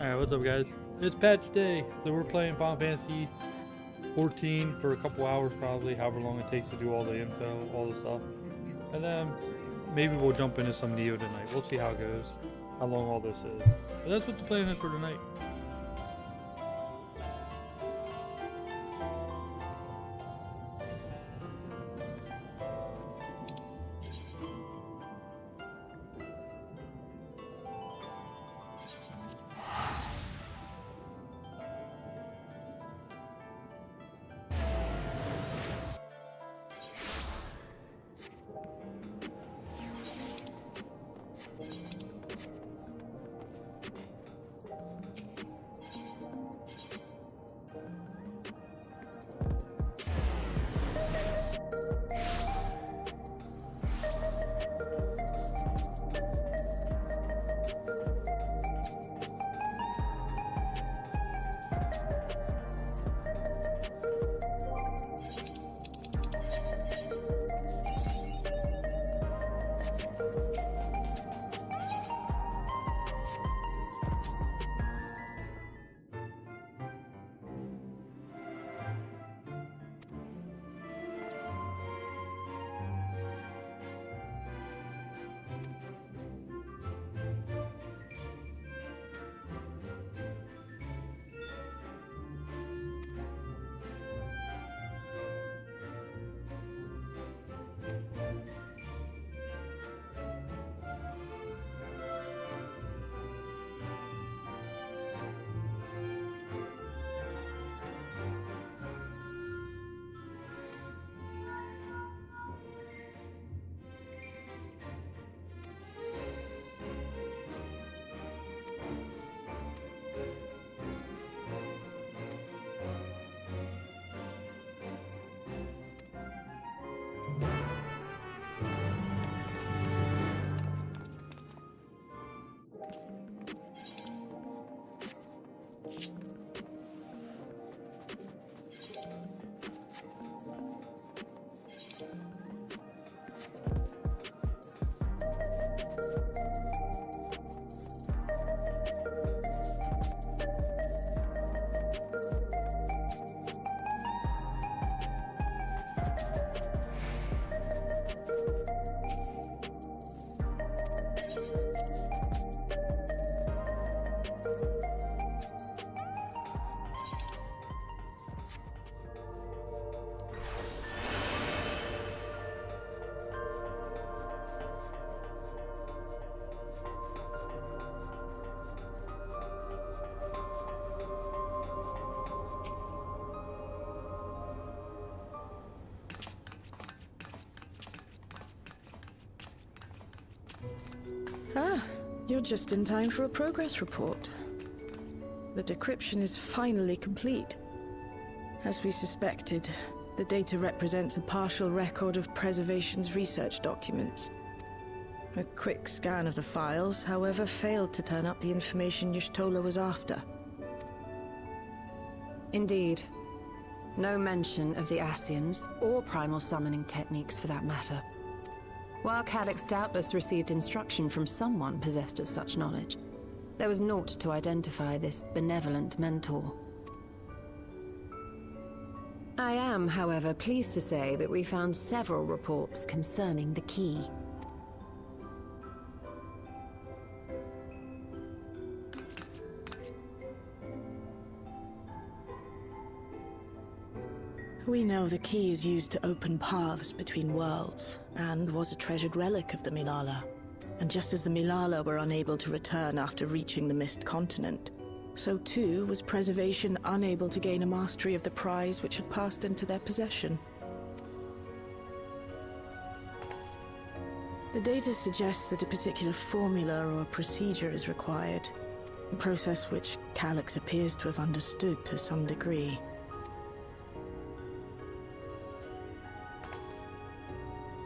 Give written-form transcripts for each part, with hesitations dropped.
Alright, what's up guys? It's patch day, so we're playing Final Fantasy 14 for a couple hours probably, however long it takes to do all the info, all the stuff. And then maybe we'll jump into some Neo tonight. We'll see how it goes, how long all this is. But that's what the plan is for tonight. Ah, you're just in time for a progress report. The decryption is finally complete. As we suspected, the data represents a partial record of Preservation's research documents. A quick scan of the files, however, failed to turn up the information Y'shtola was after. Indeed. No mention of the Ascians, or primal summoning techniques for that matter. While Calyx doubtless received instruction from someone possessed of such knowledge, there was naught to identify this benevolent mentor. I am, however, pleased to say that we found several reports concerning the key. We know the key is used to open paths between worlds, and was a treasured relic of the Milala. And just as the Milala were unable to return after reaching the Mist Continent, so too was Preservation unable to gain a mastery of the prize which had passed into their possession. The data suggests that a particular formula or procedure is required, a process which Calyx appears to have understood to some degree.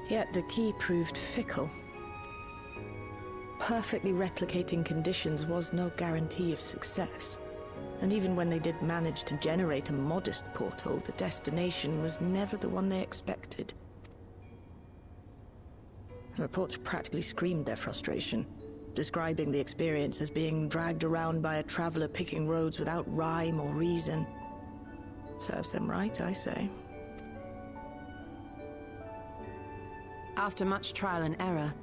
Yet the key proved fickle. Perfectly replicating conditions was no guarantee of success. And even when they did manage to generate a modest portal, the destination was never the one they expected. The reports practically screamed their frustration. describing the experience as being dragged around by a traveler picking roads without rhyme or reason. Serves them right, I say. After much trial and error,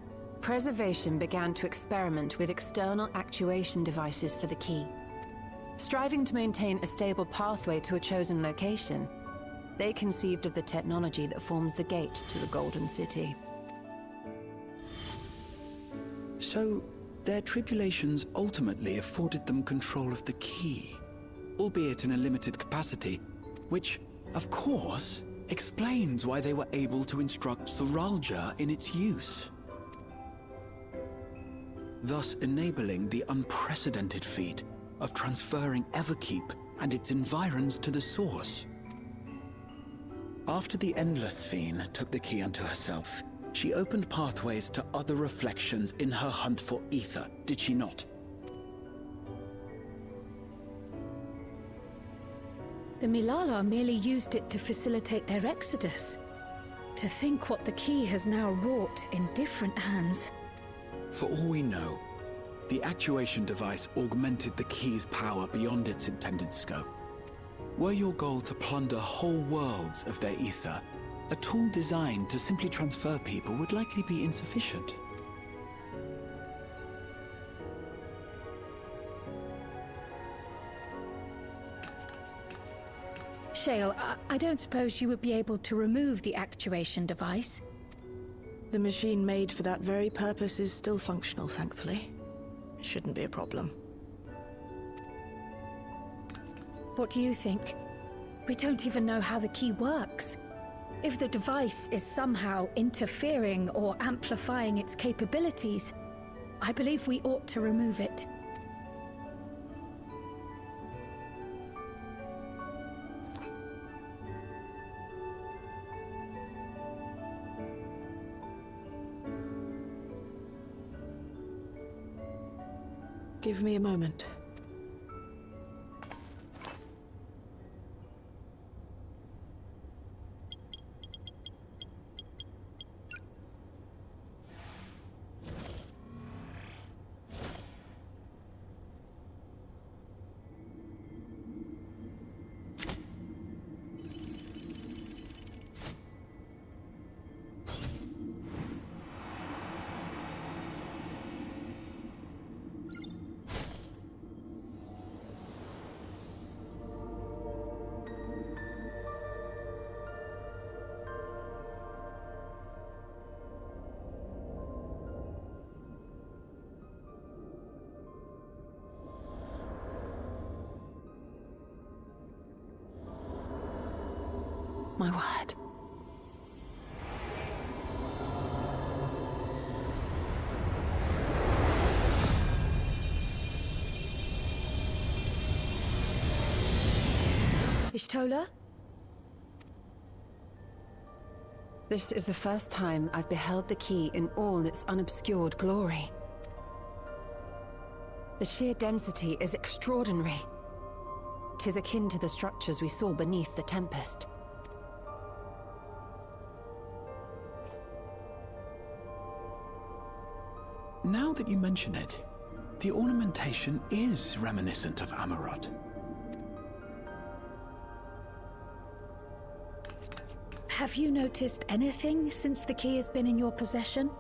Preservation began to experiment with external actuation devices for the key. Striving to maintain a stable pathway to a chosen location, they conceived of the technology that forms the gate to the Golden City. So, their tribulations ultimately afforded them control of the key, albeit in a limited capacity, which, of course, explains why they were able to instruct Soralja in its use, thus enabling the unprecedented feat of transferring Everkeep and its environs to the Source. After the Endless Fiend took the key unto herself, she opened pathways to other reflections in her hunt for ether, did she not? The Milala merely used it to facilitate their exodus. To think what the key has now wrought in different hands. For all we know, the actuation device augmented the key's power beyond its intended scope. Were your goal to plunder whole worlds of their ether, a tool designed to simply transfer people would likely be insufficient. Shale, I don't suppose you would be able to remove the actuation device? The machine made for that very purpose is still functional, thankfully. It shouldn't be a problem. What do you think? We don't even know how the key works. If the device is somehow interfering or amplifying its capabilities, I believe we ought to remove it. Give me a moment. My word. Ishtola? This is the first time I've beheld the key in all its unobscured glory. The sheer density is extraordinary. 'Tis akin to the structures we saw beneath the Tempest. Now that you mention it, the ornamentation is reminiscent of Amarot. Have you noticed anything since the key has been in your possession?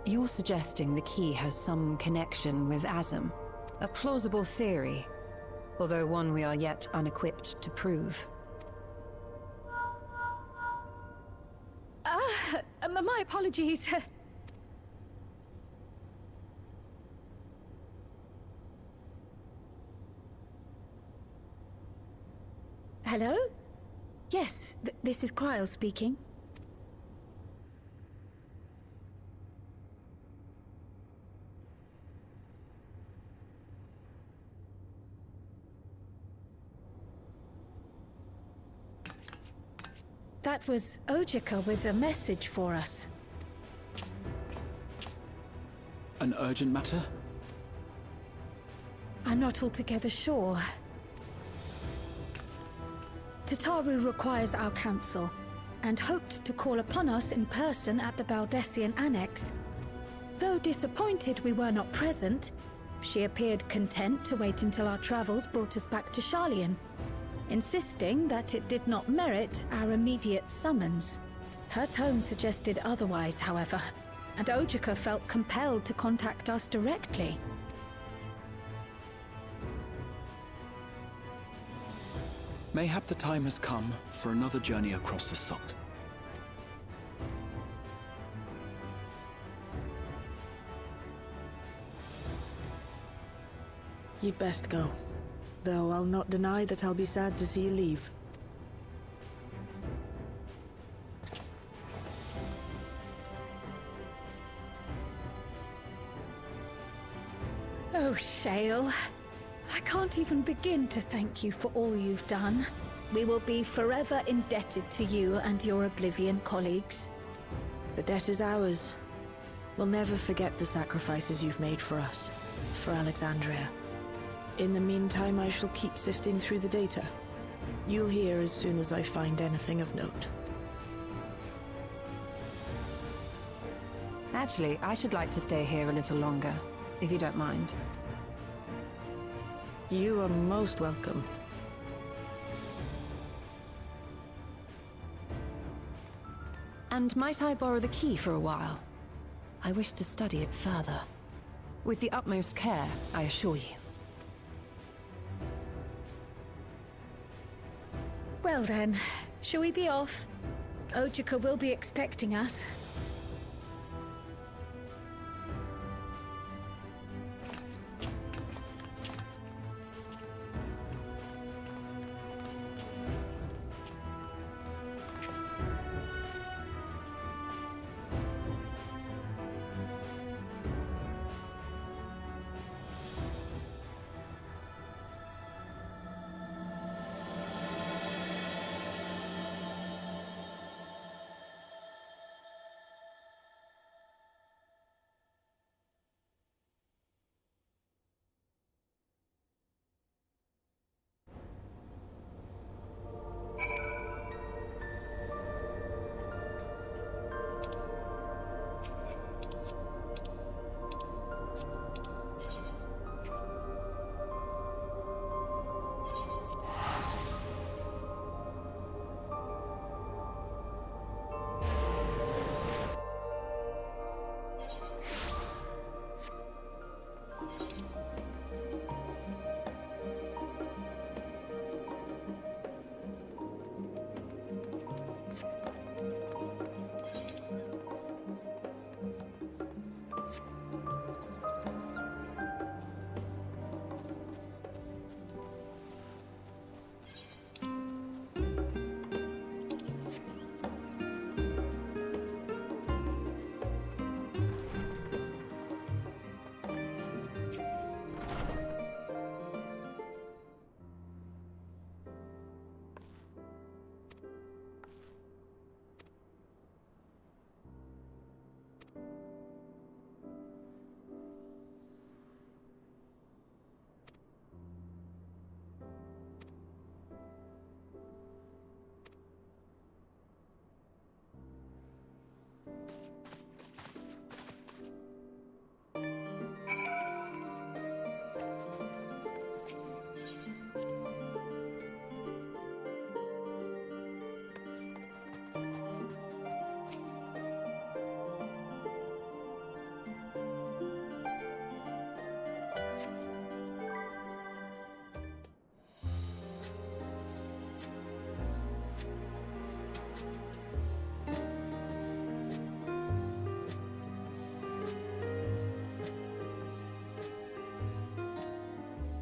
You're suggesting the key has some connection with Azam. A plausible theory, although one we are yet unequipped to prove. My apologies. Hello? Yes, this is Cryle speaking. That was Ojika with a message for us. An urgent matter? I'm not altogether sure. Tataru requires our counsel, and hoped to call upon us in person at the Baldessian Annex. Though disappointed we were not present, she appeared content to wait until our travels brought us back to Sharlayan, insisting that it did not merit our immediate summons. Her tone suggested otherwise, however, and Ojika felt compelled to contact us directly. Mayhap the time has come for another journey across the Salt. You'd best go. Though I'll not deny that I'll be sad to see you leave. Oh, Shale. I can't even begin to thank you for all you've done. We will be forever indebted to you and your Oblivion colleagues. The debt is ours. We'll never forget the sacrifices you've made for us, for Alexandria. In the meantime, I shall keep sifting through the data. You'll hear as soon as I find anything of note. Actually, I should like to stay here a little longer, if you don't mind. You are most welcome. And might I borrow the key for a while? I wish to study it further. With the utmost care, I assure you. Well then, shall we be off? Ojika will be expecting us.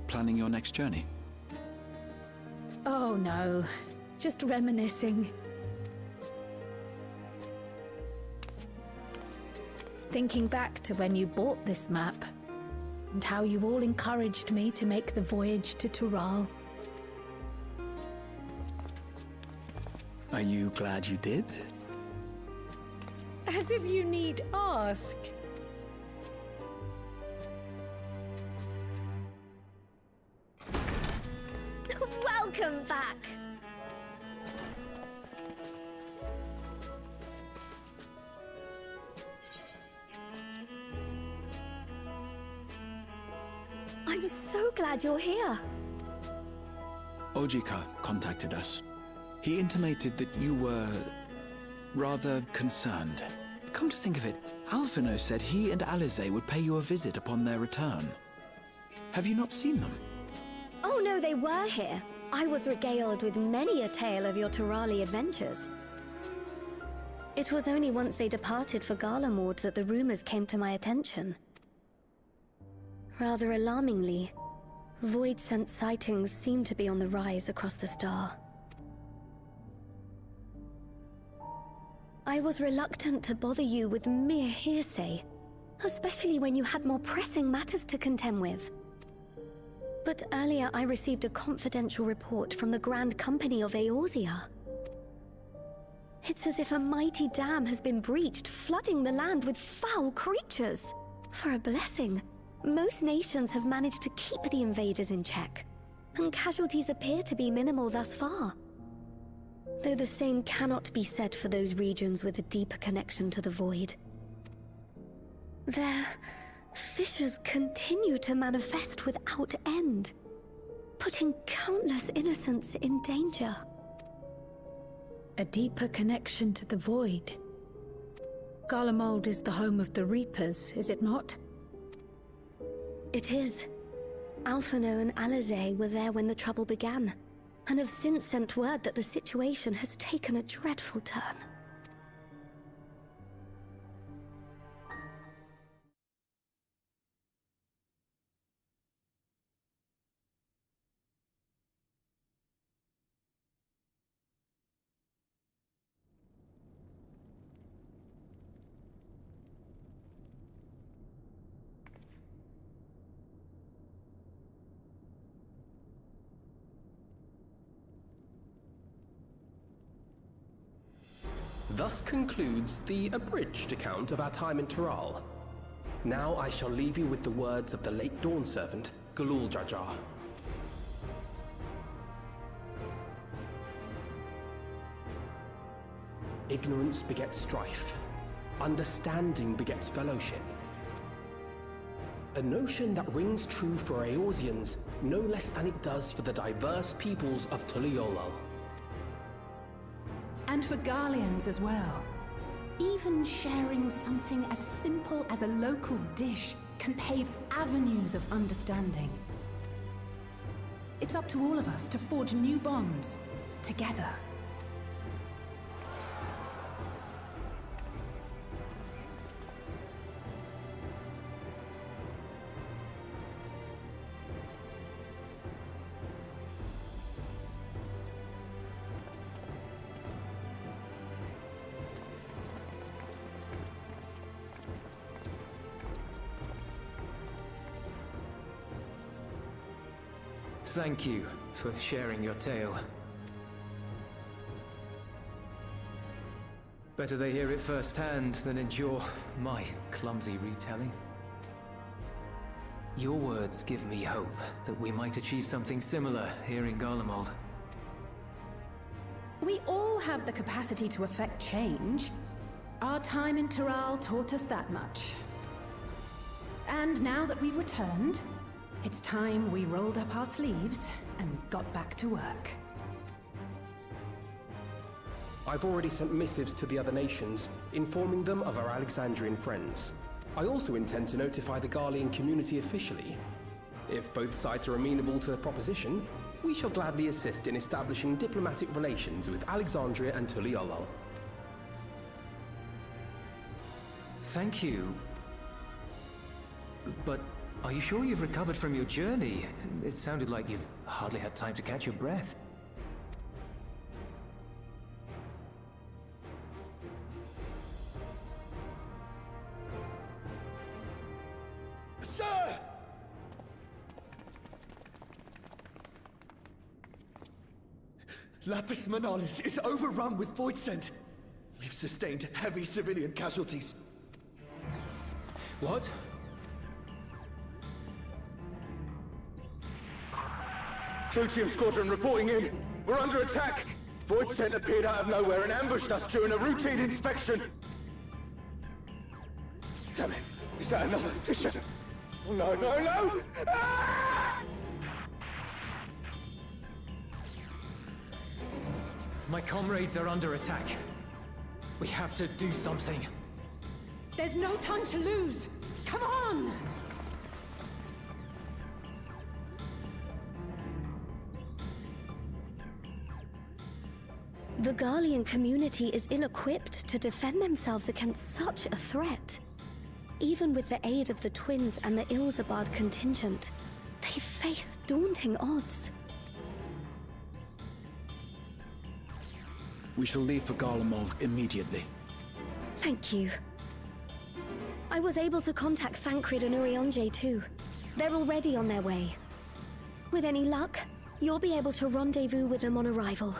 Planning your next journey? Oh no, just reminiscing. Thinking back to when you bought this map, and how you all encouraged me to make the voyage to Tural. I Are you glad you did? As if you need ask. Welcome back. I'm so glad you're here. Ojika contacted us. He intimated that you were rather concerned. Come to think of it, Alphino said he and Alize would pay you a visit upon their return. Have you not seen them? Oh no, they were here. I was regaled with many a tale of your Turali adventures. It was only once they departed for Garlemord that the rumors came to my attention. Rather alarmingly, void-sent sightings seem to be on the rise across the star. I was reluctant to bother you with mere hearsay, especially when you had more pressing matters to contend with. But earlier I received a confidential report from the Grand Company of Eorzea. It's as if a mighty dam has been breached, flooding the land with foul creatures. For a blessing, most nations have managed to keep the invaders in check, and casualties appear to be minimal thus far. Though the same cannot be said for those regions with a deeper connection to the Void. Their fissures continue to manifest without end, putting countless innocents in danger. A deeper connection to the Void. Garlemald is the home of the Reapers, is it not? It is. Alphino and Alize were there when the trouble began, and have since sent word that the situation has taken a dreadful turn. Thus concludes the abridged account of our time in Tural. Now I shall leave you with the words of the late Dawn Servant, Galul Jajar. Ignorance begets strife. Understanding begets fellowship. A notion that rings true for Eorzeans no less than it does for the diverse peoples of Tuliolal. And for Garleans as well. Even sharing something as simple as a local dish can pave avenues of understanding. It's up to all of us to forge new bonds, together. Thank you for sharing your tale. Better they hear it firsthand than endure my clumsy retelling. Your words give me hope that we might achieve something similar here in Garlemald. We all have the capacity to affect change. Our time in Tural taught us that much. And now that we've returned, it's time we rolled up our sleeves and got back to work. I've already sent missives to the other nations, informing them of our Alexandrian friends. I also intend to notify the Garlean community officially. If both sides are amenable to the proposition, we shall gladly assist in establishing diplomatic relations with Alexandria and Tuliolal. Thank you. But are you sure you've recovered from your journey? It sounded like you've hardly had time to catch your breath. Sir! Lapis Manalis is overrun with void scent. We've sustained heavy civilian casualties. What? Tritium Squadron reporting in. We're under attack. Void scent appeared out of nowhere and ambushed us during a routine inspection. Damn it. Is that another fissure? Oh, no, no, no! Ah! My comrades are under attack. We have to do something. There's no time to lose! Come on! The Garlean community is ill-equipped to defend themselves against such a threat. Even with the aid of the twins and the Ilzabard contingent, they face daunting odds. We shall leave for Garlemald immediately. Thank you. I was able to contact Thancred and Urianger too. They're already on their way. With any luck, you'll be able to rendezvous with them on arrival.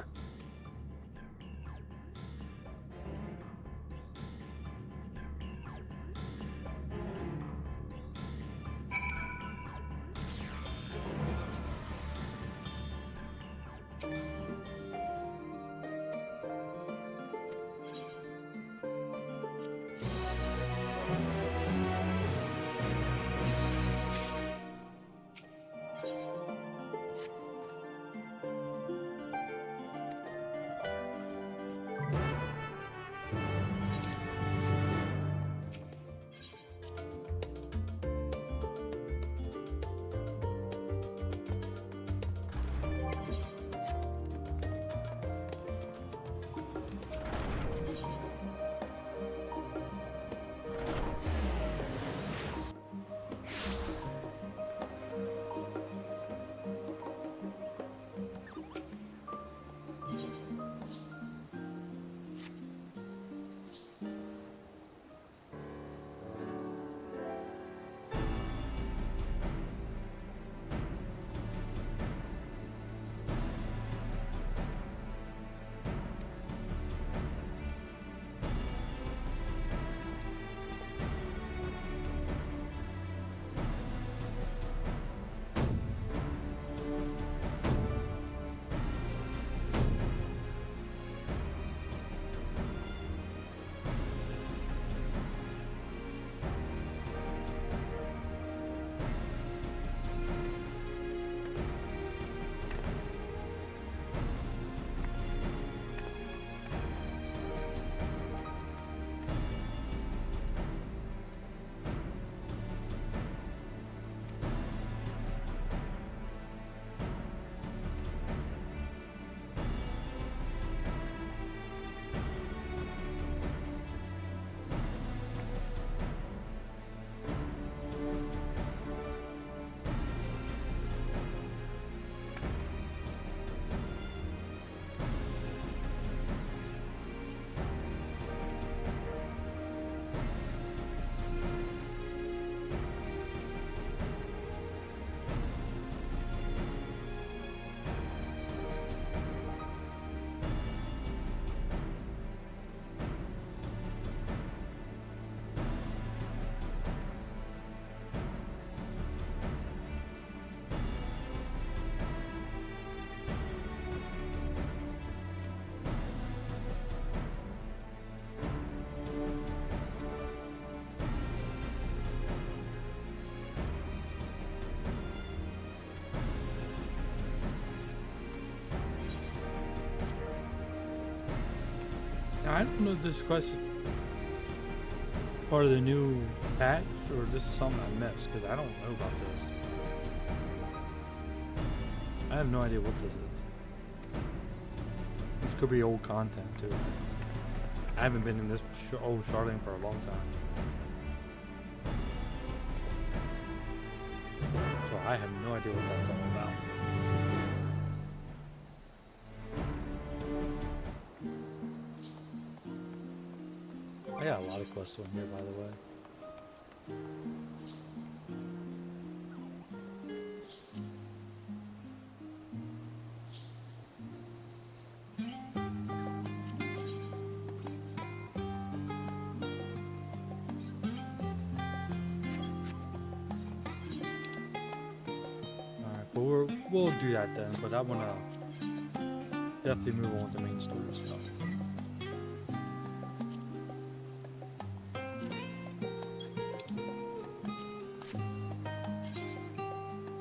I don't know if this quest is part of the new patch or if this is something I missed, because I don't know about this. I have no idea what this is. This could be old content too. I haven't been in this old Charlene for a long time. So I have no idea what that's all about. I got a lot of quests on here, by the way. But we'll do that then. But I wanna definitely move on with the main story stuff.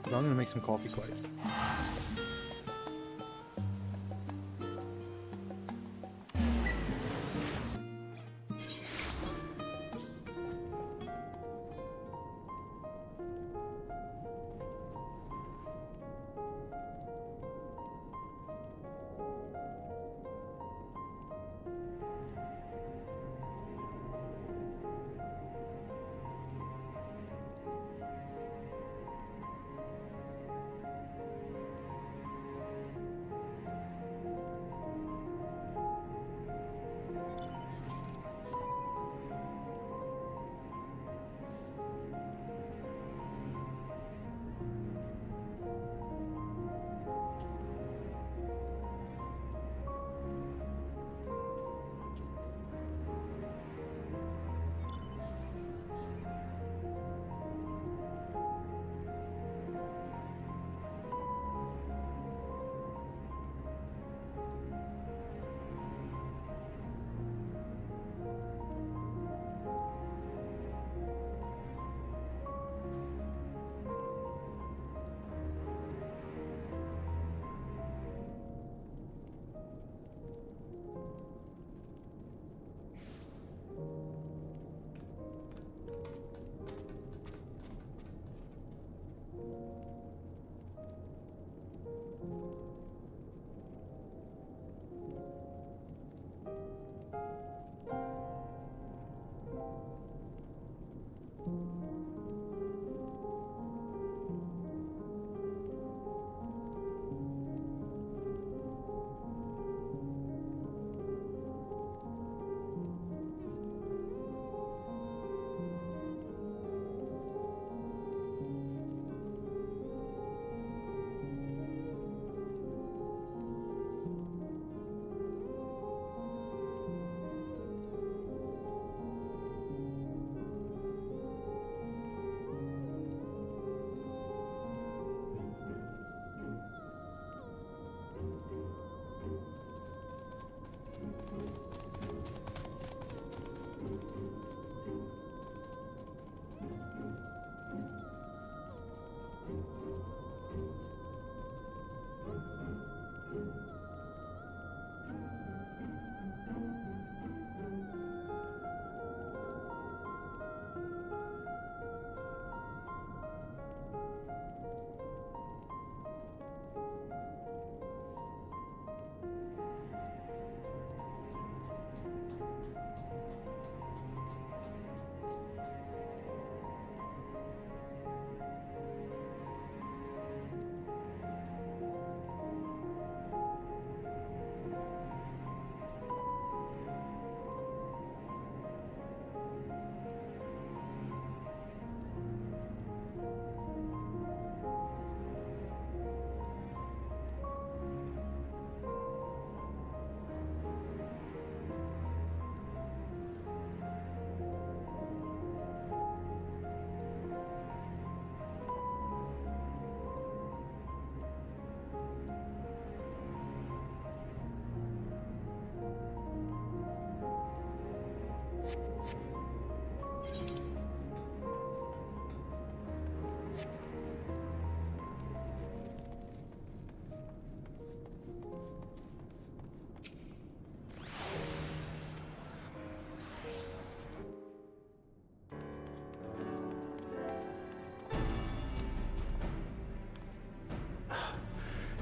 So I'm gonna make some coffee quick.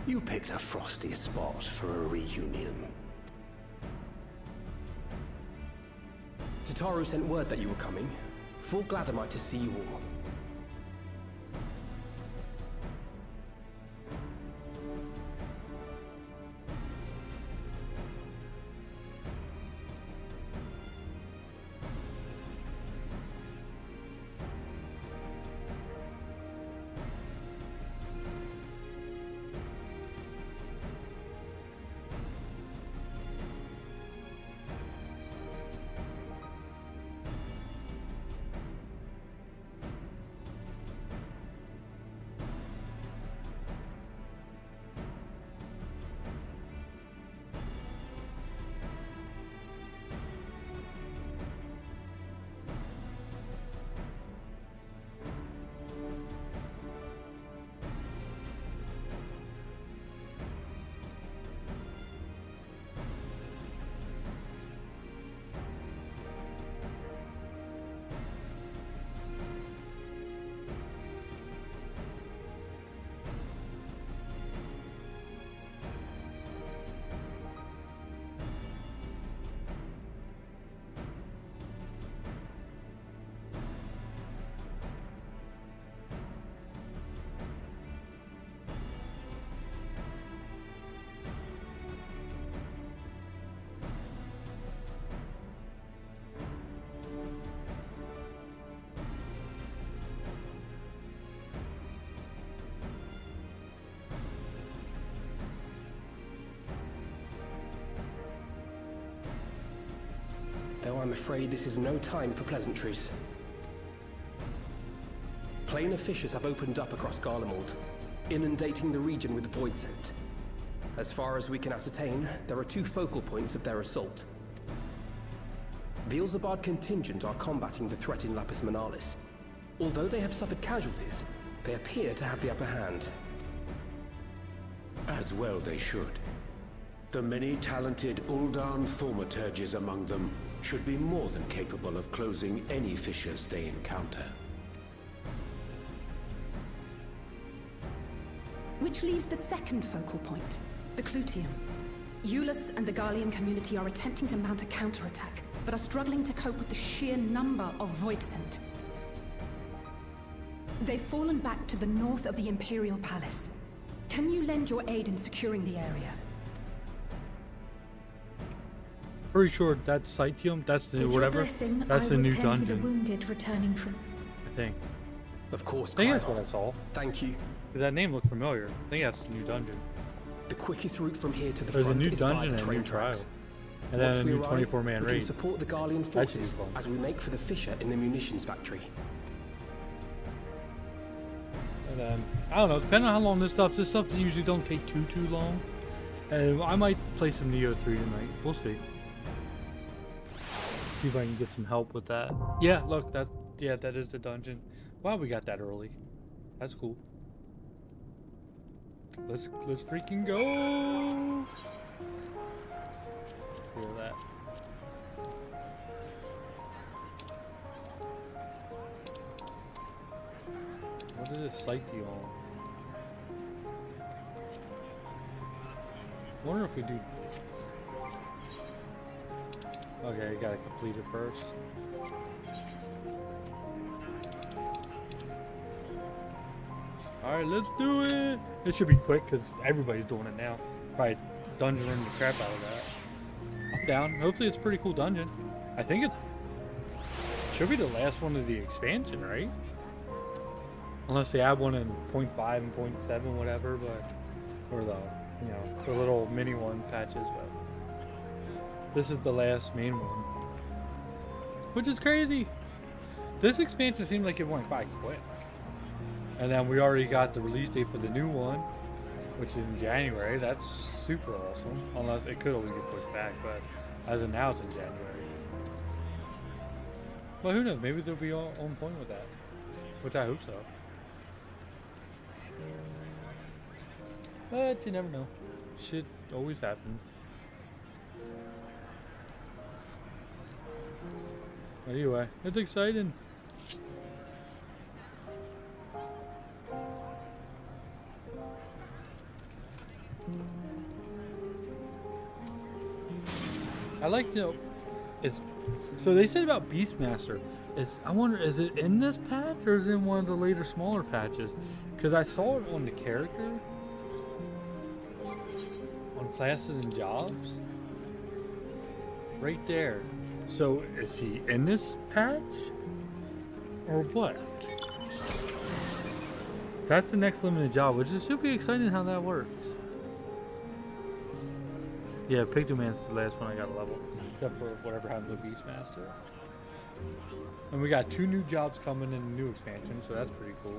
You picked a frosty spot for a reunion. Tataru sent word that you were coming. Full glad am I to see you all. I'm afraid this is no time for pleasantries. Planar fissures have opened up across Garlemald, inundating the region with void scent. As far as we can ascertain, there are 2 focal points of their assault. The Ilzabard contingent are combating the threat in Lapis Manalis. Although they have suffered casualties, they appear to have the upper hand. As well they should. The many talented Uldan thaumaturges among them should be more than capable of closing any fissures they encounter. Which leaves the second focal point, the Clutium. Eulus and the Garlean community are attempting to mount a counterattack, but are struggling to cope with the sheer number of Voidsent. They've fallen back to the north of the Imperial Palace. Can you lend your aid in securing the area? Pretty sure that's Citium. That's the With your whatever. blessing, That's I the will new tend to the dungeon. wounded returning from. I think. Of course, I think that's Krylar. what I saw. Thank you. 'Cause that name looked familiar. I think that's the new dungeon. The quickest route from here to the There's a front new is via dungeon the and a train new trial. tracks. And then Once a we new arrive, 24-man we can raid. support the Garlean That should be forces fun. as we make for the fissure in the munitions factory. And I don't know, depending on how long this stuff usually don't take too long. And I might play some Neo 3 tonight. We'll see. See if I can get some help with that. Yeah, look, that is the dungeon. Wow, we got that early. That's cool. Let's freaking go. Feel that. What is this site you on? Wonder if we do. Okay, you gotta complete it first. Alright, let's do it! It should be quick because everybody's doing it now. Probably dungeoning the crap out of that. I'm down. Hopefully it's a pretty cool dungeon. I think it should be the last one of the expansion, right? Unless they add one in 0.5 and 0.7, whatever, but or the little mini one patches, but this is the last main one. Which is crazy. This expansion seemed like it went by quick. And then we already got the release date for the new one, which is in January. That's super awesome. Unless it could always get pushed back, but as of now it's in January. Well, who knows? Maybe they'll be all on point with that, which I hope so. But you never know. Shit always happens. Anyway, it's exciting. I like to know, so they said about Beastmaster. I wonder, is it in this patch or is it in one of the later smaller patches? Because I saw it on the character, on classes and jobs, right there. So is he in this patch or what? That's the next limited job, which is should be exciting how that works. Yeah, Pictoman's the last one I got a level, except for whatever happened to Beastmaster. And we got 2 new jobs coming in the new expansion, so that's pretty cool.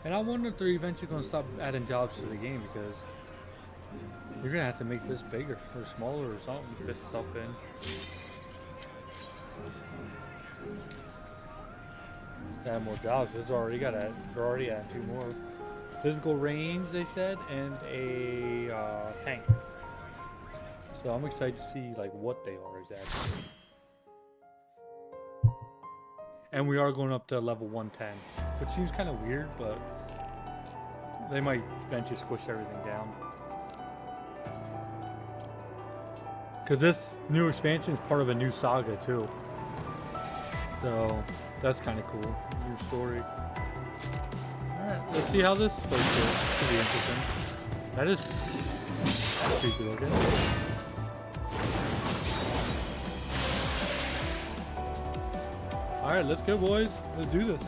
And I wonder if they're eventually going to stop adding jobs to the game, because you're going to have to make this bigger or smaller or something to fit stuff in. Add more jobs. It's already got that. They're already at 2 more. Physical range, they said, and a tank. So I'm excited to see like what they are exactly. And we are going up to level 110, which seems kind of weird, but they might eventually squish everything down. Because this new expansion is part of a new saga too. So that's kind of cool. New story. Alright, let's see how this plays out. Should be interesting. That is creepy looking. Alright, let's go, boys. Let's do this.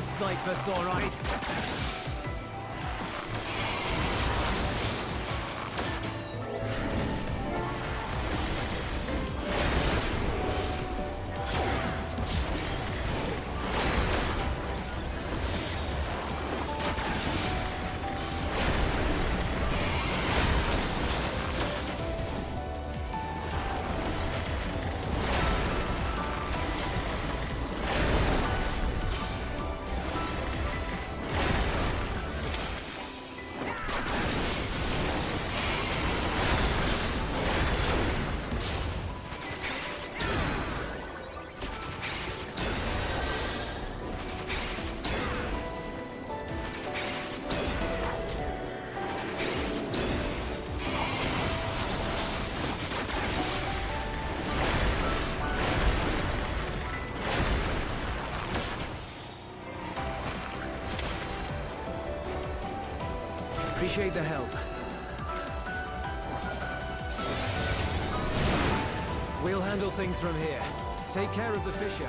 a sight for sore eyes. Appreciate the help. We'll handle things from here. Take care of the fissure.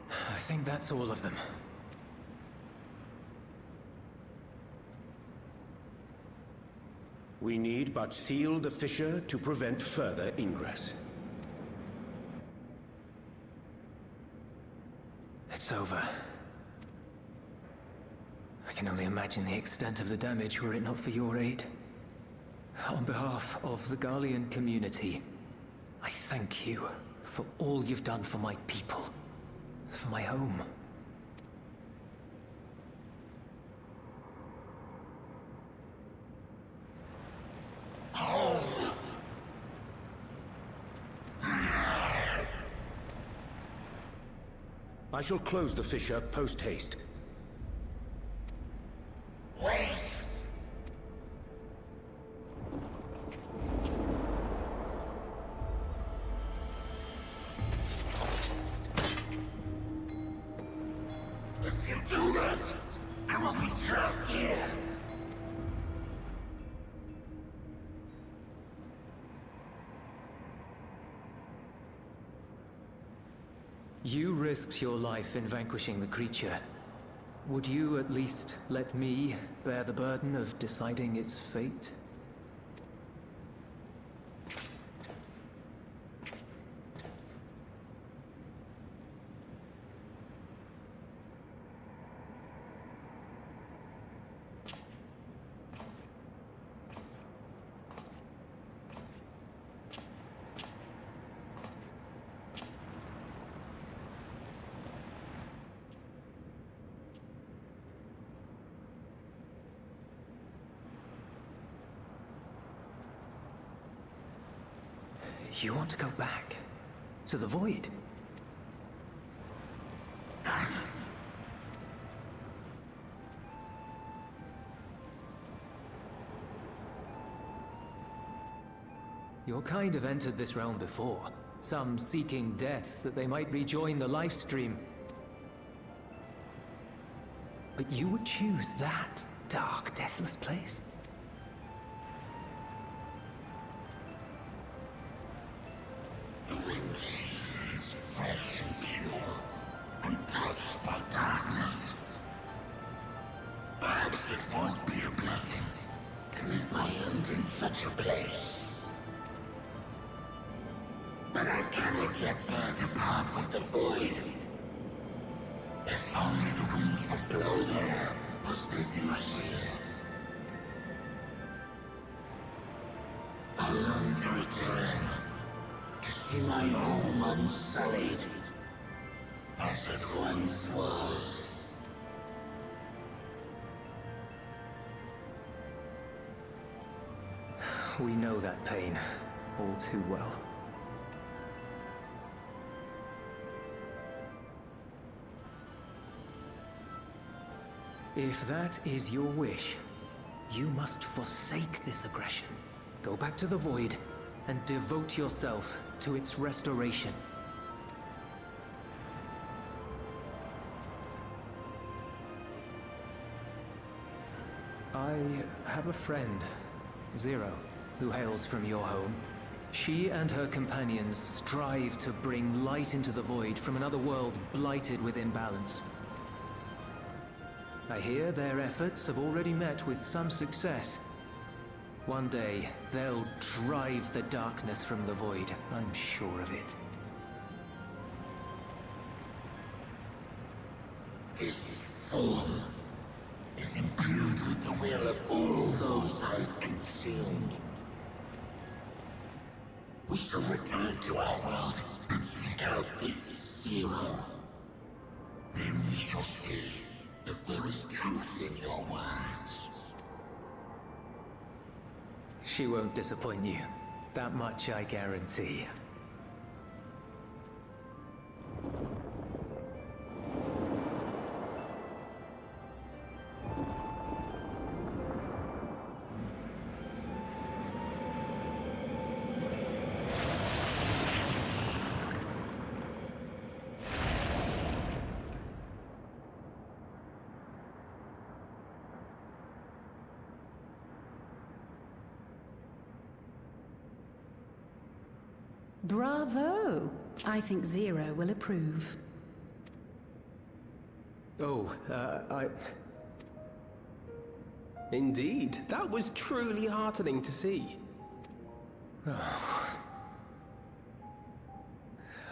I think that's all of them. We need but seal the fissure to prevent further ingress. It's over. I can only imagine the extent of the damage were it not for your aid. On behalf of the Garlean community, I thank you for all you've done for my people, for my home. I shall close the fissure post-haste. If you do that, I will be trapped here. You risked your life in vanquishing the creature. Would you at least let me bear the burden of deciding its fate? You want to go back? To the Void? Your kind have entered this realm before. Some seeking death that they might rejoin the life stream. But you would choose that dark, deathless place? The wind is fresh and pure, untouched by darkness. Perhaps it won't be a blessing to meet my end in such a place. But I cannot yet bear to part with the Void. If only the winds would blow there, as they do here. I long to return, to see my home unsullied, as it once was. We know that pain all too well. If that is your wish, you must forsake this aggression. Go back to the Void and devote yourself to its restoration. I have a friend, Zero, who hails from your home. She and her companions strive to bring light into the Void from another world blighted with imbalance. I hear their efforts have already met with some success. One day, they'll drive the darkness from the Void, I'm sure of it. His form is imbued with the will of all those I have consumed. We shall return to our world and seek out this Zero. Then we shall see if there is truth in your words. She won't disappoint you. That much I guarantee. Bravo! I think Zero will approve. Oh, Indeed, that was truly heartening to see.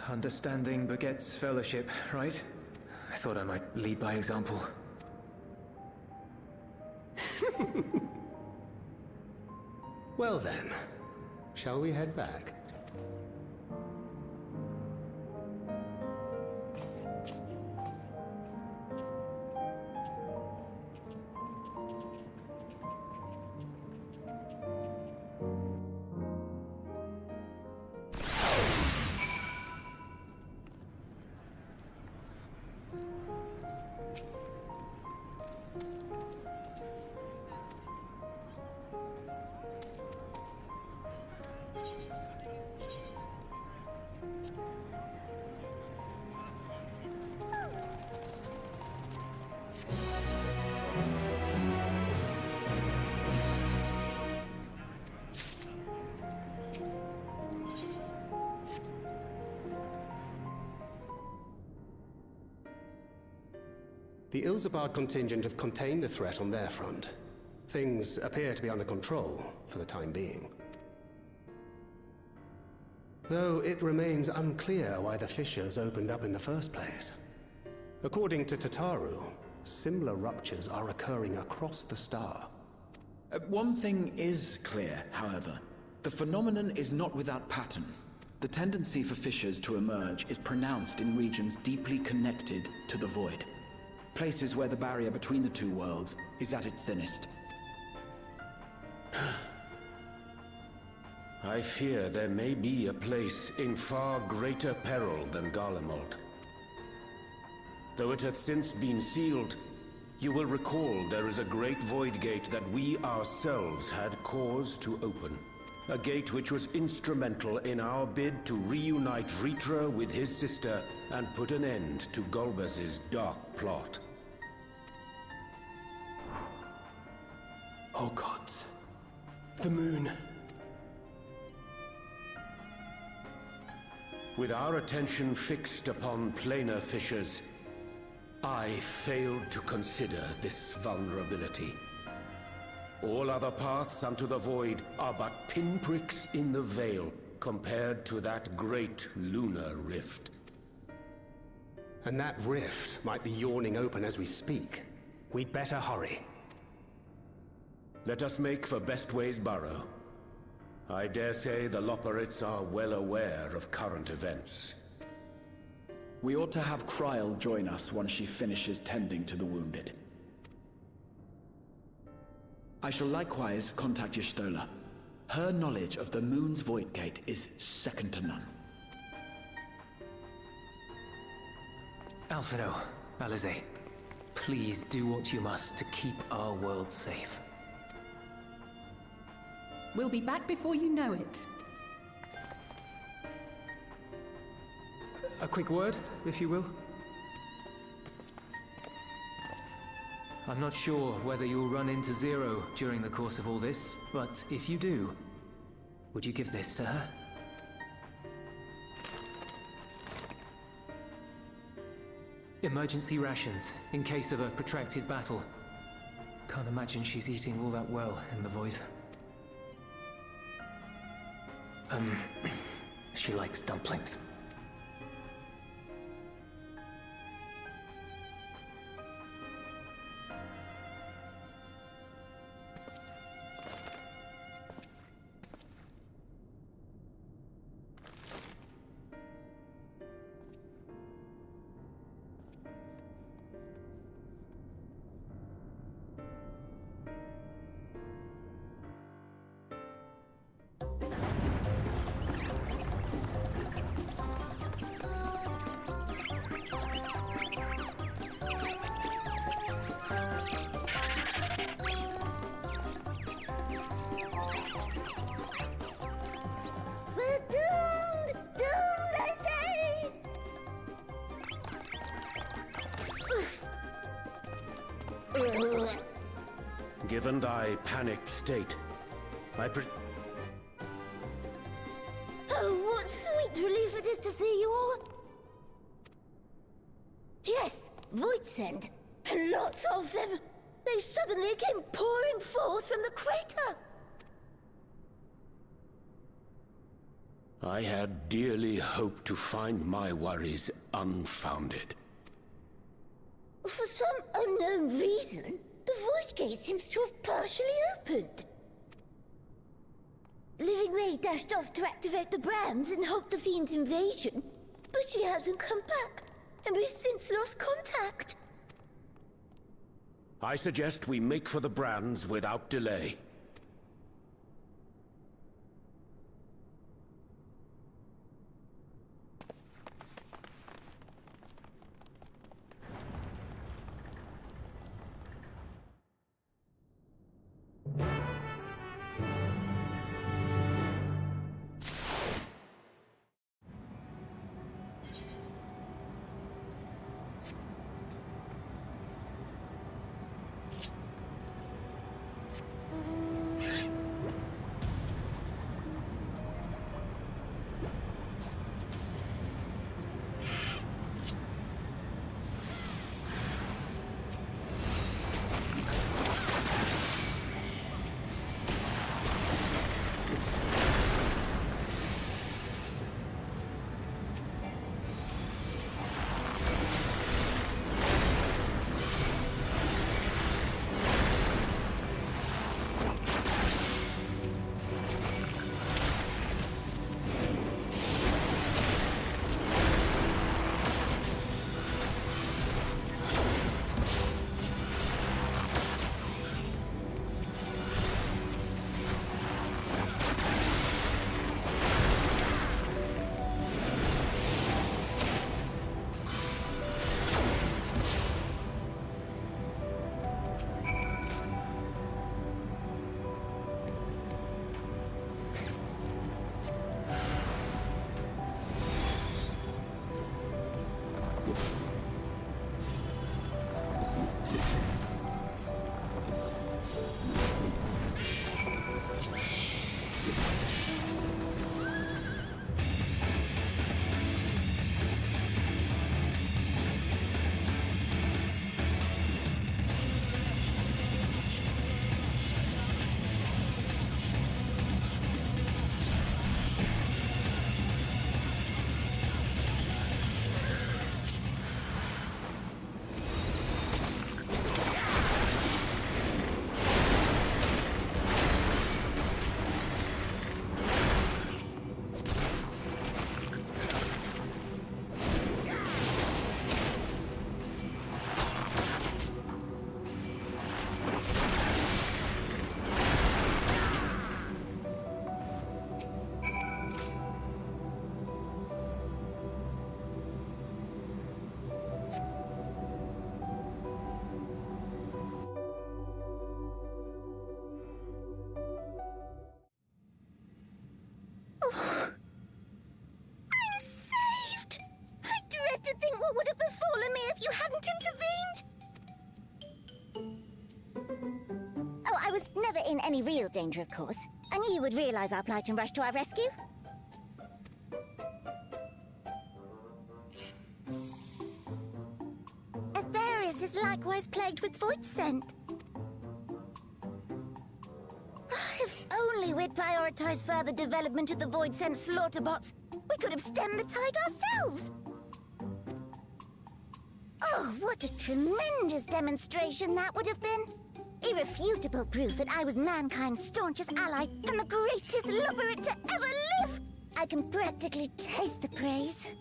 Understanding begets fellowship, right? I thought I might lead by example. Well then, shall we head back? The Ilzabard contingent have contained the threat on their front. Things appear to be under control, for the time being. Though it remains unclear why the fissures opened up in the first place. According to Tataru, similar ruptures are occurring across the star. One thing is clear, however. The phenomenon is not without pattern. The tendency for fissures to emerge is pronounced in regions deeply connected to the void. Places where the barrier between the two worlds is at its thinnest. I fear there may be a place in far greater peril than Garlemald. Though it hath since been sealed, you will recall there is a great void gate that we ourselves had cause to open. A gate which was instrumental in our bid to reunite Vritra with his sister and put an end to Golbez's dark plot. Oh gods. The moon. With our attention fixed upon planar fissures, I failed to consider this vulnerability. All other paths unto the void are but pinpricks in the veil compared to that great lunar rift. And that rift might be yawning open as we speak. We'd better hurry. Let us make for Bestway's burrow. I dare say the Loporrits are well aware of current events. We ought to have Kryl join us once she finishes tending to the wounded. I shall likewise contact Y'shtola. Her knowledge of the moon's void gate is second to none. Alphino, Alize, please do what you must to keep our world safe. We'll be back before you know it. A quick word, if you will. I'm not sure whether you'll run into Zero during the course of all this, but if you do, would you give this to her? Emergency rations, in case of a protracted battle. Can't imagine she's eating all that well in the void. She likes dumplings. We're doomed! Doomed, I say! Given thy panicked state, Oh, what sweet relief it is to see you all! Yes, Voidsend. And lots of them. They suddenly came pouring forth from the crater. I had dearly hoped to find my worries unfounded. For some unknown reason, the Void Gate seems to have partially opened. Living Ray dashed off to activate the brands and halt the Fiend's invasion, but she hasn't come back, and we've since lost contact. I suggest we make for the brands without delay. I'm saved! I dread to think what would have befallen me if you hadn't intervened! Oh, I was never in any real danger, of course. I knew you would realize our plight and rush to our rescue. Atherius is likewise plagued with void scent. If only we'd prioritized further development of the void scent slaughter bots, we could have stemmed the tide ourselves. Oh, what a tremendous demonstration that would have been. Irrefutable proof that I was mankind's staunchest ally and the greatest lubberate to ever live. I can practically taste the praise.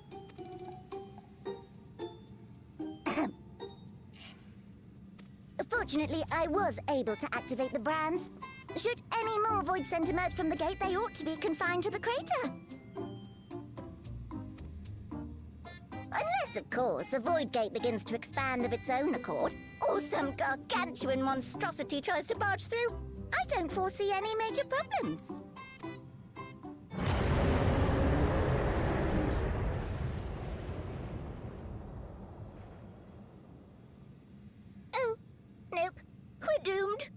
Fortunately, I was able to activate the brands. Should any more void scent emerge from the gate, they ought to be confined to the crater. Unless, of course, the void gate begins to expand of its own accord, or some gargantuan monstrosity tries to barge through. I don't foresee any major problems. Oh, nope. We're doomed.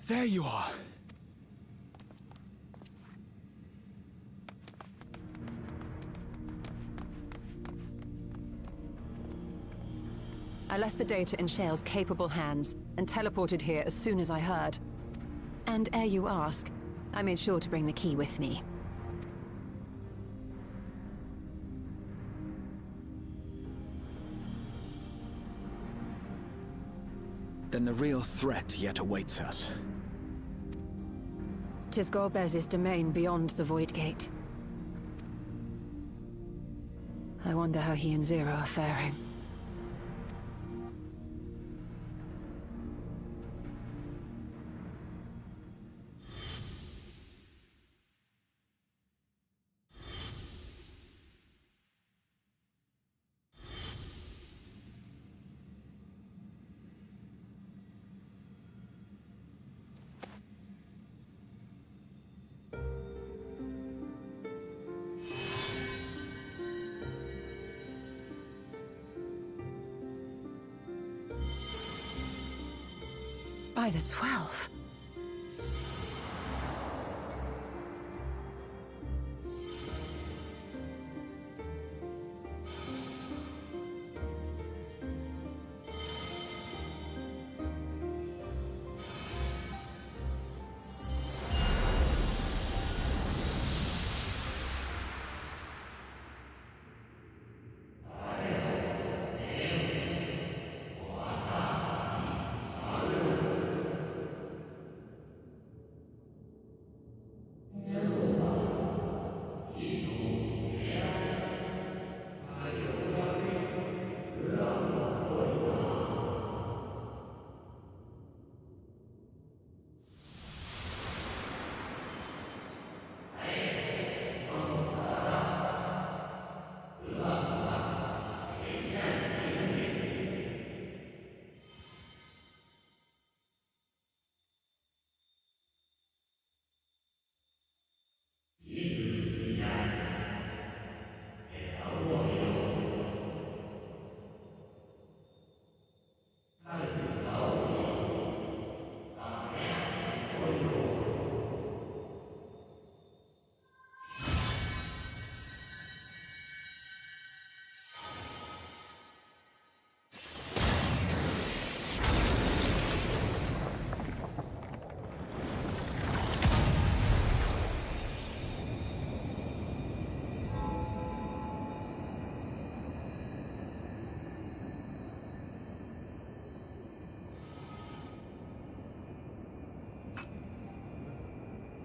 There you are. I left the data in Shale's capable hands and teleported here as soon as I heard. And ere you ask, I made sure to bring the key with me. Then the real threat yet awaits us. 'Tis Golbez's domain beyond the Void Gate. I wonder how he and Zero are faring. By the 12.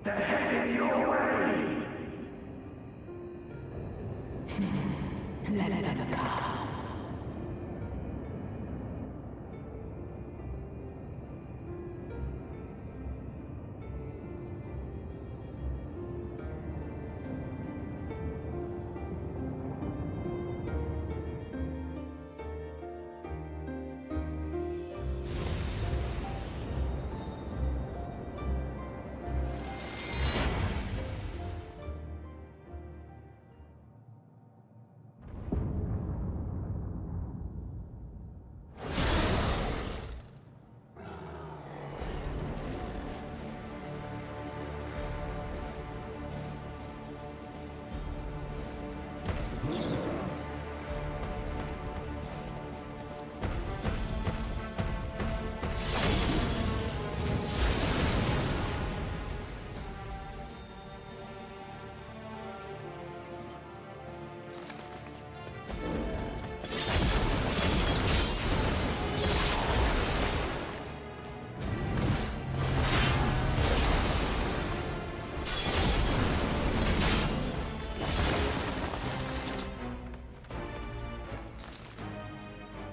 They're heading your way! Let them come.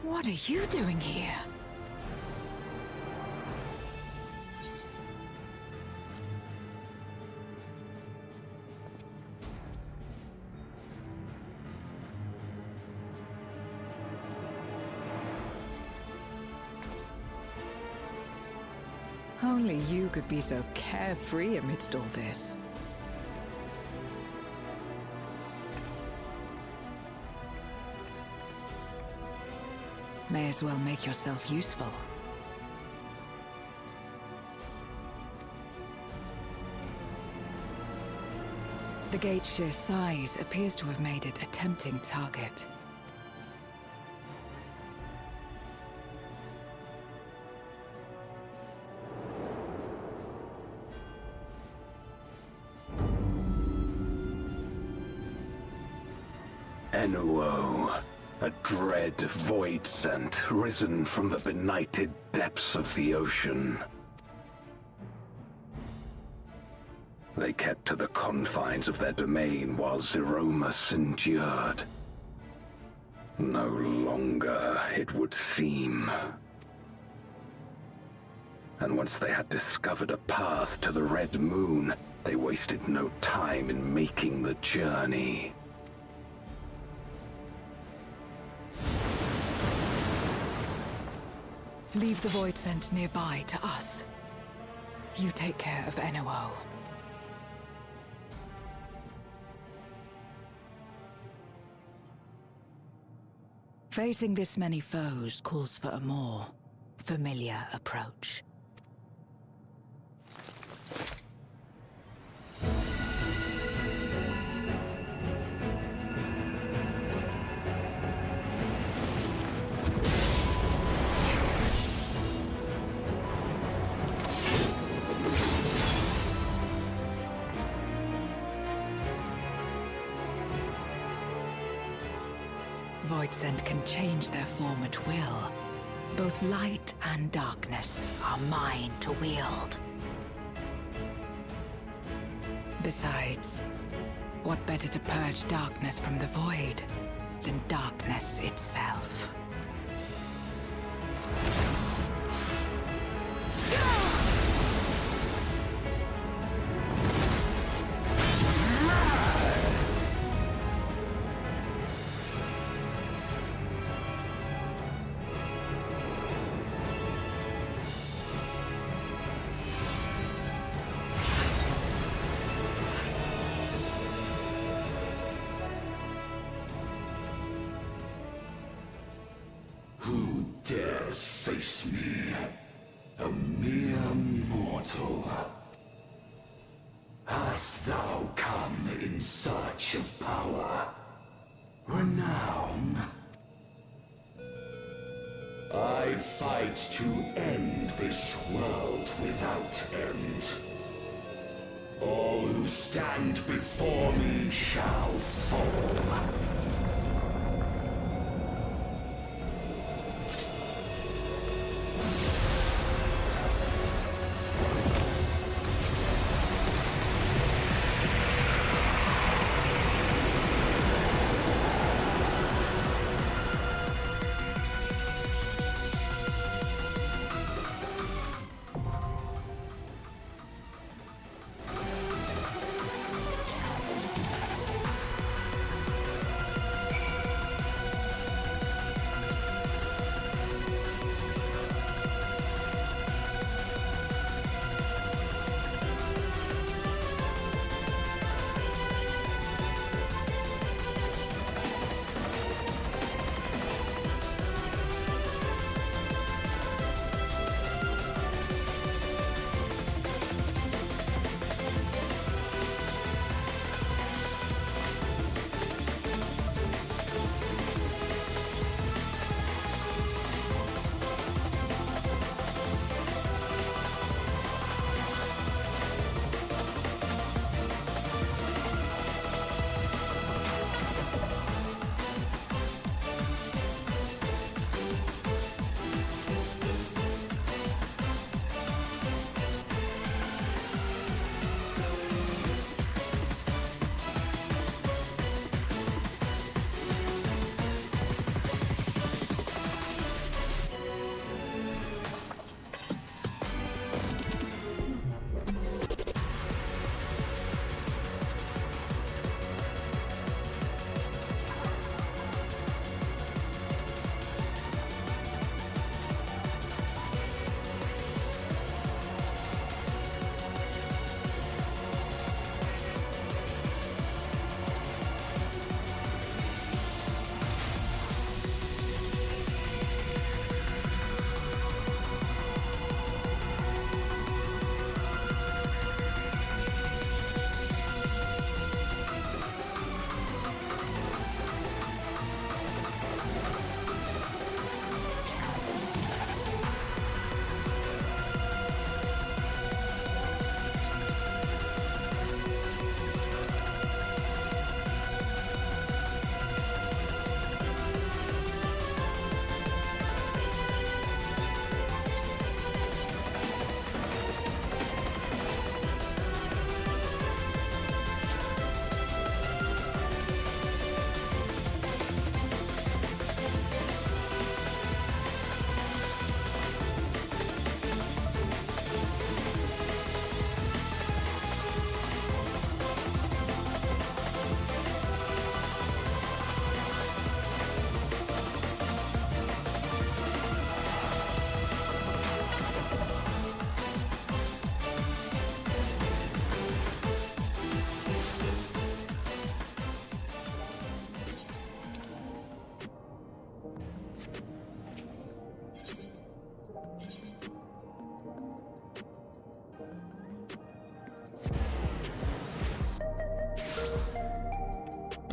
What are you doing here? Only you could be so carefree amidst all this. May as well make yourself useful. The gate's sheer size appears to have made it a tempting target. Enuo, a dread void scent risen from the benighted depths of the ocean. They kept to the confines of their domain while Zeromus endured. No longer, it would seem. And once they had discovered a path to the Red Moon, they wasted no time in making the journey. Leave the void scent nearby to us. You take care of Enuo. Facing this many foes calls for a more familiar approach. Voidsent can change their form at will. Both light and darkness are mine to wield. Besides, what better to purge darkness from the void than darkness itself? Who dares face me? A mere mortal. Hast thou come in search of power? Renown? I fight to end this world without end. All who stand before me shall fall.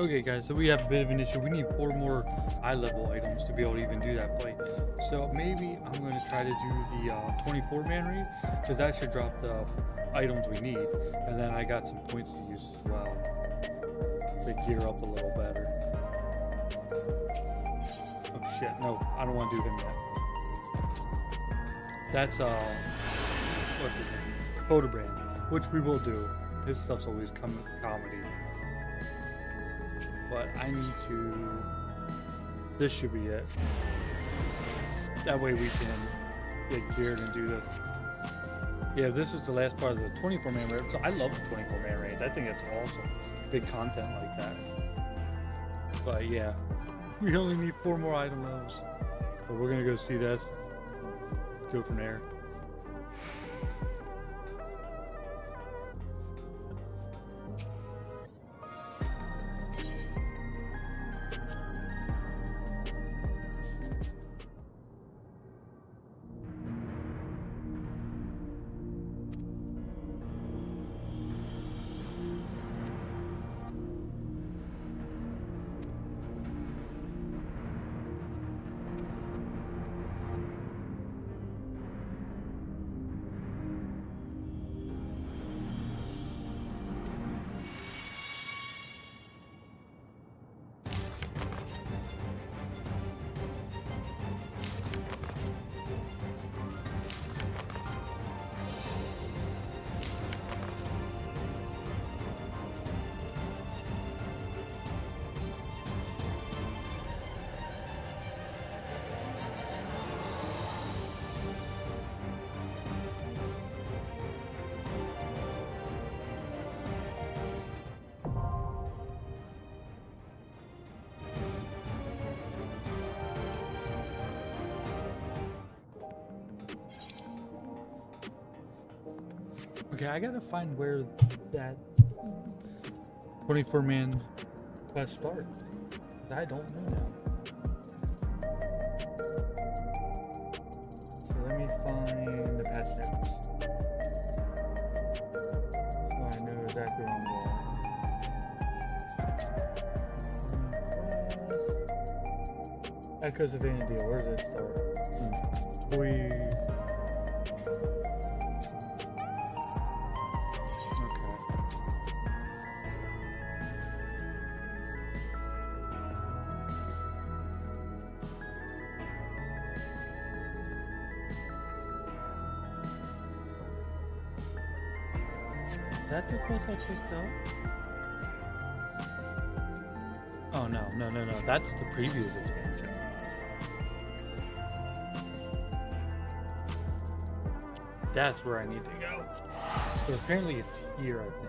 Okay guys, so we have a bit of an issue. We need 4 more eye level items to be able to even do that fight. So maybe I'm going to try to do the 24-man raid, because that should drop the items we need. And then I got some points to use as well to gear up a little better. Oh shit, no, I don't want to do him yet. That's what's his name? Photobrand, which we will do. His stuff's always comedy. But I need to... This should be it. That way we can get geared and do this. Yeah, this is the last part of the 24-man raid. So I love the 24-man raids. I think it's awesome. Big content like that. But yeah, we only need 4 more item levels. So we're gonna go see this. Go from there. Okay, I gotta find where that 24-man quest starts. I don't know now. So let me find the patch notes. So I know exactly where I'm going. Echoes of Vanity, where does it start? Is that the quest I picked up? Oh no, that's the previous expansion. That's where I need to go. So apparently it's here, I think.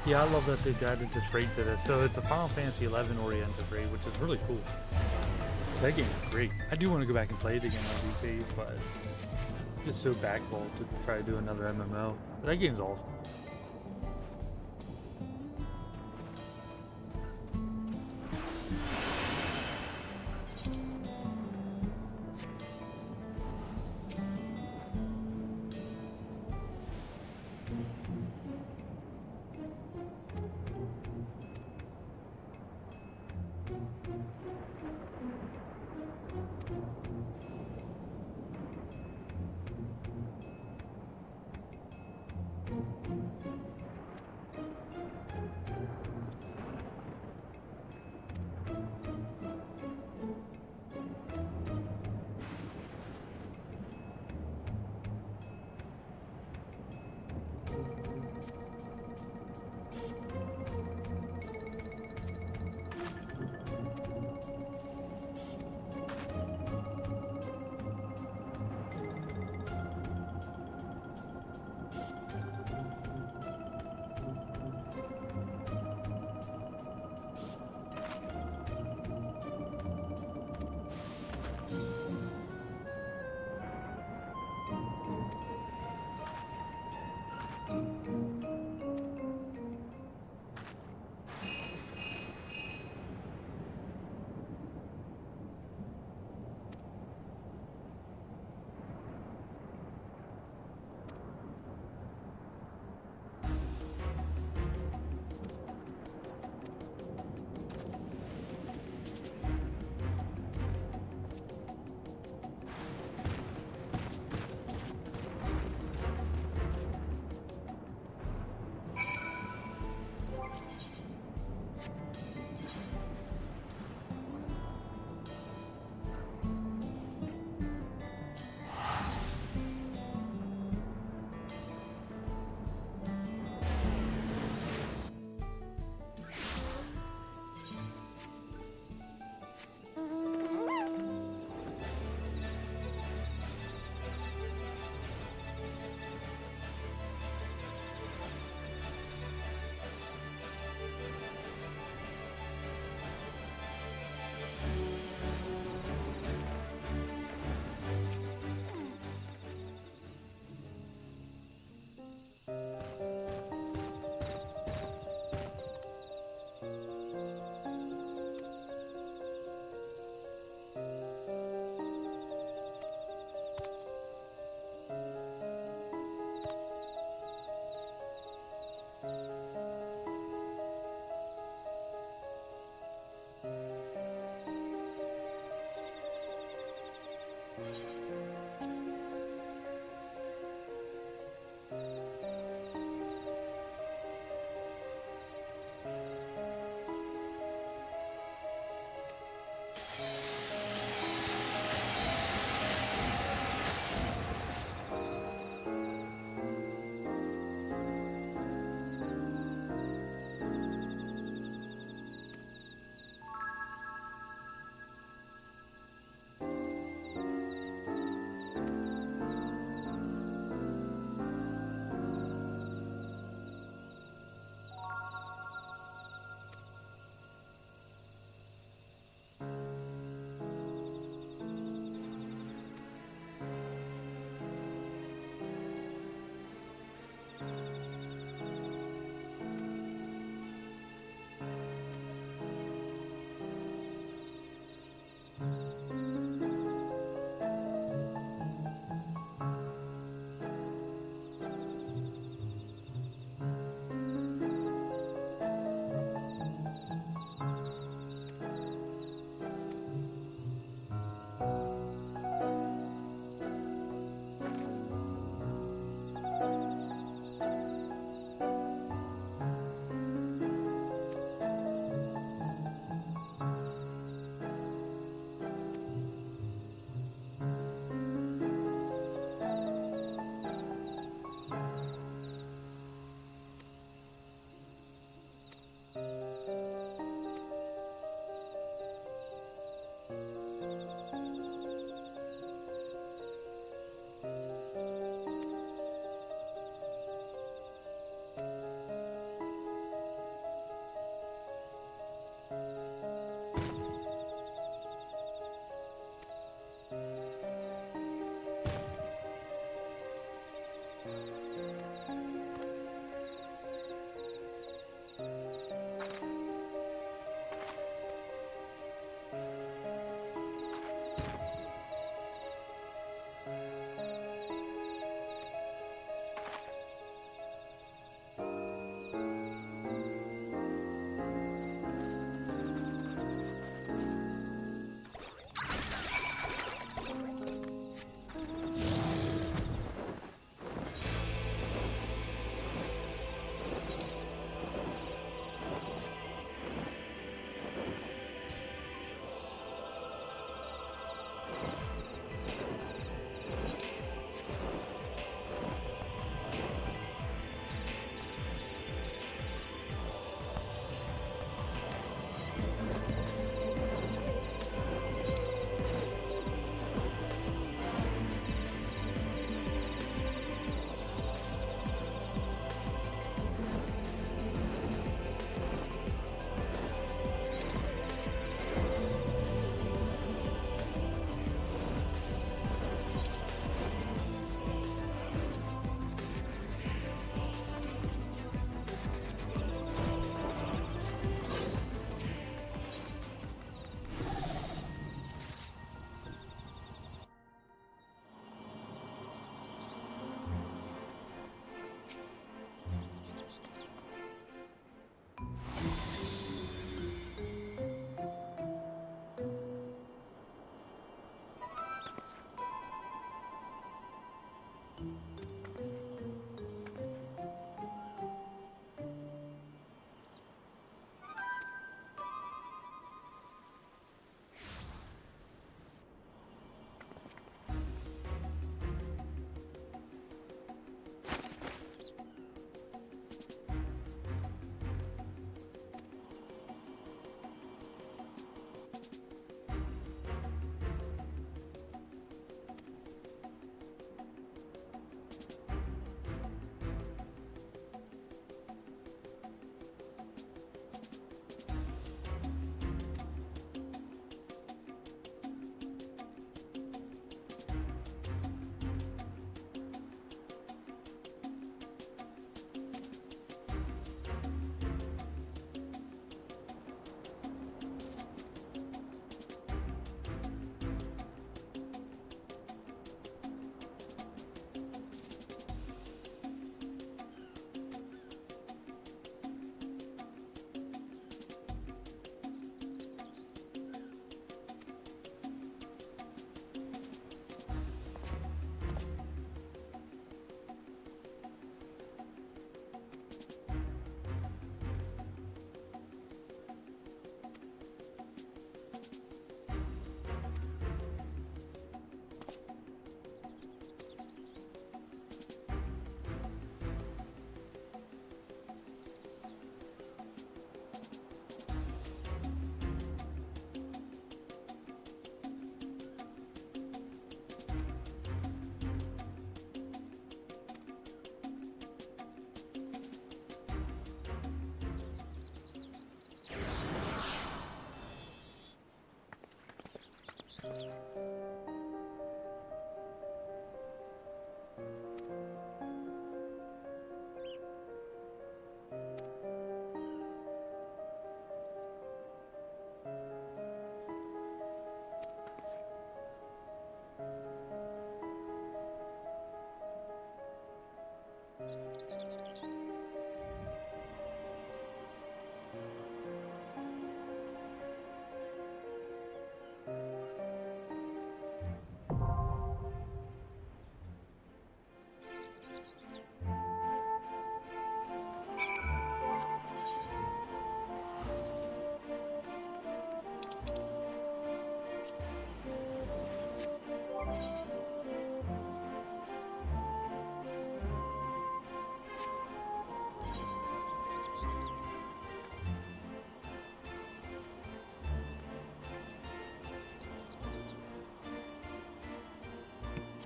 Yeah, I love that they added this raid to this. So it's a Final Fantasy 11 oriented raid, which is really cool. That game is great. I do want to go back and play it again one of these days, but it's just so backball to try to do another MMO. But that game's awesome.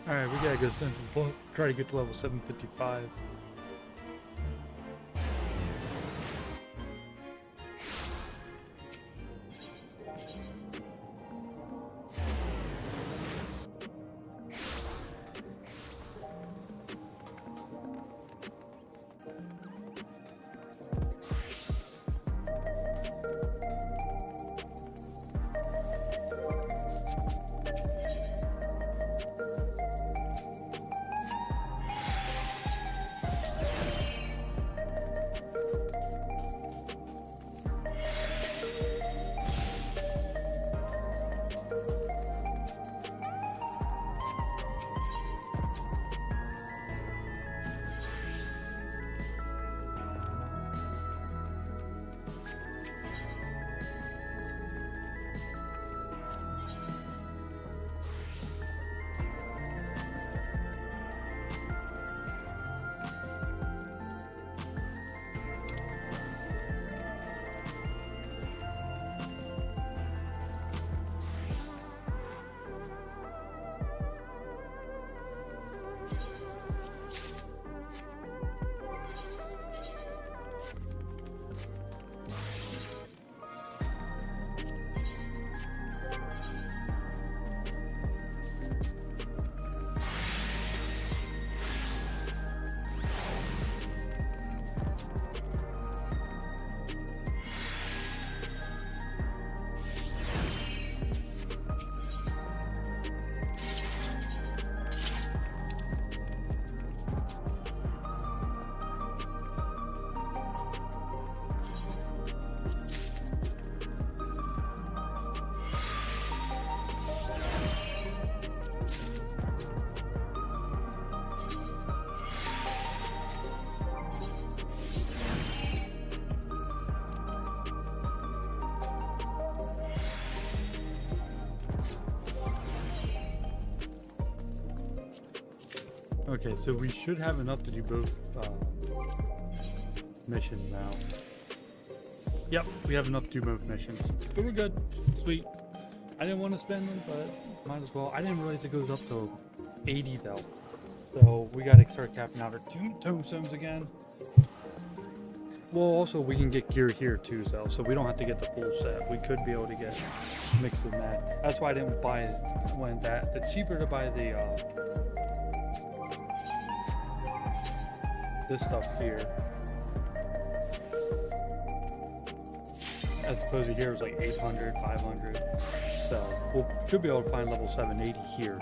Alright, we gotta go Central, try to get to level 755. Okay, so we should have enough to do both missions now. Yep, we have enough to do both missions. But we're good. Sweet. I didn't want to spend them, but might as well. I didn't realize it goes up to 80 though. So we gotta start capping out our tombstones again. Well, also we can get gear here too, so we don't have to get the full set. We could be able to get mixed in that. That's why I didn't buy when that. It's cheaper to buy the this stuff here, as opposed to here is like 800, 500. So we should be able to find level 780 here.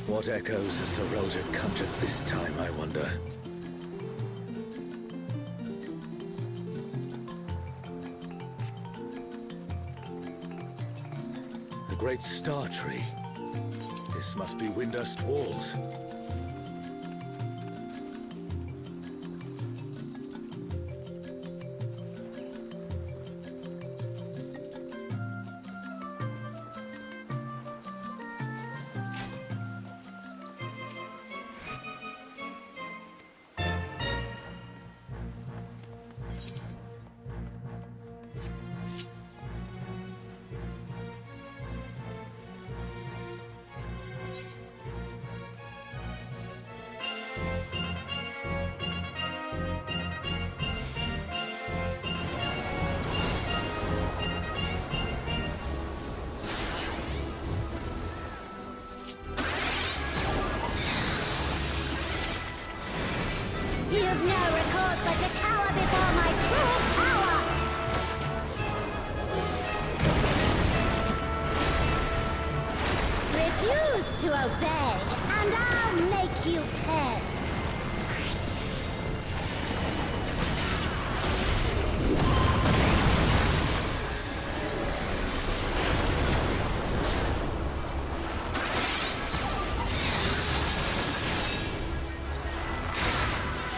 What echoes has Sir Roger conjured this time, I wonder? The great star tree. This must be Windust Walls. You've no recourse but to cower before my true power! Refuse to obey, and I'll make you pay!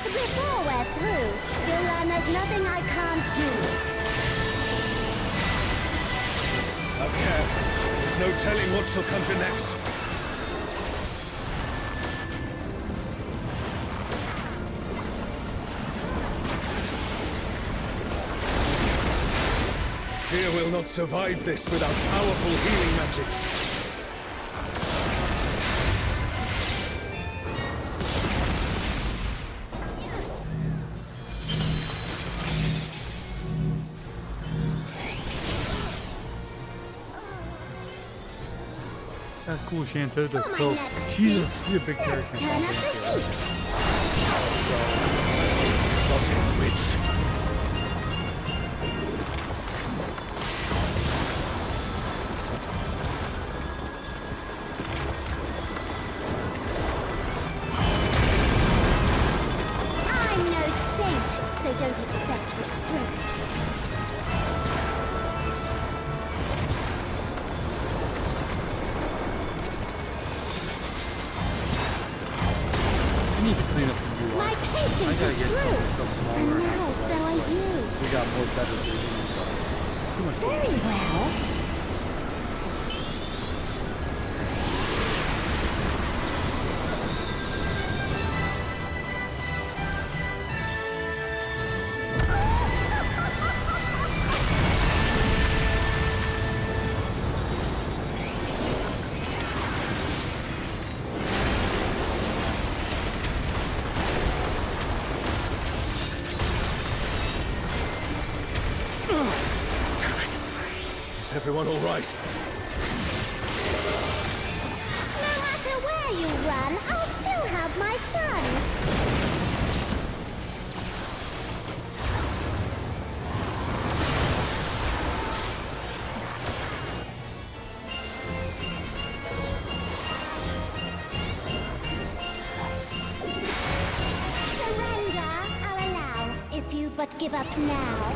Before we're through, you'll learn there's nothing I can't do. Okay, there's no telling what she'll conjure next. Fear will not survive this without powerful healing magics. That's cool, Shanto. For my So next she's a big character. let's turn up the heat! Rotting witch. I'm no saint, so don't expect restraint. I need to clean up the UI. My patience I is gotta get through, some stuff smaller. and now so are you. We got more better vision and stuff. Too much. Very well. Is everyone all right? No matter where you run, I'll still have my fun. Surrender, I'll allow, if you but give up now.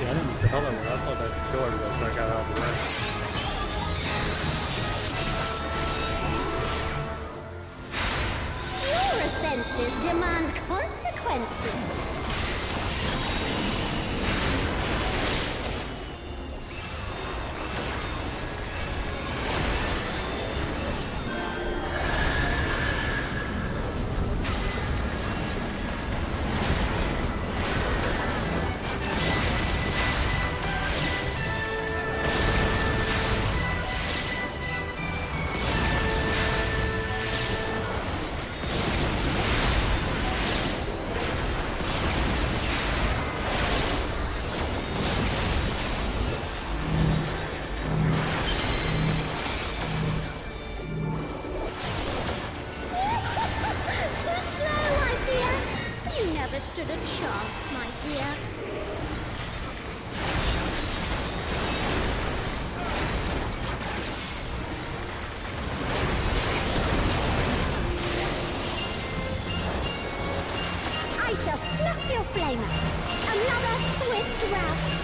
Yeah, I didn't know what the hell that was. I thought that kill everybody, so I got out of the way. Your offenses demand consequences. Stood a chance, my dear. I shall snuff your flame out. Another swift rout.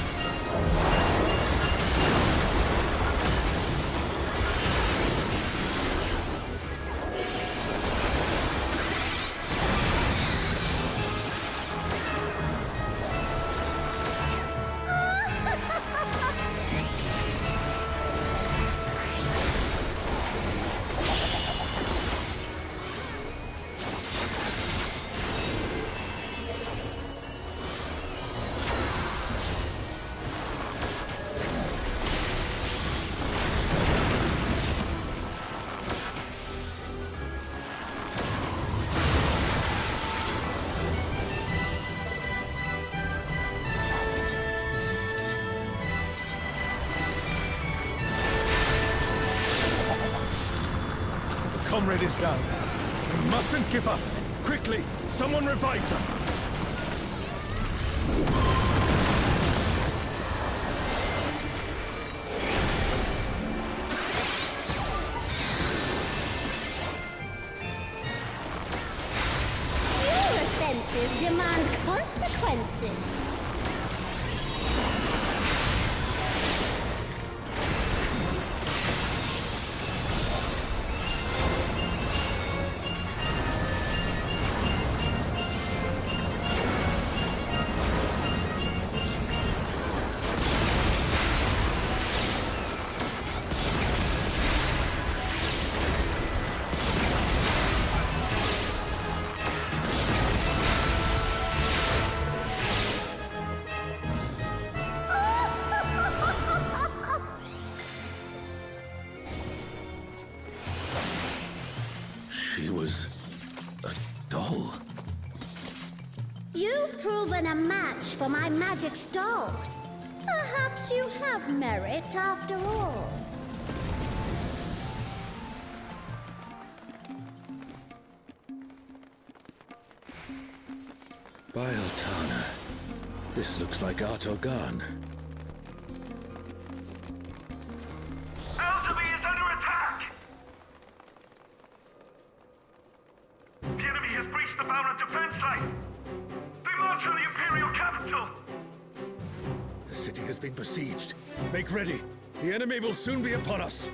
Comrade is down. We mustn't give up. Quickly, someone revive them. Your offenses demand consequences. She was a doll. You've proven a match for my magic doll. Perhaps you have merit after all. By Altana, this looks like Artogan. The city has been besieged. Make ready. The enemy will soon be upon us.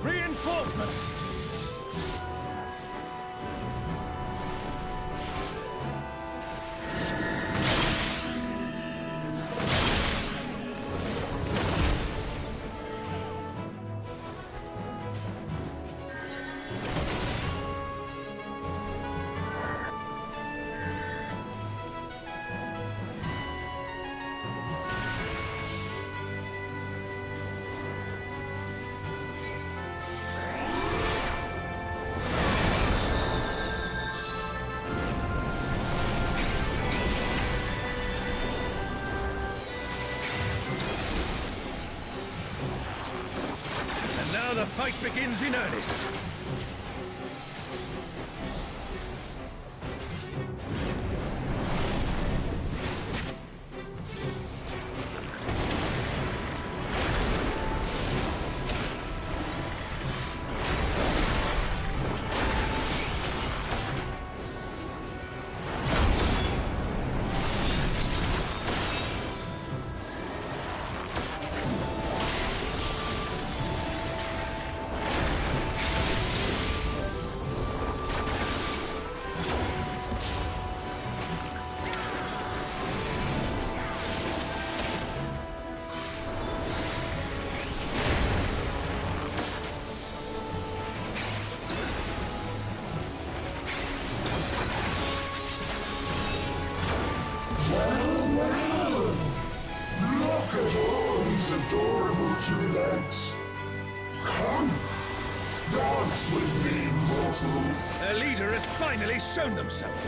Reinforcements! Now the fight begins in earnest. Adorable two legs. Come, dance with me, mortals. Their leader has finally shown themselves.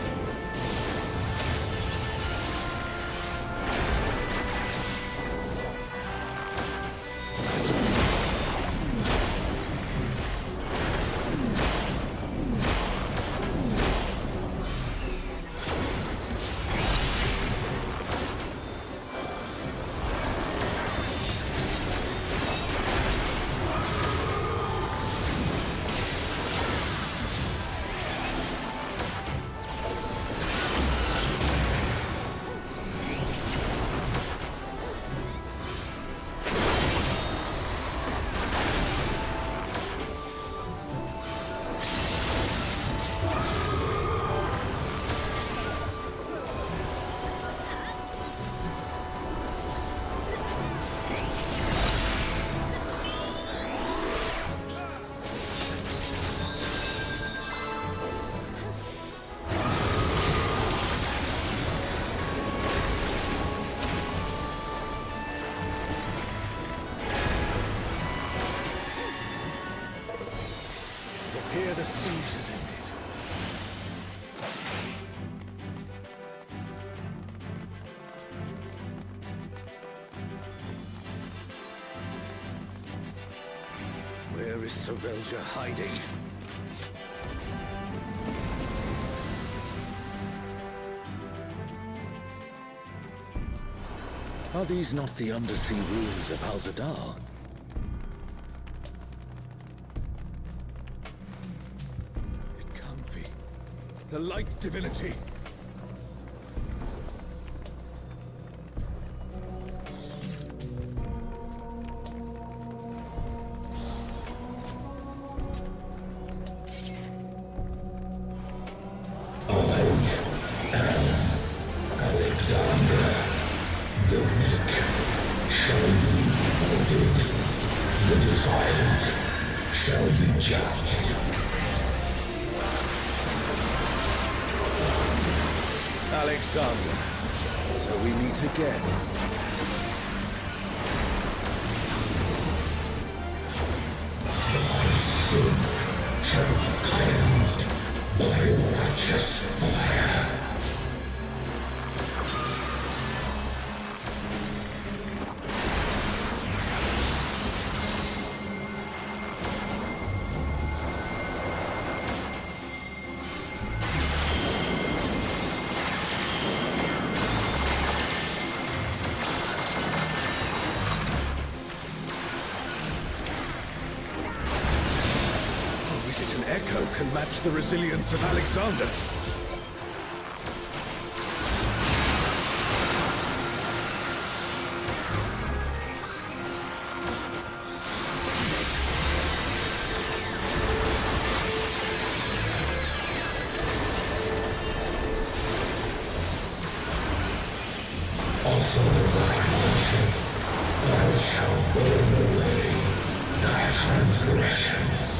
Where is Sorelja hiding? Are these not the undersea ruins of Al-Zadar? It can't be. The light divinity! Alexander, so we meet again. My sin shall be cleansed by righteous fire. An echo can match the resilience of Alexander. Also thy worship, thou shalt burn away thy transgressions.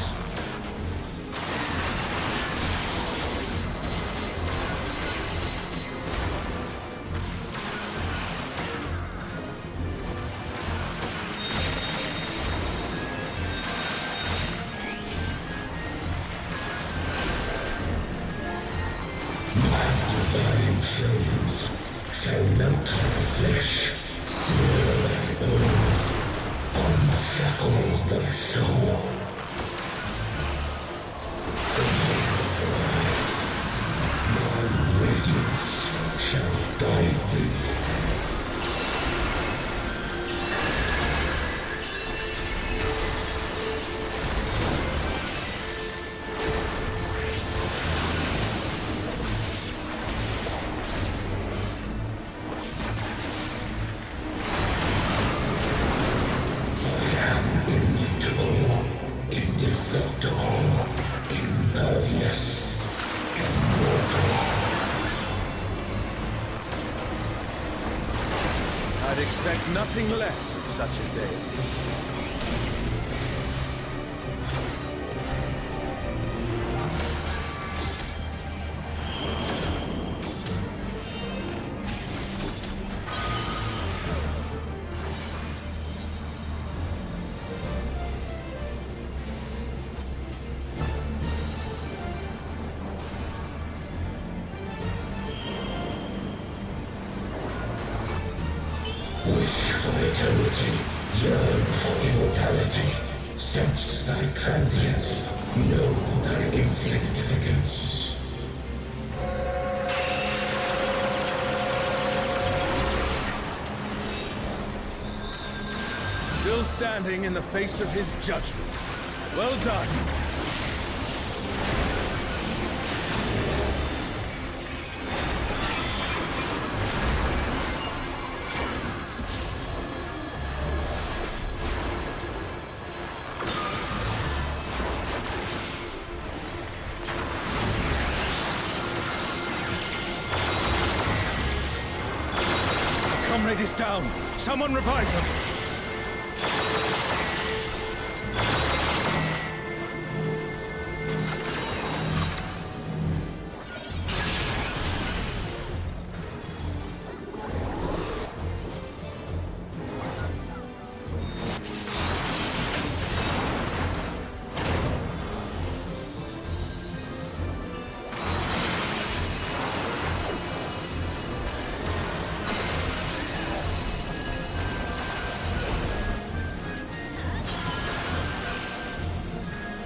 Flames shall melt thy flesh, sear thy bones, unshackle thy soul. My radiance shall guide thee. I'd expect nothing less of such a deity. Wish for eternity, yearn for immortality. Sense thy transience, know thy insignificance. Still standing in the face of his judgment. Well done. Comrade is down. Someone revive him.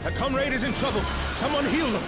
A comrade is in trouble. Someone heal them.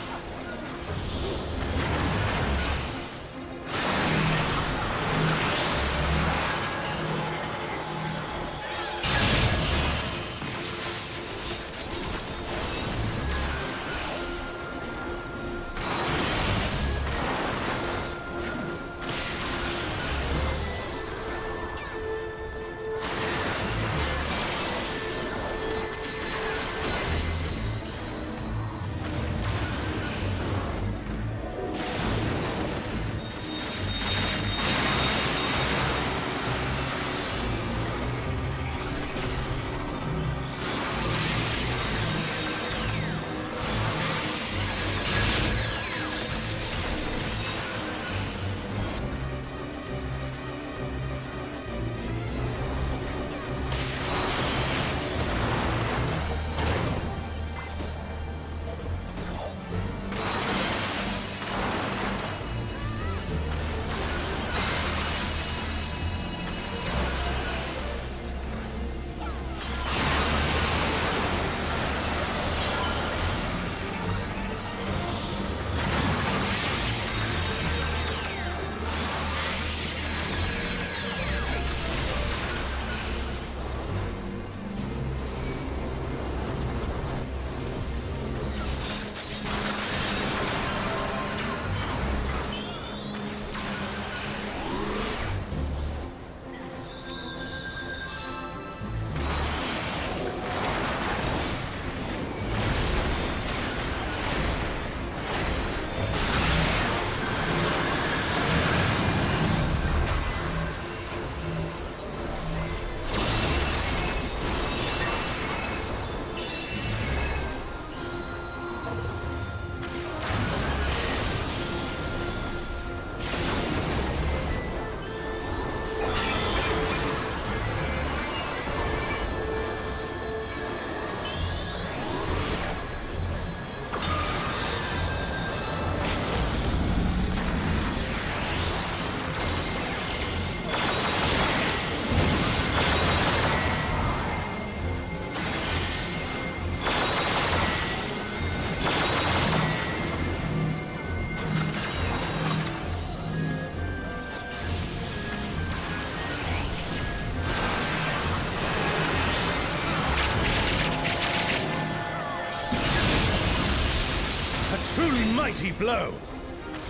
Truly mighty blow!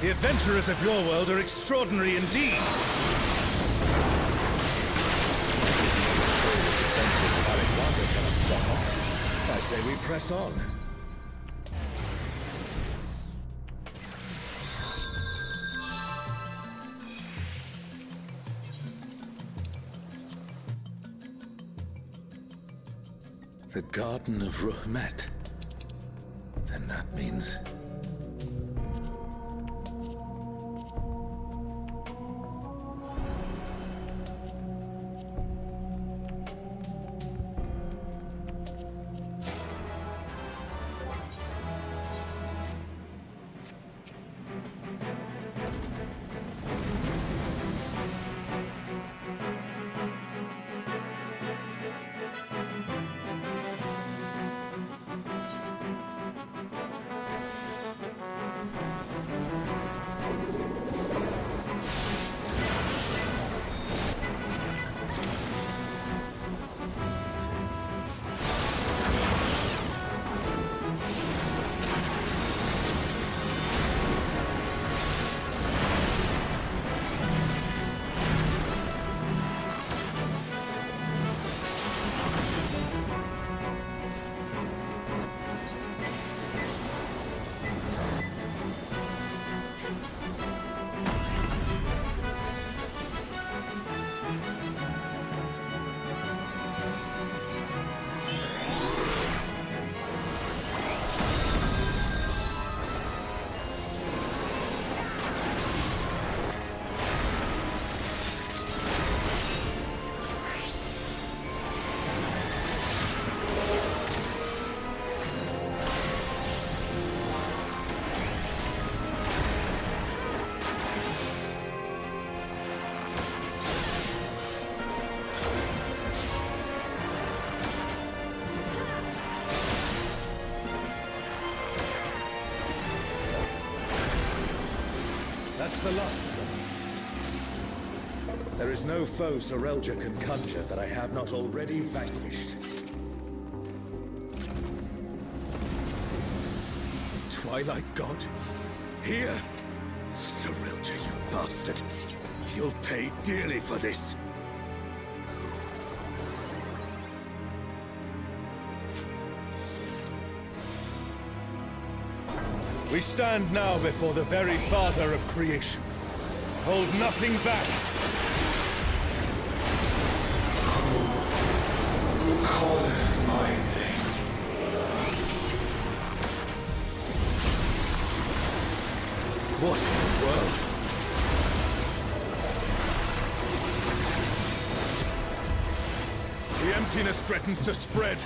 The adventurers of your world are extraordinary indeed! Alexander cannot stop us. I say we press on. The Garden of Ruhmet. Then that means... quench the lust. There is no foe Serelja can conjure that I have not already vanquished. Twilight God? Here? Serelja, you bastard. You'll pay dearly for this. We stand now before the very father of creation. Hold nothing back. Who calleth my name? What in the world? The emptiness threatens to spread.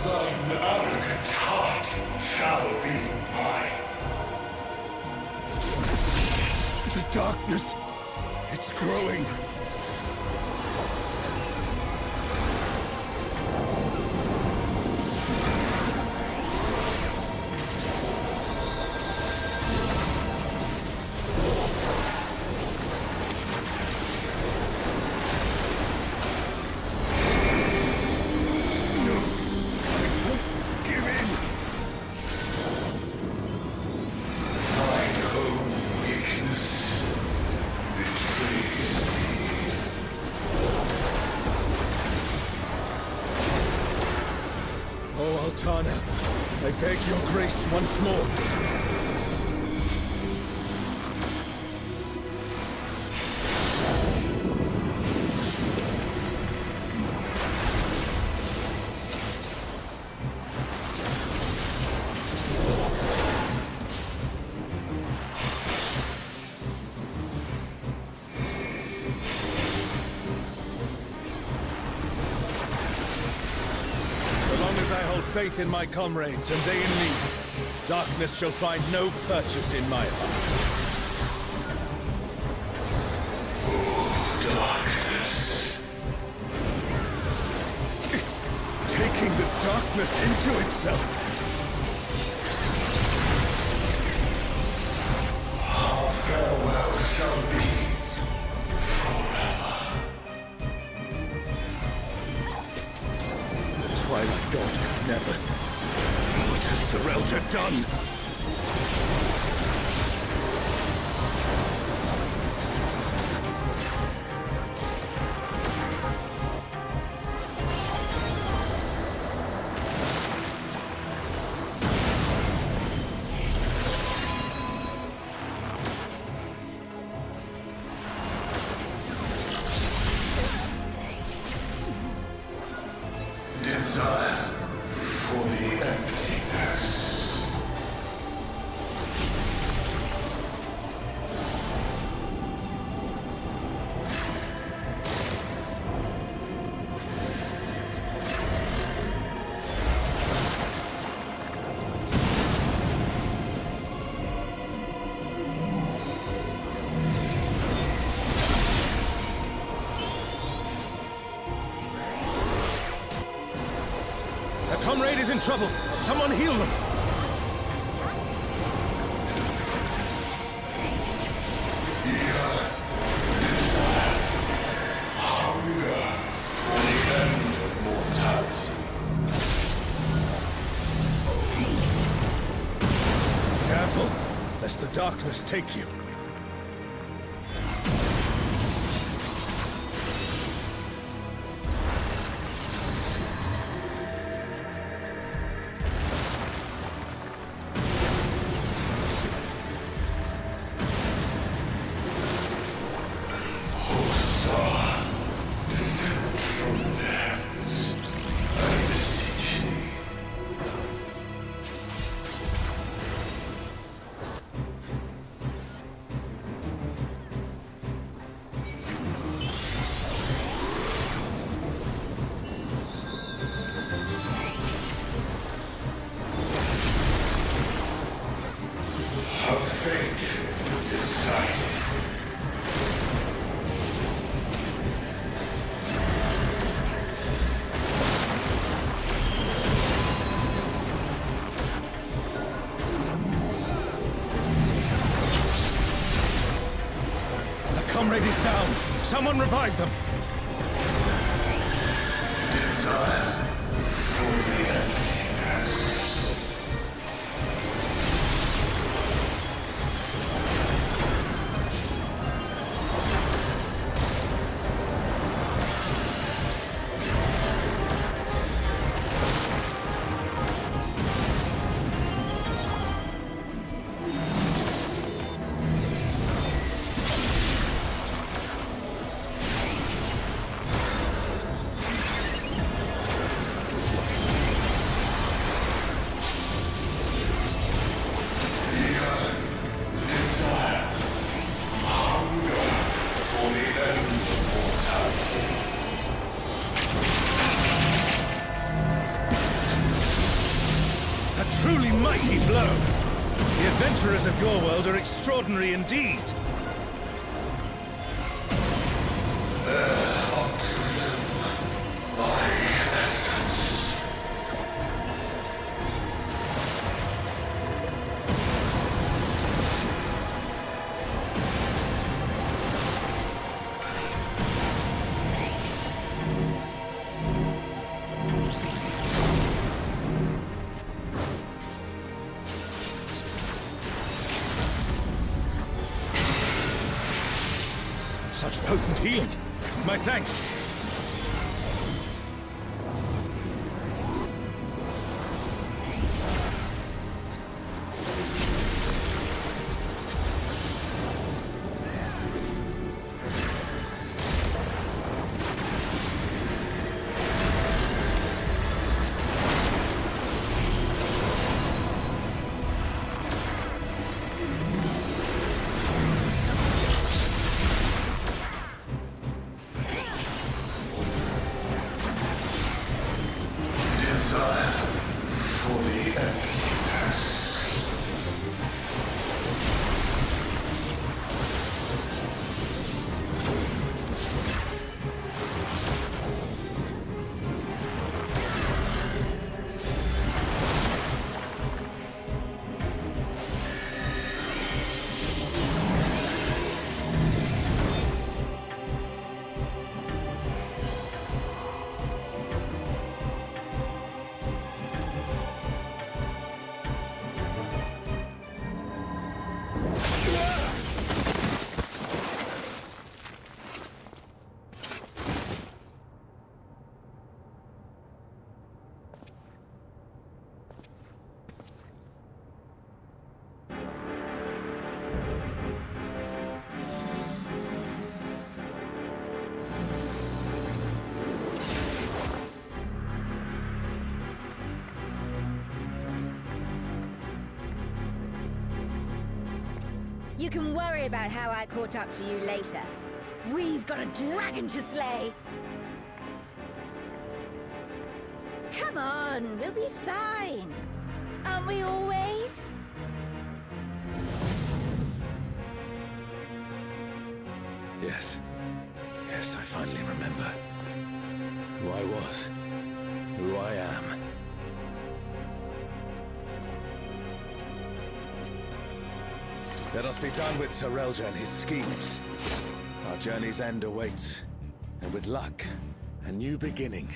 Thine arrogant heart shall be mine. The darkness, it's growing. Altana, I beg your grace once more. Faith in my comrades and they in me, darkness shall find no purchase in my heart. Oh, darkness. It's taking the darkness into itself. Our farewell shall be forever. The Twilight God could never. What has Serelja done? Desire for the emptiness. is in trouble! Someone heal them! Careful, lest the darkness take you. Comrade is down. Someone revive them. Desire for the emptiness. Truly mighty blow! The adventurers of your world are extraordinary indeed! Onto them, my essence. Such potent healing! My thanks! For the emptiness. You can worry about how I caught up to you later. We've got a dragon to slay! Come on, we'll be fine. Aren't we always? Yes. Yes, I finally remember. Who I was. Who I am. Let us be done with Sir Relja and his schemes. Our journey's end awaits, and with luck, a new beginning.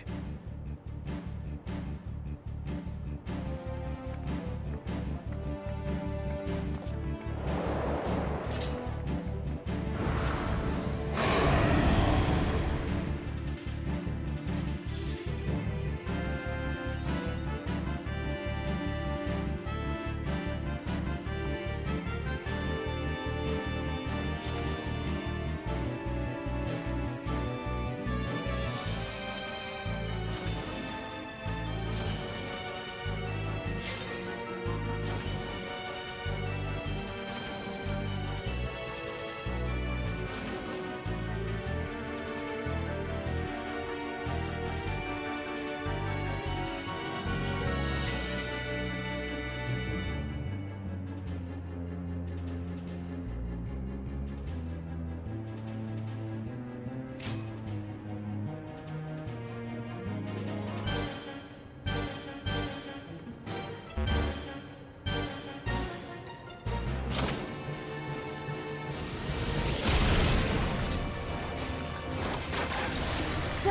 So,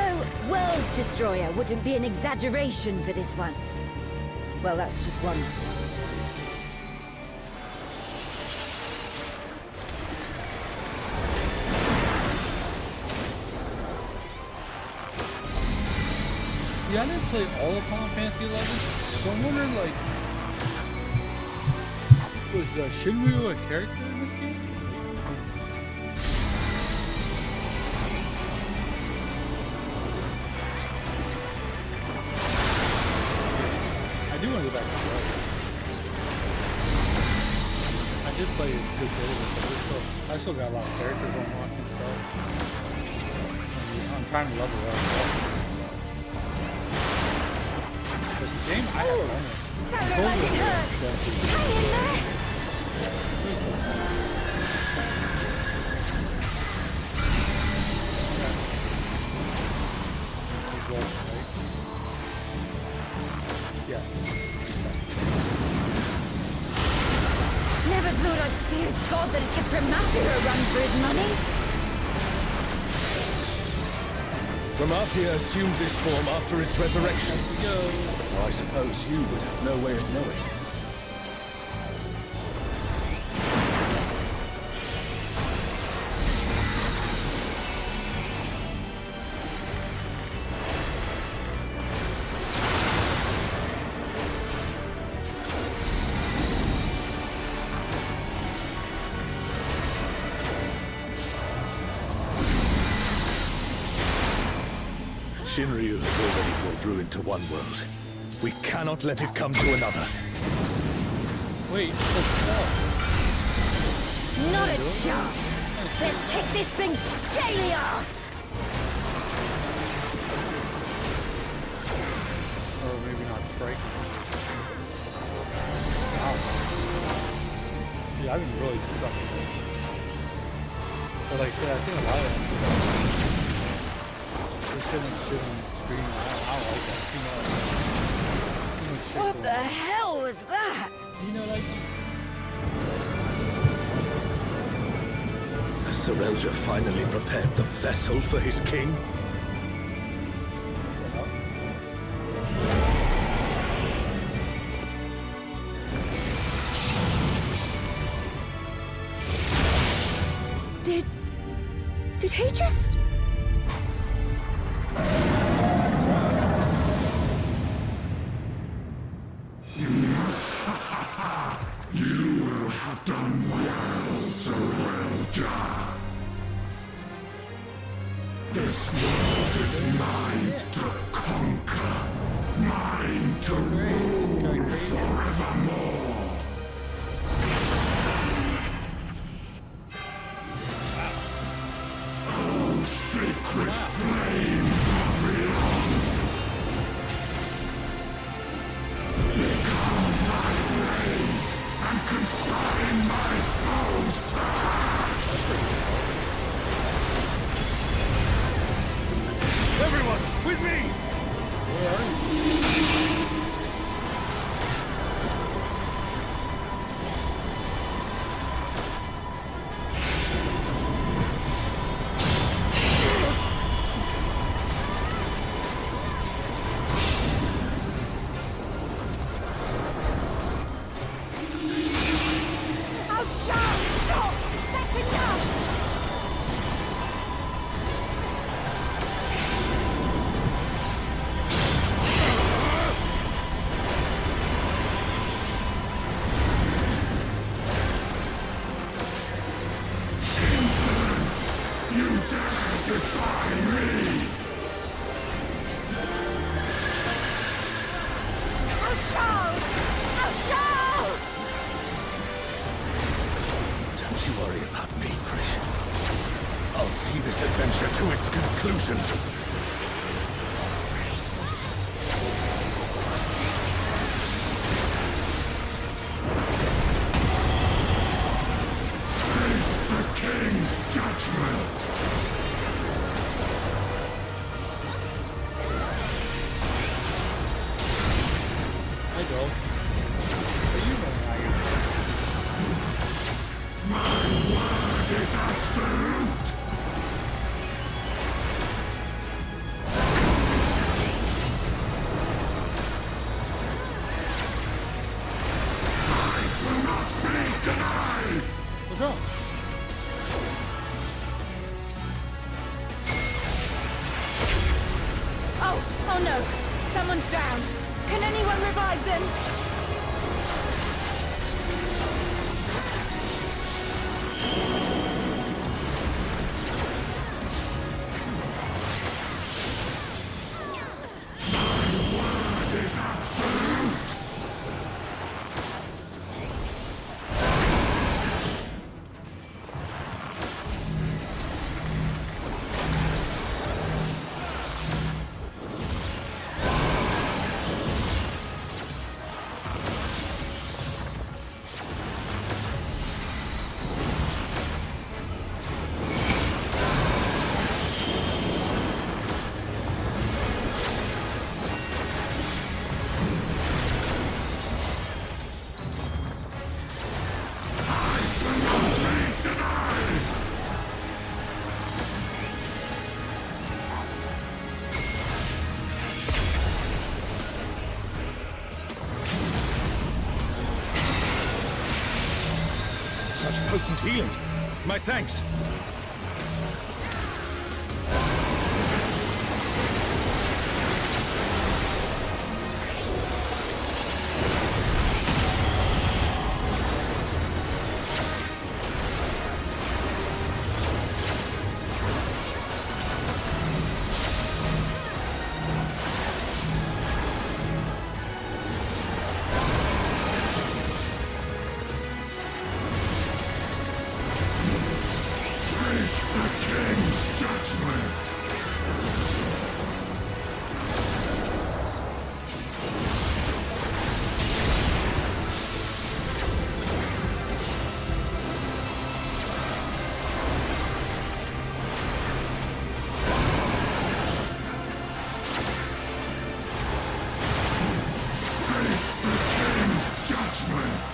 World Destroyer wouldn't be an exaggeration for this one. Well, that's just one. Yeah, I didn't play all of Final Fantasy 11, so I'm wondering, like, was Shinryu a character in this game? I do want to go back to that. I did play a good bit of it, but I still got a lot of characters I want and stuff. I'm trying to level up. But the game, I have fun with. That looked like it hurt! Hang in there! Yeah. Never thought I'd see a god that'd give Pramathia a run for his money. Pramathia assumed this form after its resurrection. Now, I suppose you would have no way of knowing. Shinryu has already brought ruin to one world. We cannot let it come to another. Wait, not a chance! Let's kick this thing's scaly ass! Or maybe not strike. Wow. Yeah, I've been really stuck with it. But like I said, I think a lot of them sitting on screen. I don't like that too much. What the hell was that? You know, like. Has Sir Relja finally prepared the vessel for his king? Did he just... You will have done well, Sir Relja. This world is mine to conquer, mine to rule forevermore. Oh, sacred flames of beyond. Become my blade and consign my foes to ash. Everyone, with me! Where are you? Defy me! Our show! Our show! Don't you worry about me, Trish. I'll see this adventure to its conclusion. Face the King's judgment! Hi, dog. Are you running out here? My word is absolute! I will not be denied! What's wrong? Oh no! Someone's down! Can anyone revive them? Word is absolute! Such potent healing. My thanks. Face the King's judgment! Face the King's judgment!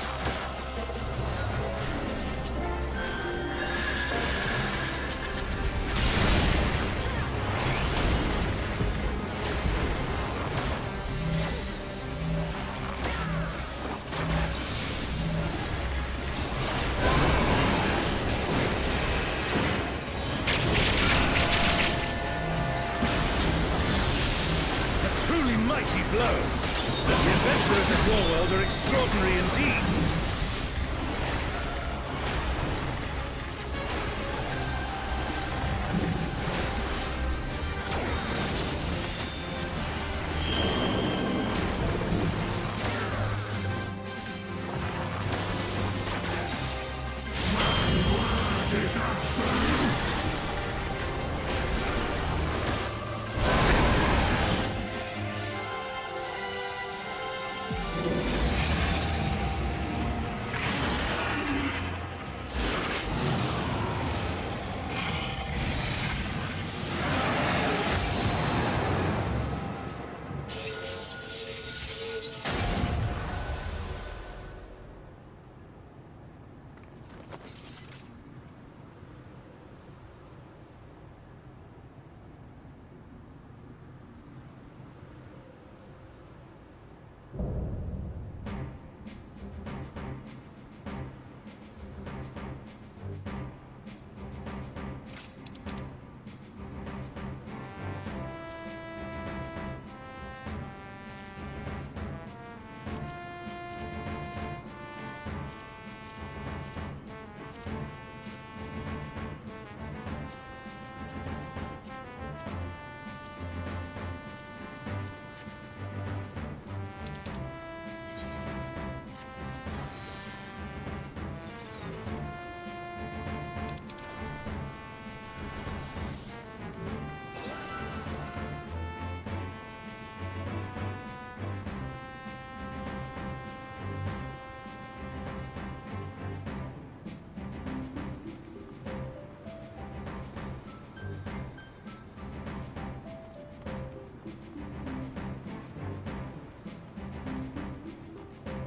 A truly mighty blow. The adventurers of your world are extraordinary indeed. Word is absolute!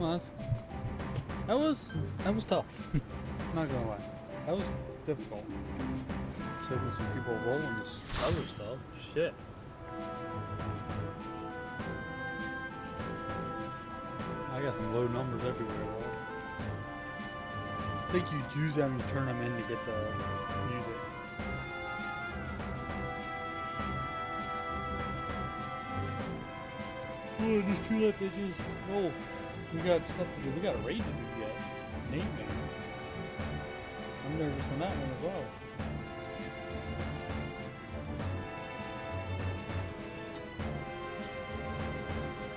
Well, that was tough. Not gonna lie, that was difficult. So with some people rolling this other stuff, shit. I got some low numbers everywhere. Though. I think you'd use them and turn them in to get the music. Oh, just feel like they just roll. We got stuff to do. We got a raid to do yet. Nate man. I'm nervous on that one as well.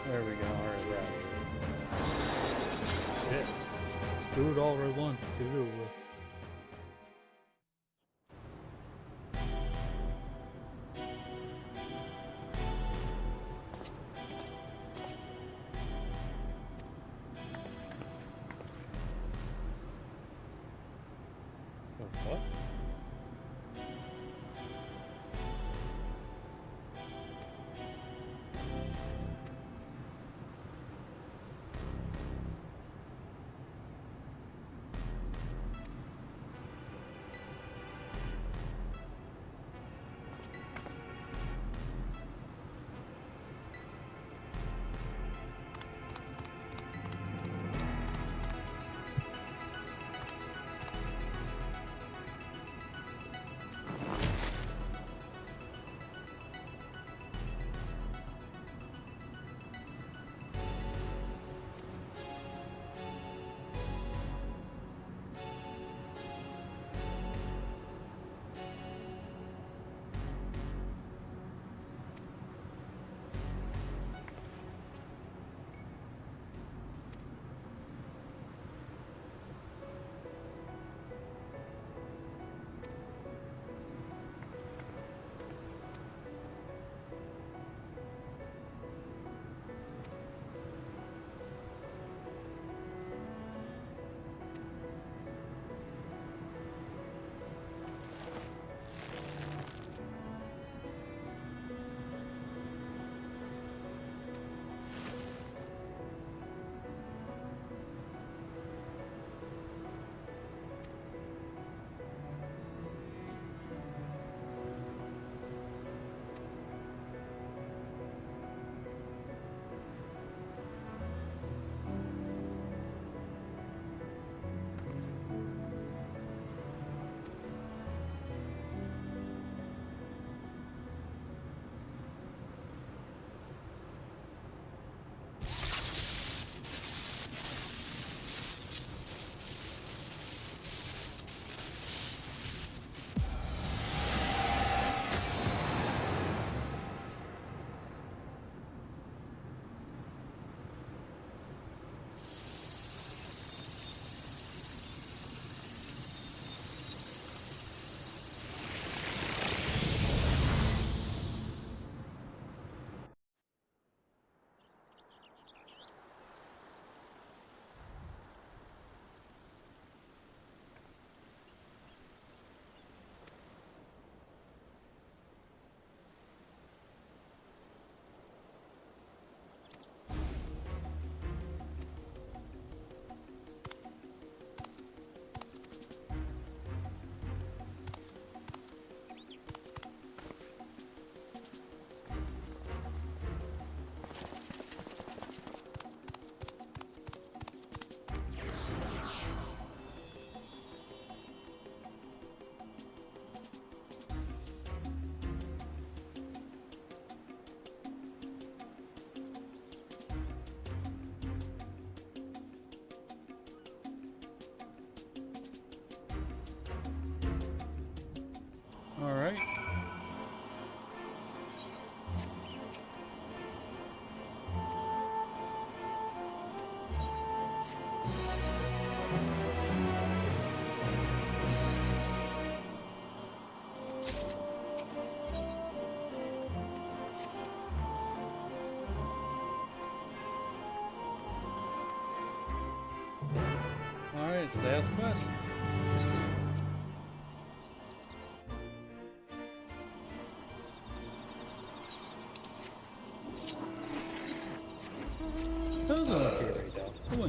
There we go. Alright, we're out of here. Shit. Let's do it all right once. Get it over with. What?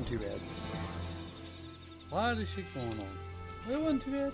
wasn't too bad. A lot of shit going on. It wasn't too bad.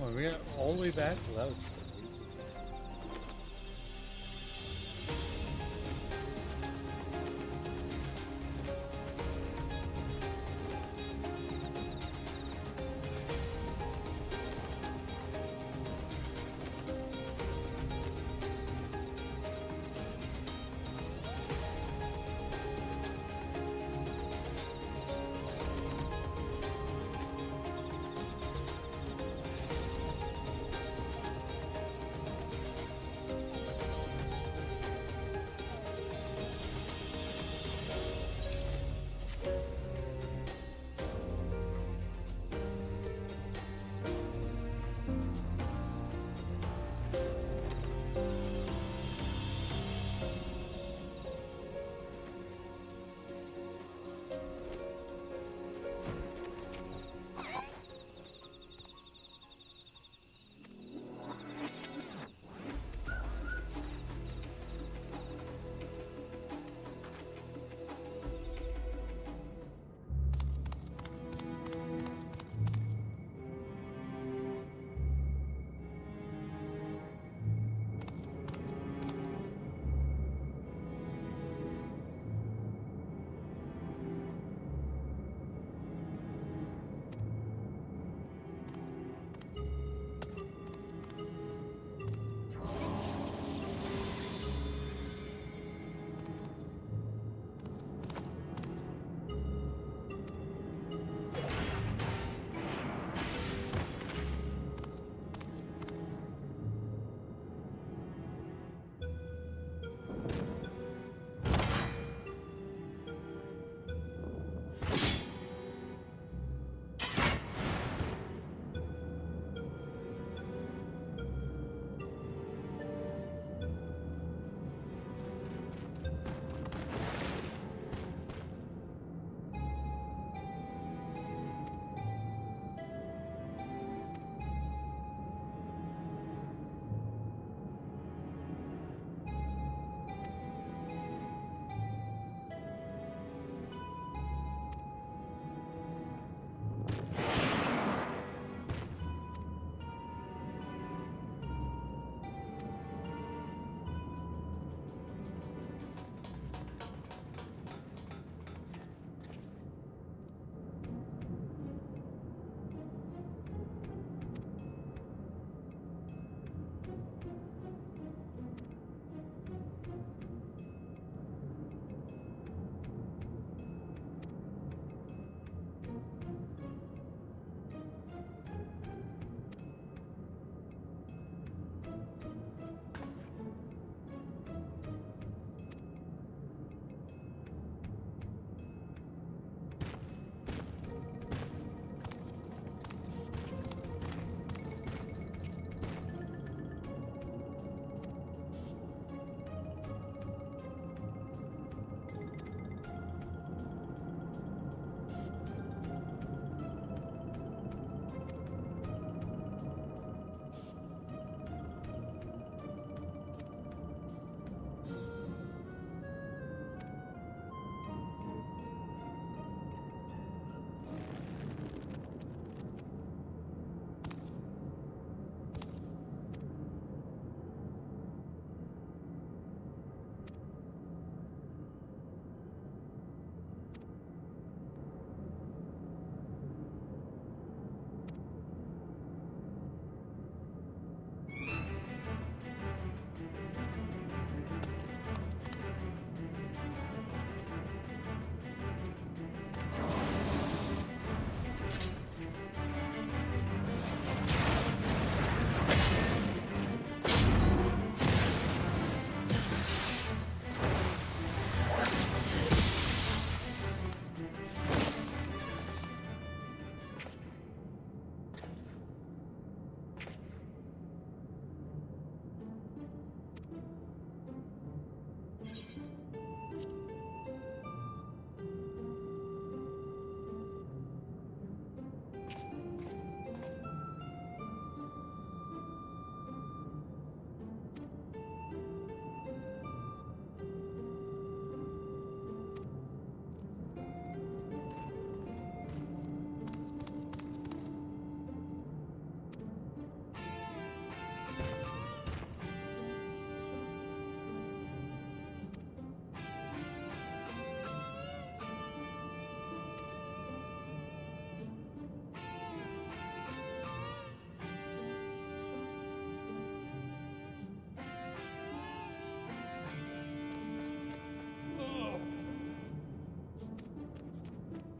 Oh, we got all the way back? Well, that was...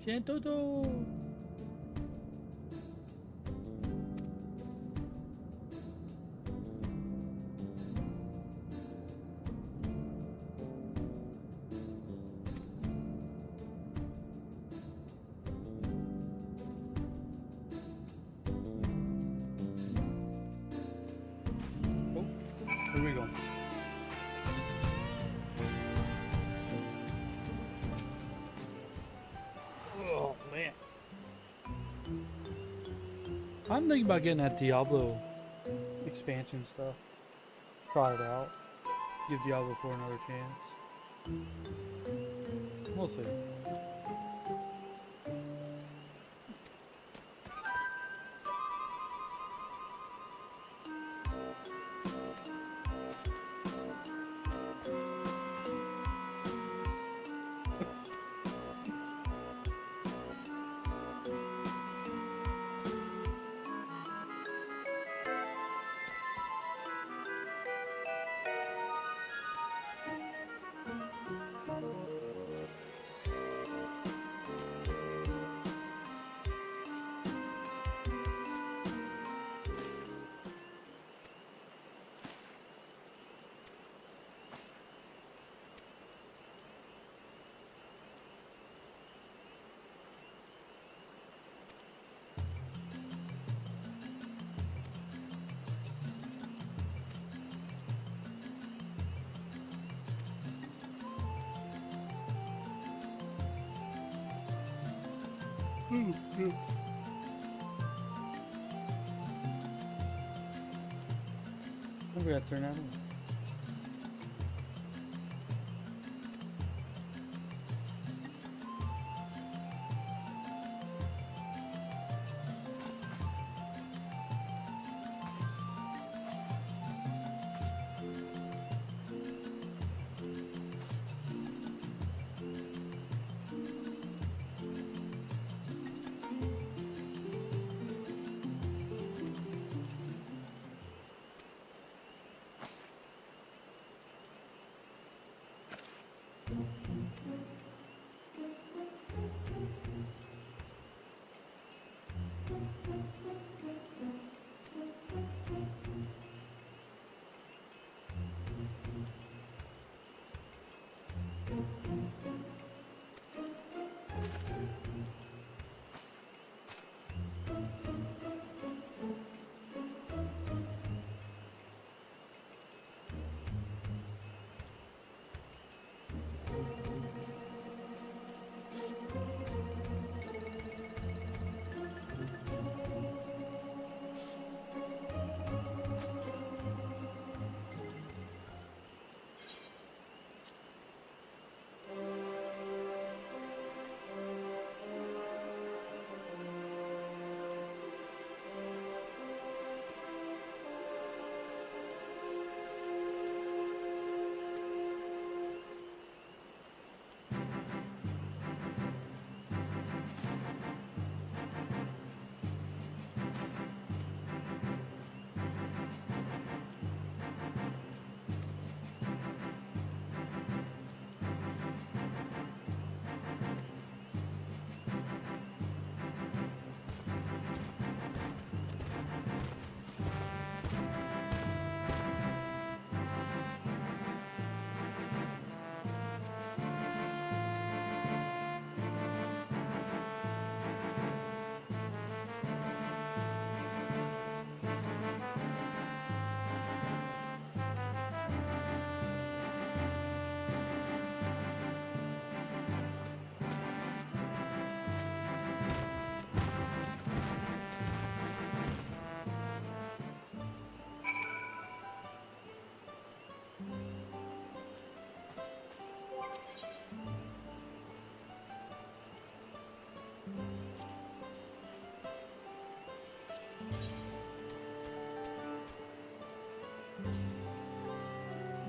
Shantoto! Oh, here we go. Oh man. I'm thinking about getting that Diablo expansion stuff. Try it out. Give Diablo 4 another chance. We'll see. I forgot to turn that on.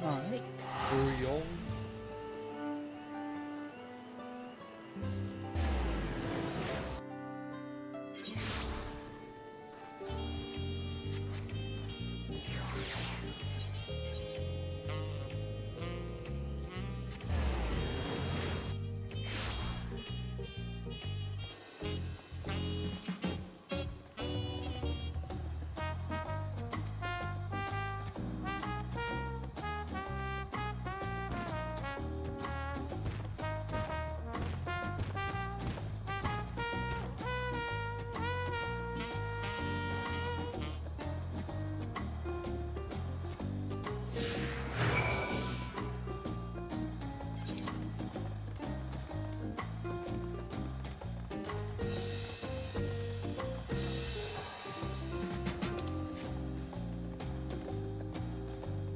Alright. Burial.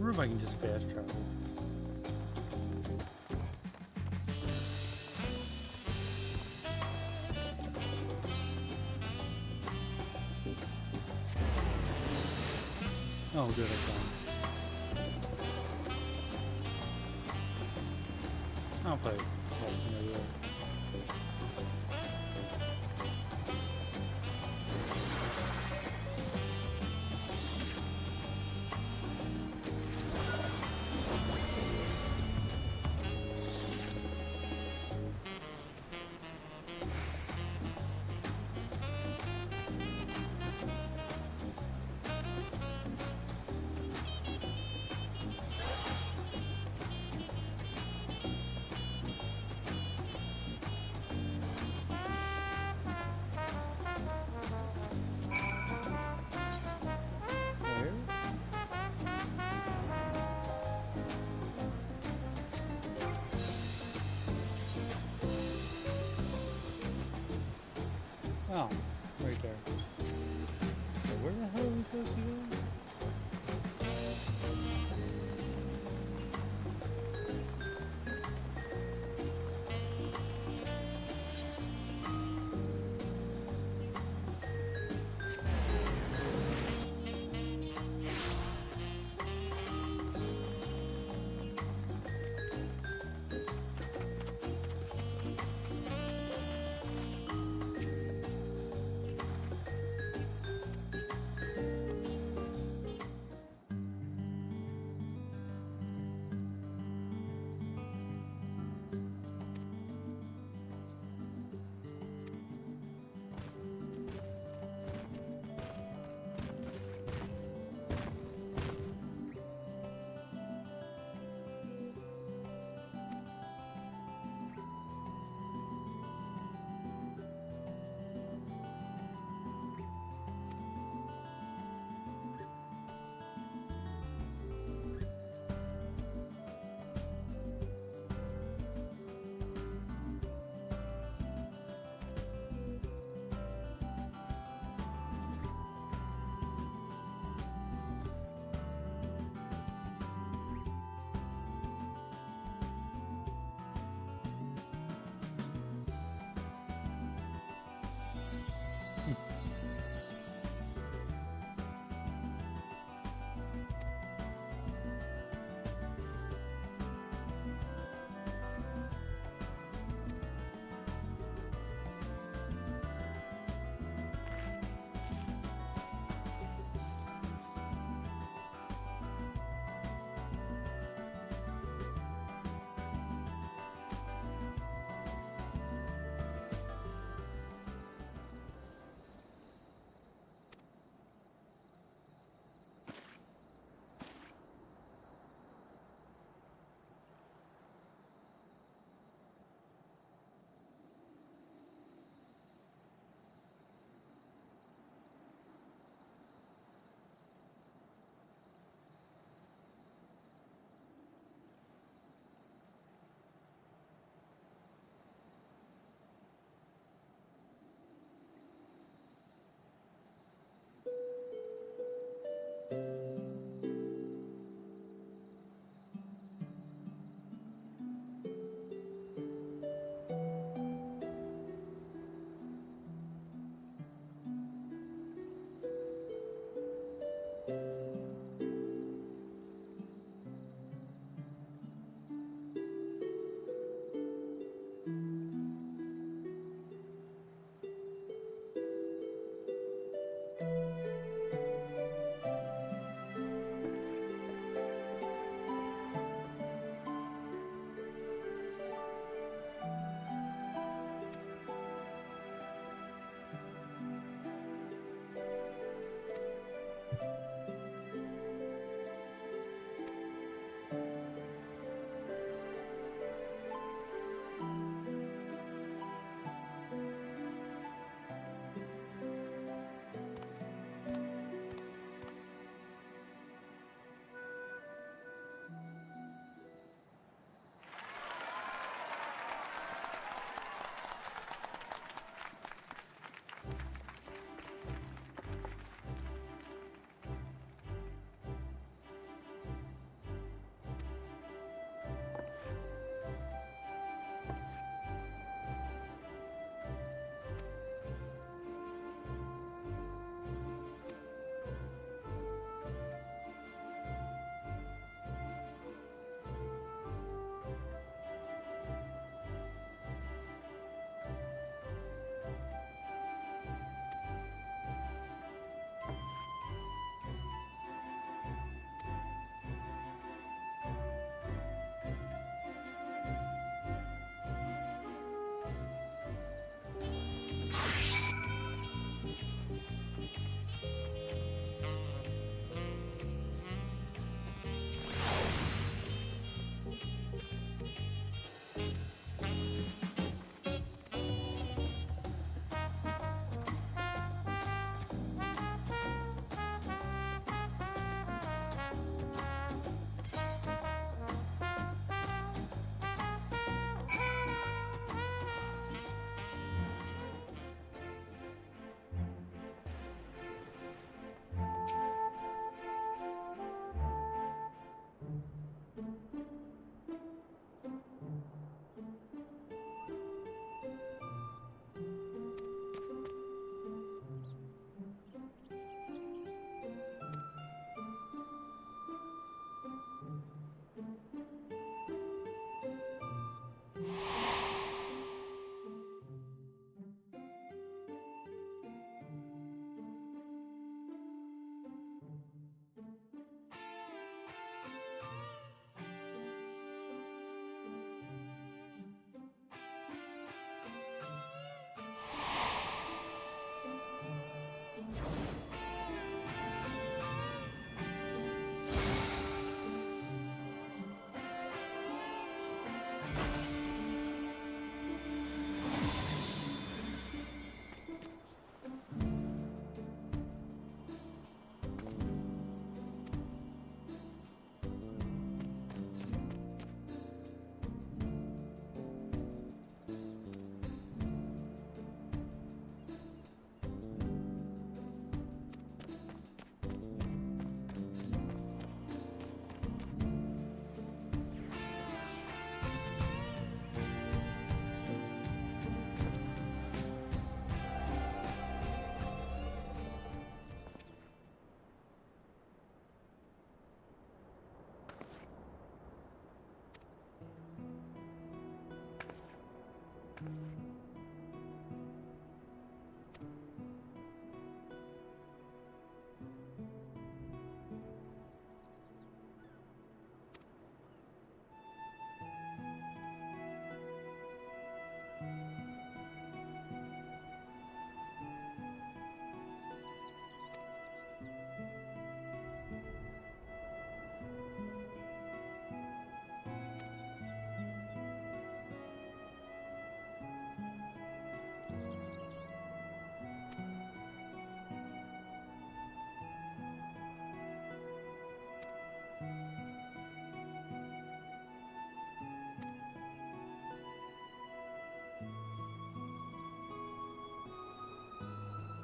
wonder if I can just fast travel. Oh, good, I found it. I'll play it. Oh, right there. So where the hell are we supposed to go?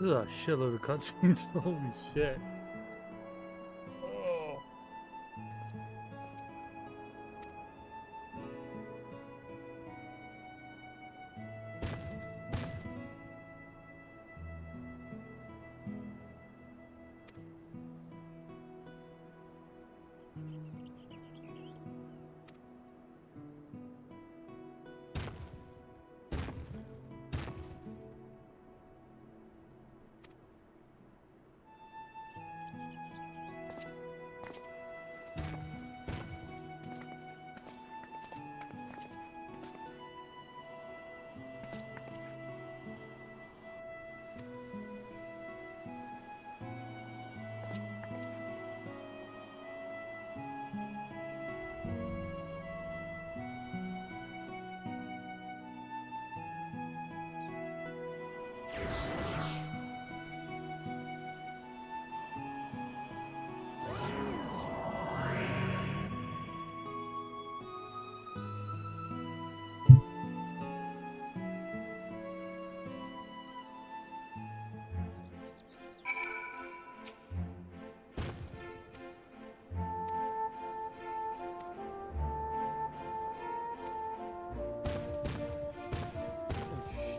There's a shitload of cutscenes. Holy shit. Oh.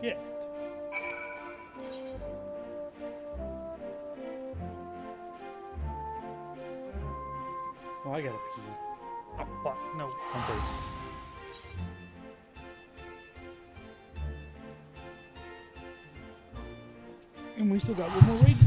Shit. Oh, I gotta pee. Oh, fuck. No, I'm first. And we still got one more way to do.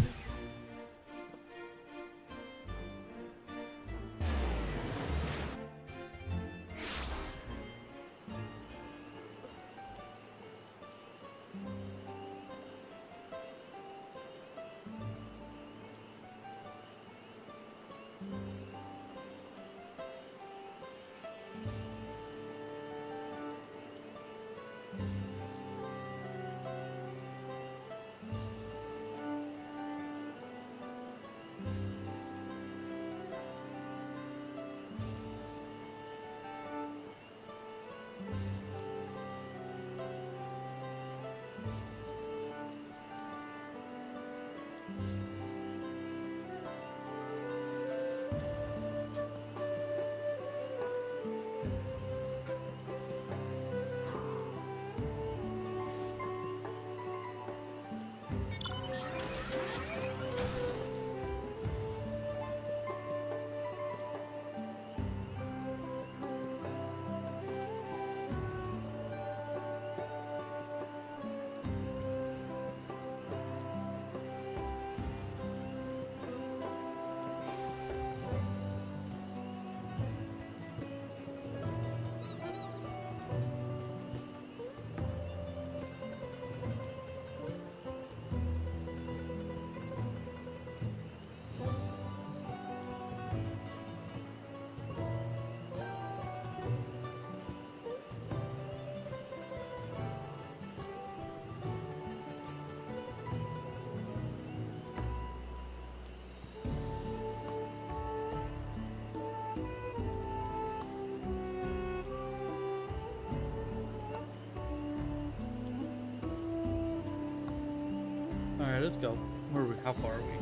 Alright, let's go. Where are we? How far are we?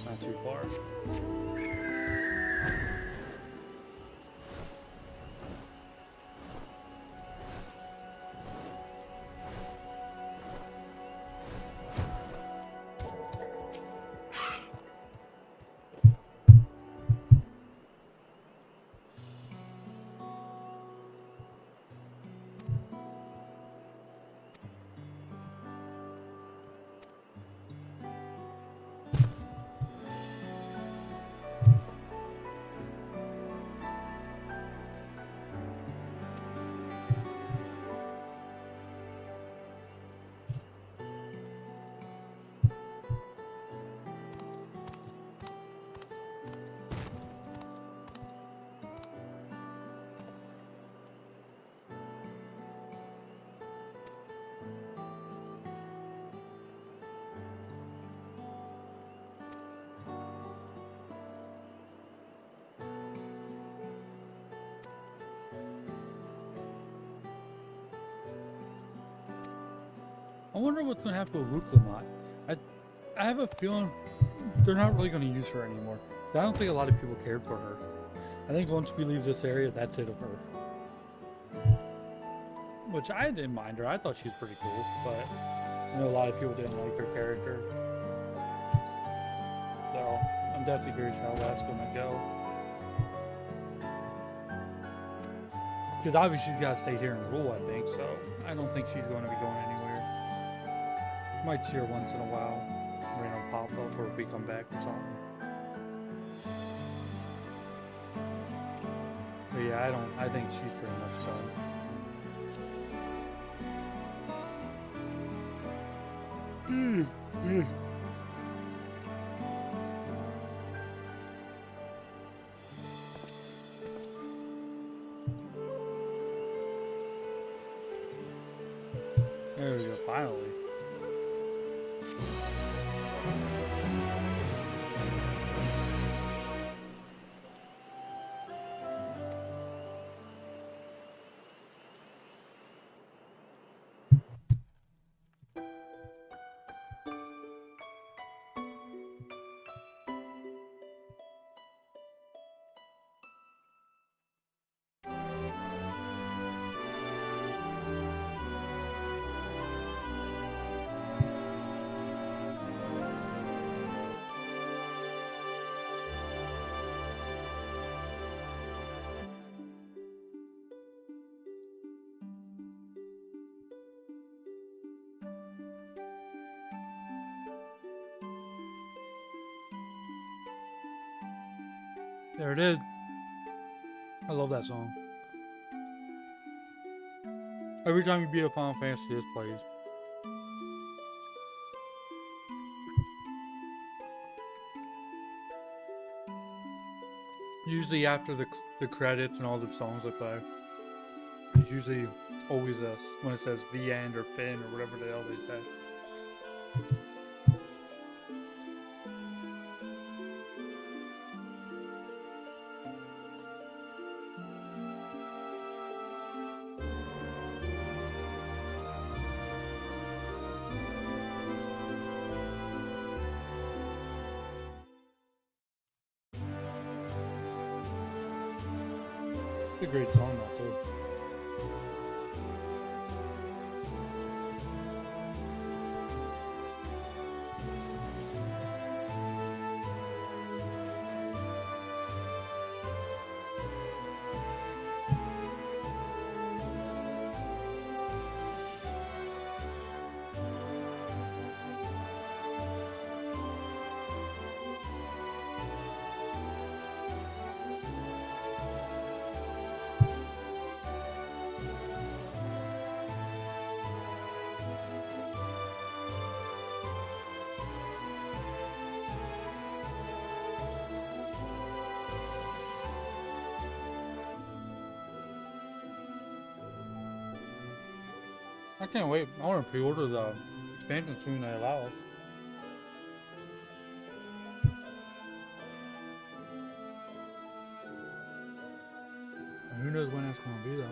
Not too far. wonder what's gonna happen with Wuklamat. I have a feeling they're not really gonna use her anymore. I don't think a lot of people cared for her. I think once we leave this area, that's it of her. Which I didn't mind her. I thought she was pretty cool, but I know a lot of people didn't like her character. So I'm definitely curious how that's gonna go. Because obviously she's got to stay here and rule, I think, so I don't think she's going to be going anywhere. Might see her once in a while, random pop up, or if we come back or something. But yeah, I think she's pretty much done. There we go, finally. There it is. I love that song. Every time you beat a Final Fantasy, this plays. Usually after the credits and all the songs they play, it's usually always this when it says the end or fin or whatever the hell they say. It's a great song, though, too. I can't wait. I want to pre-order the expansion soon they allow it. And who knows when that's going to be, though.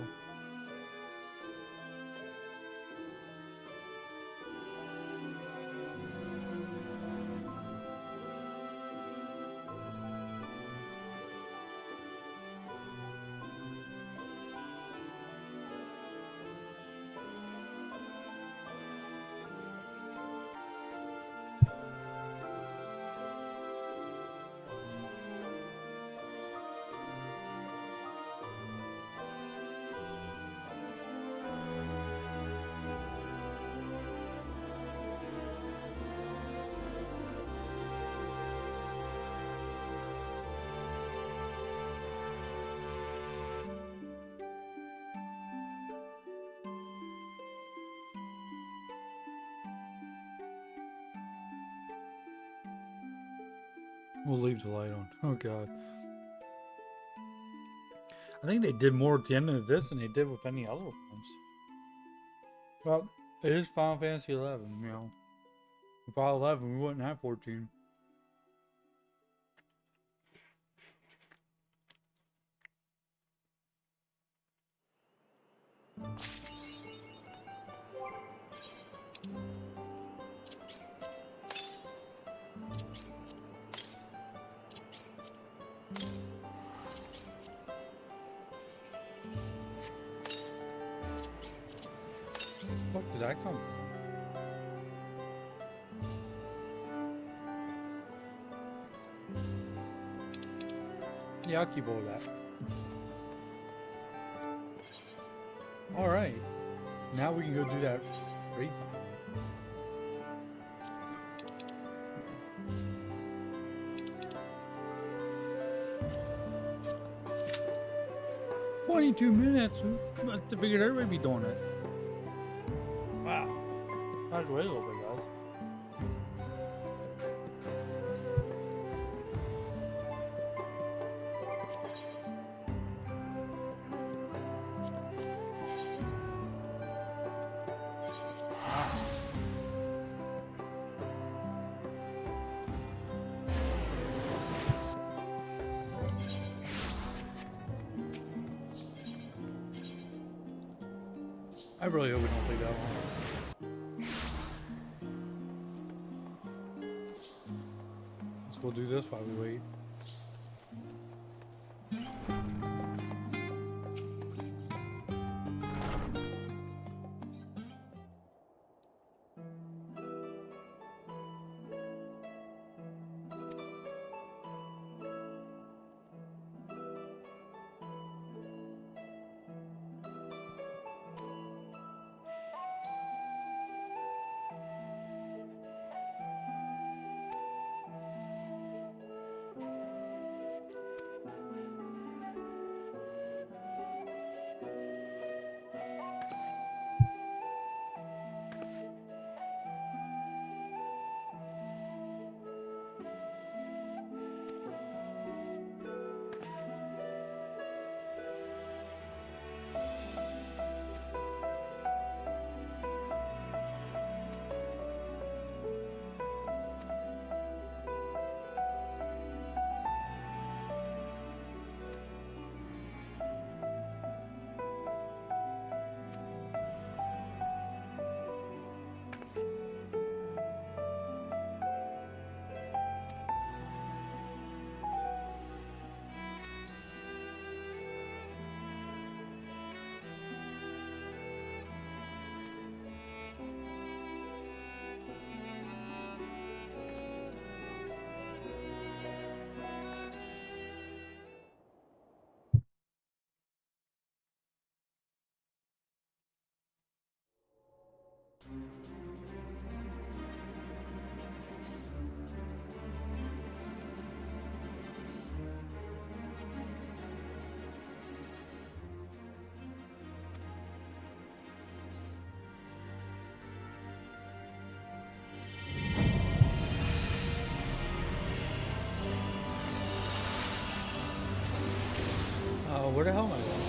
We'll leave the light on. Oh god. I think they did more at the end of this than they did with any other ones. Well, it is Final Fantasy 11, you know. Without 11, we wouldn't have 14. fuck did that come from? Yeah, I'll keep all of that. Alright. Now we can go do that raid. 22 minutes? I figured everybody be doing it. Wow. I just wait a little bit, guys. I really hope we don't take that long. So we'll do this while we wait. Where the hell am I going?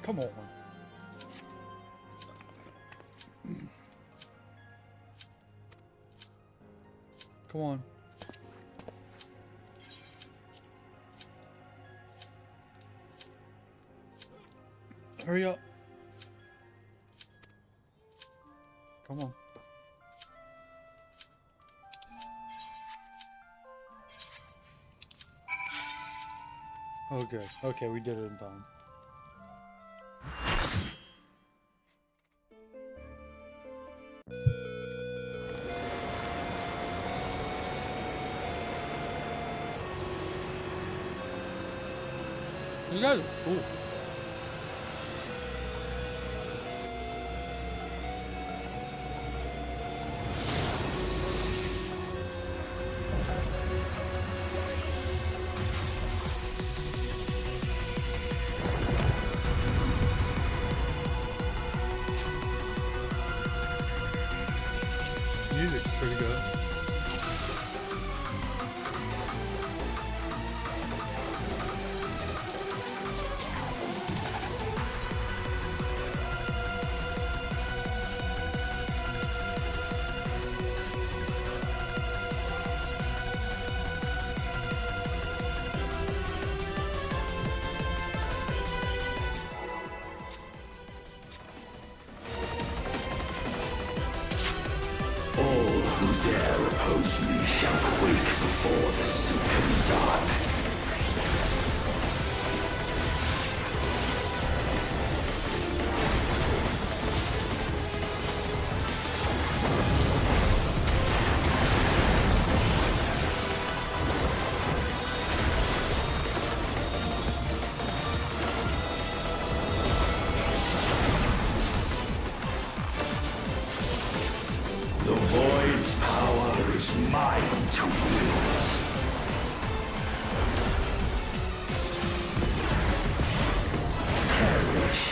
Come on. Come on. Hurry up. Come on. Oh, good. Okay, we did it in time. You guys are cool. Music's pretty good. Dare oppose me shall quake before the silken dark. The Void's power is mine to wield. Perish.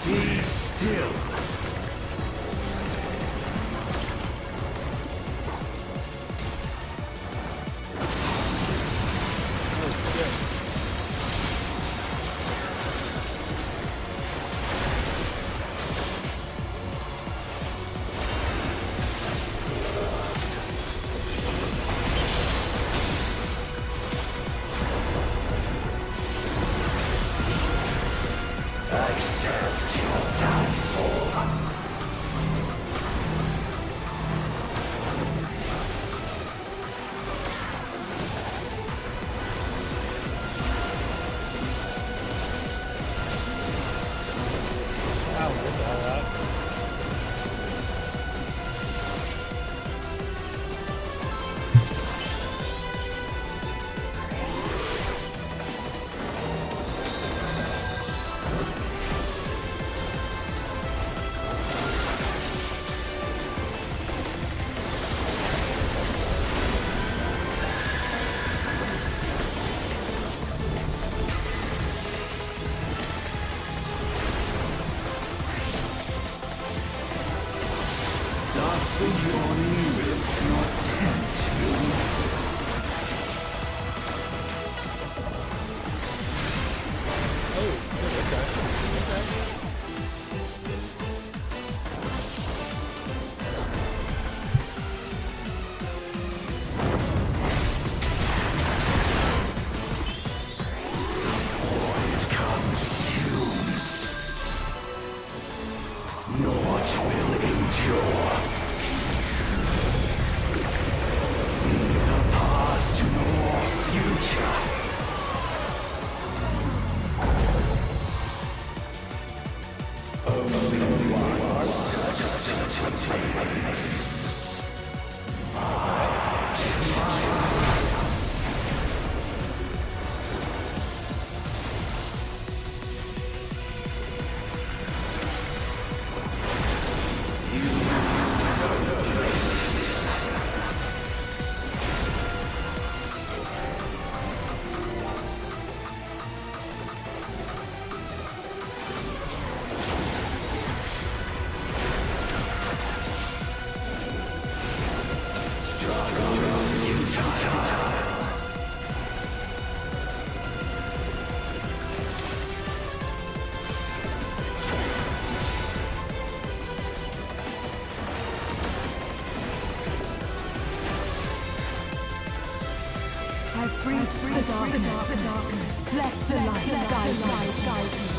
Be still. Accept your downfall. Doth the yawning rift not tempt you? The void consumes. Naught will endure. Neither past nor future. Only one certainty remains. You free the darkness. Let the light guide you.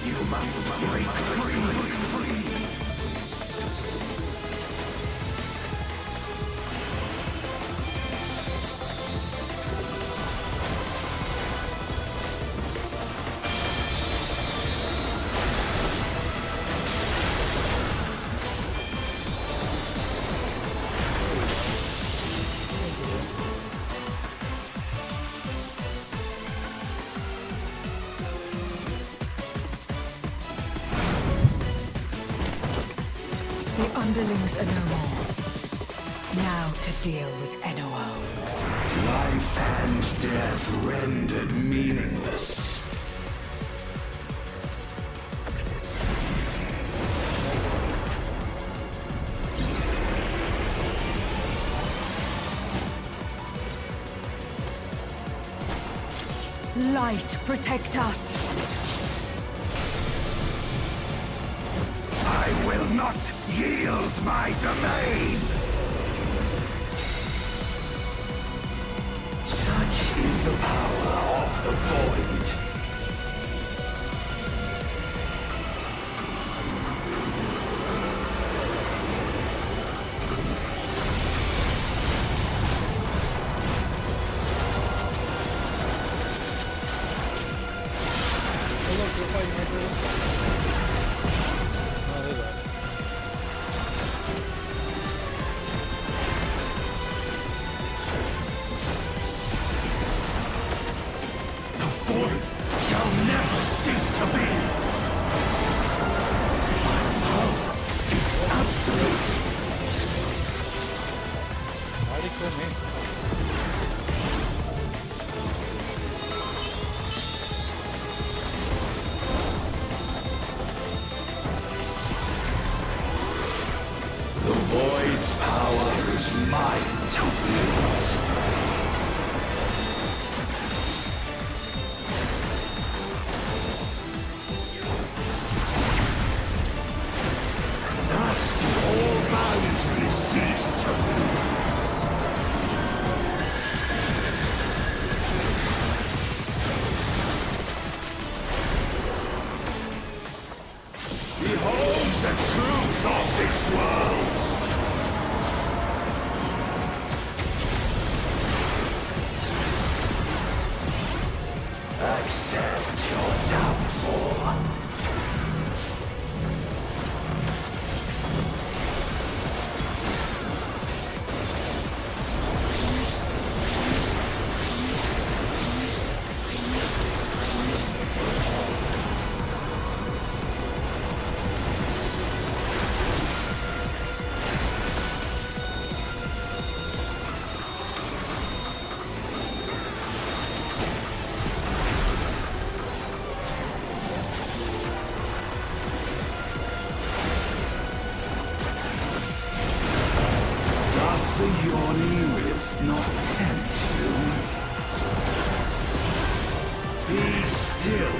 You must break free. The underlings are no more. Now to deal with NOO. Life and death rendered meaningless. Light, protect us. I will not yield my domain! Such is the power of the Void. Accept your downfall. The yawning rift not tempt you? Be still.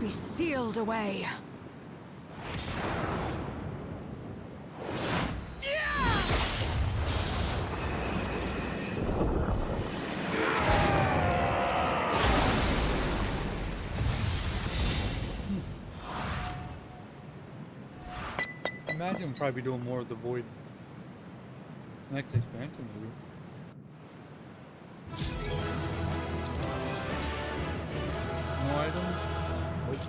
be sealed away. Imagine we'll probably be doing more of the Void next expansion, maybe. No items? Nope.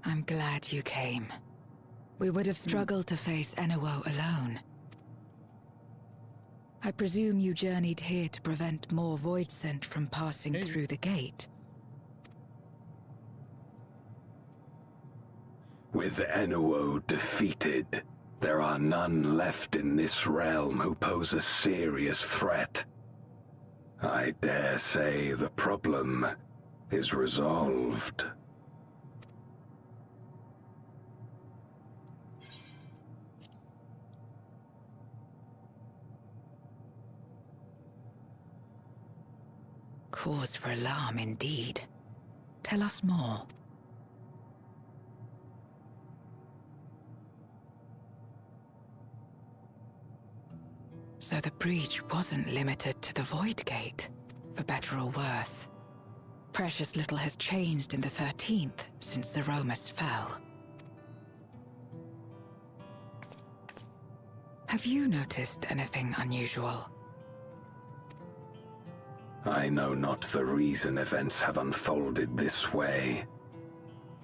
I'm glad you came. We would have struggled to face Enuo alone. I presume you journeyed here to prevent more Void Scent from passing through the gate. With Enuo defeated, there are none left in this realm who pose a serious threat. I dare say the problem is resolved. Cause for alarm indeed. Tell us more. So the breach wasn't limited to the Void Gate, for better or worse. Precious little has changed in the 13th since Zeromus fell. Have you noticed anything unusual? I know not the reason events have unfolded this way,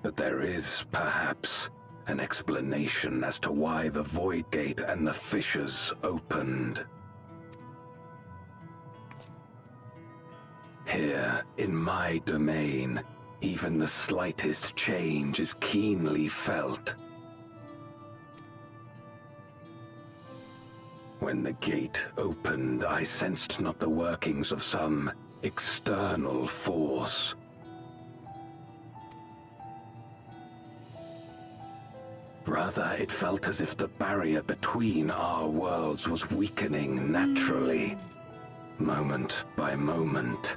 but there is, perhaps, an explanation as to why the Void Gate and the fissures opened. Here, in my domain, even the slightest change is keenly felt. When the gate opened, I sensed not the workings of some external force. Rather, it felt as if the barrier between our worlds was weakening naturally, moment by moment,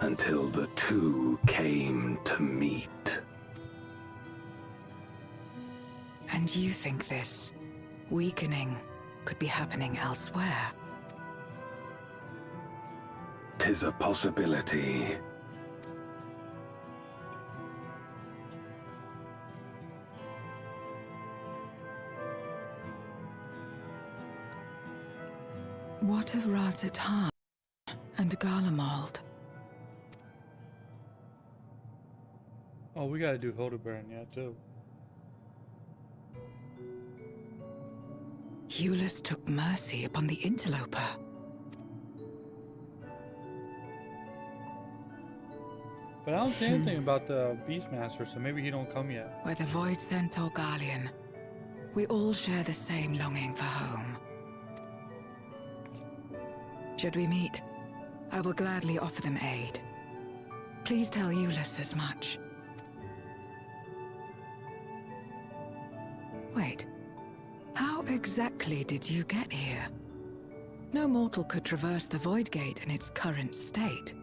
until the two came to meet. And you think this weakening could be happening elsewhere? 'Tis a possibility. What of Razat and Garlemald? Oh, we gotta do Hildebrand yet, too. Eulus took mercy upon the interloper. But I don't see anything about the Beastmaster, so maybe he don't come yet. Whether Void Scent or Garlean, we all share the same longing for home. Should we meet, I will gladly offer them aid. Please tell Eulus as much. Wait. How exactly did you get here? No mortal could traverse the Void Gate in its current state.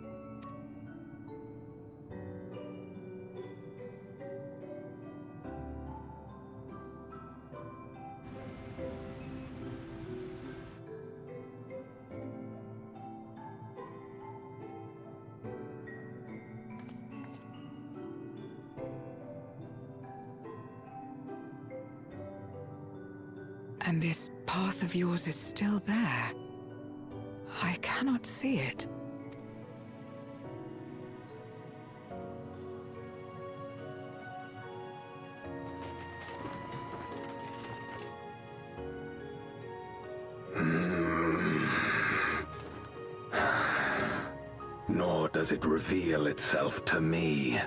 And this path of yours is still there. I cannot see it. does it reveal itself to me?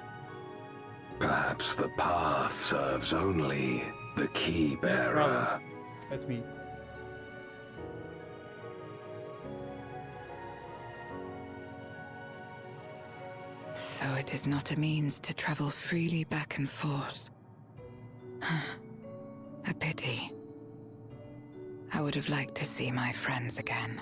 Perhaps the path serves only the key bearer. That's me. So it is not a means to travel freely back and forth. A pity. I would have liked to see my friends again.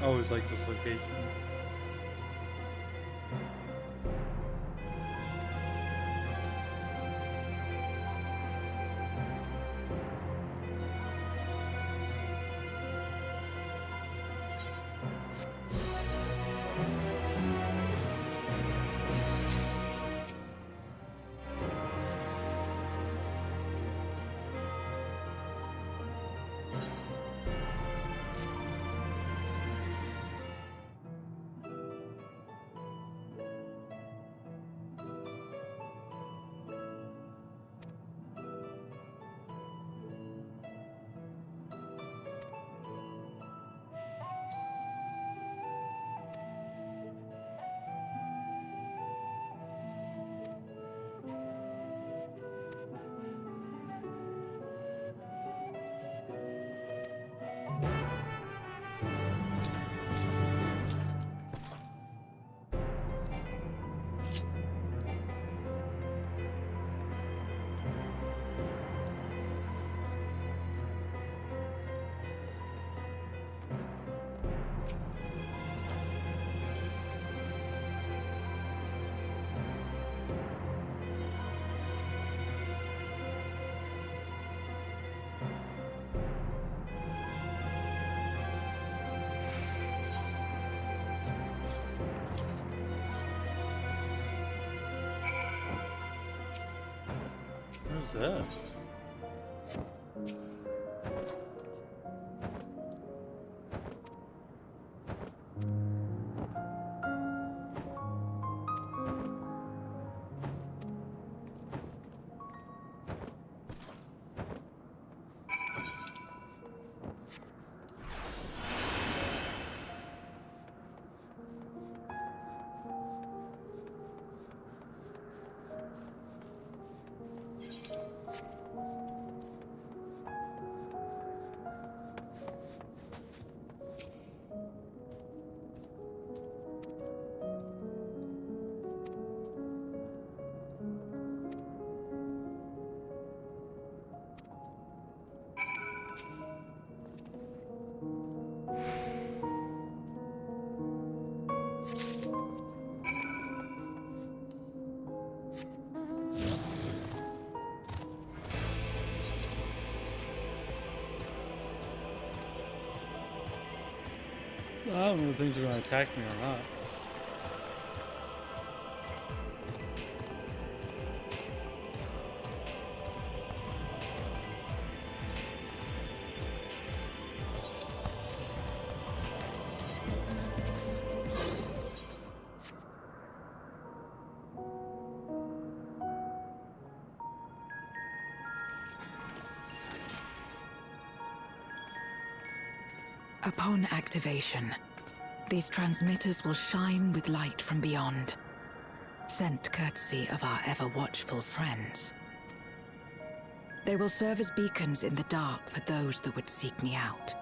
I always like this location. What's that? I don't know if things are going to attack me or not. Upon activation, these transmitters will shine with light from beyond, sent courtesy of our ever-watchful friends. They will serve as beacons in the dark for those that would seek me out.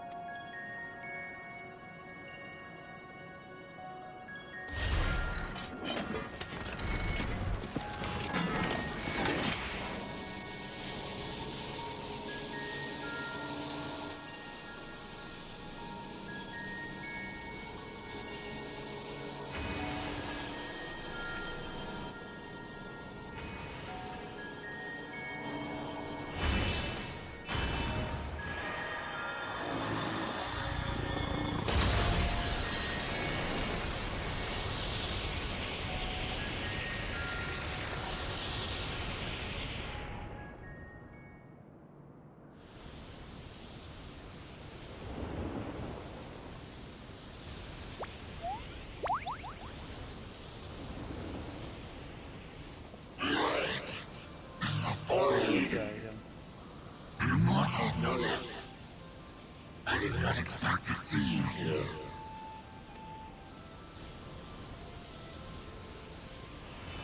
did not expect to see you here.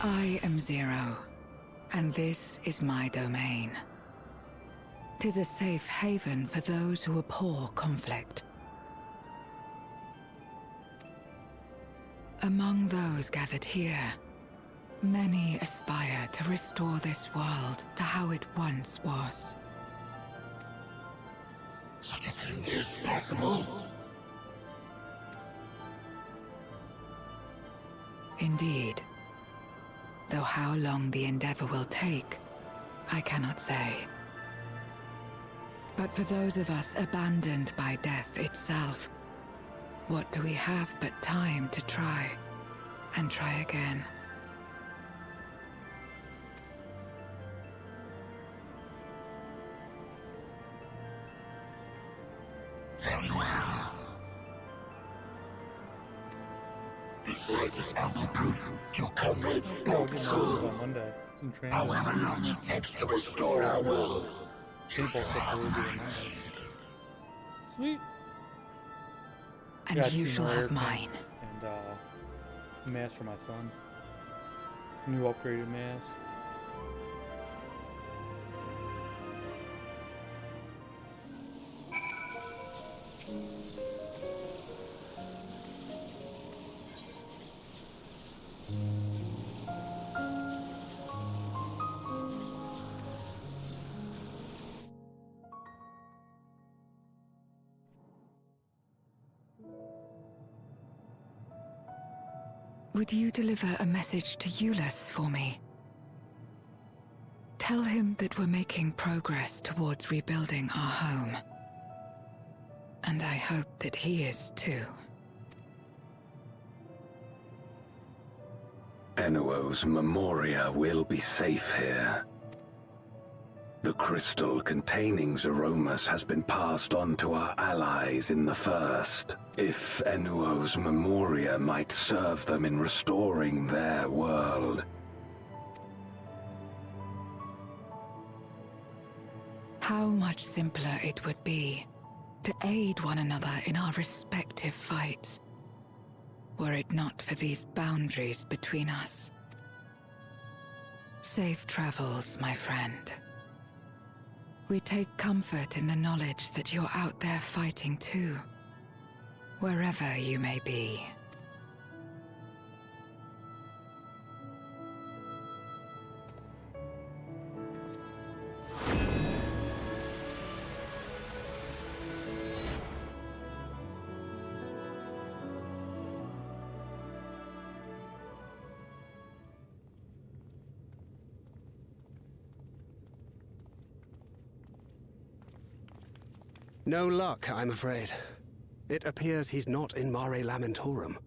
I am Zero, and this is my domain. 'Tis a safe haven for those who abhor conflict. Among those gathered here, many aspire to restore this world to how it once was. Such a thing is possible. Indeed. Though how long the endeavor will take, I cannot say. But for those of us abandoned by death itself, what do we have but time to try, and try again? Very well. This light is ample proof your comrades spoke true. However long it takes to restore our world, Sweet. And Got you two shall more have airplanes mine. And a mask for my son. New upgraded mask. Would you deliver a message to Euless for me? Tell him that we're making progress towards rebuilding our home. And I hope that he is too. Enuo's Memoria will be safe here. The crystal containing Zeromus has been passed on to our allies in the First. If Enuo's Memoria might serve them in restoring their world. How much simpler it would be to aid one another in our respective fights, were it not for these boundaries between us. Safe travels, my friend. We take comfort in the knowledge that you're out there fighting too, wherever you may be. No luck, I'm afraid. It appears he's not in Mare Lamentorum.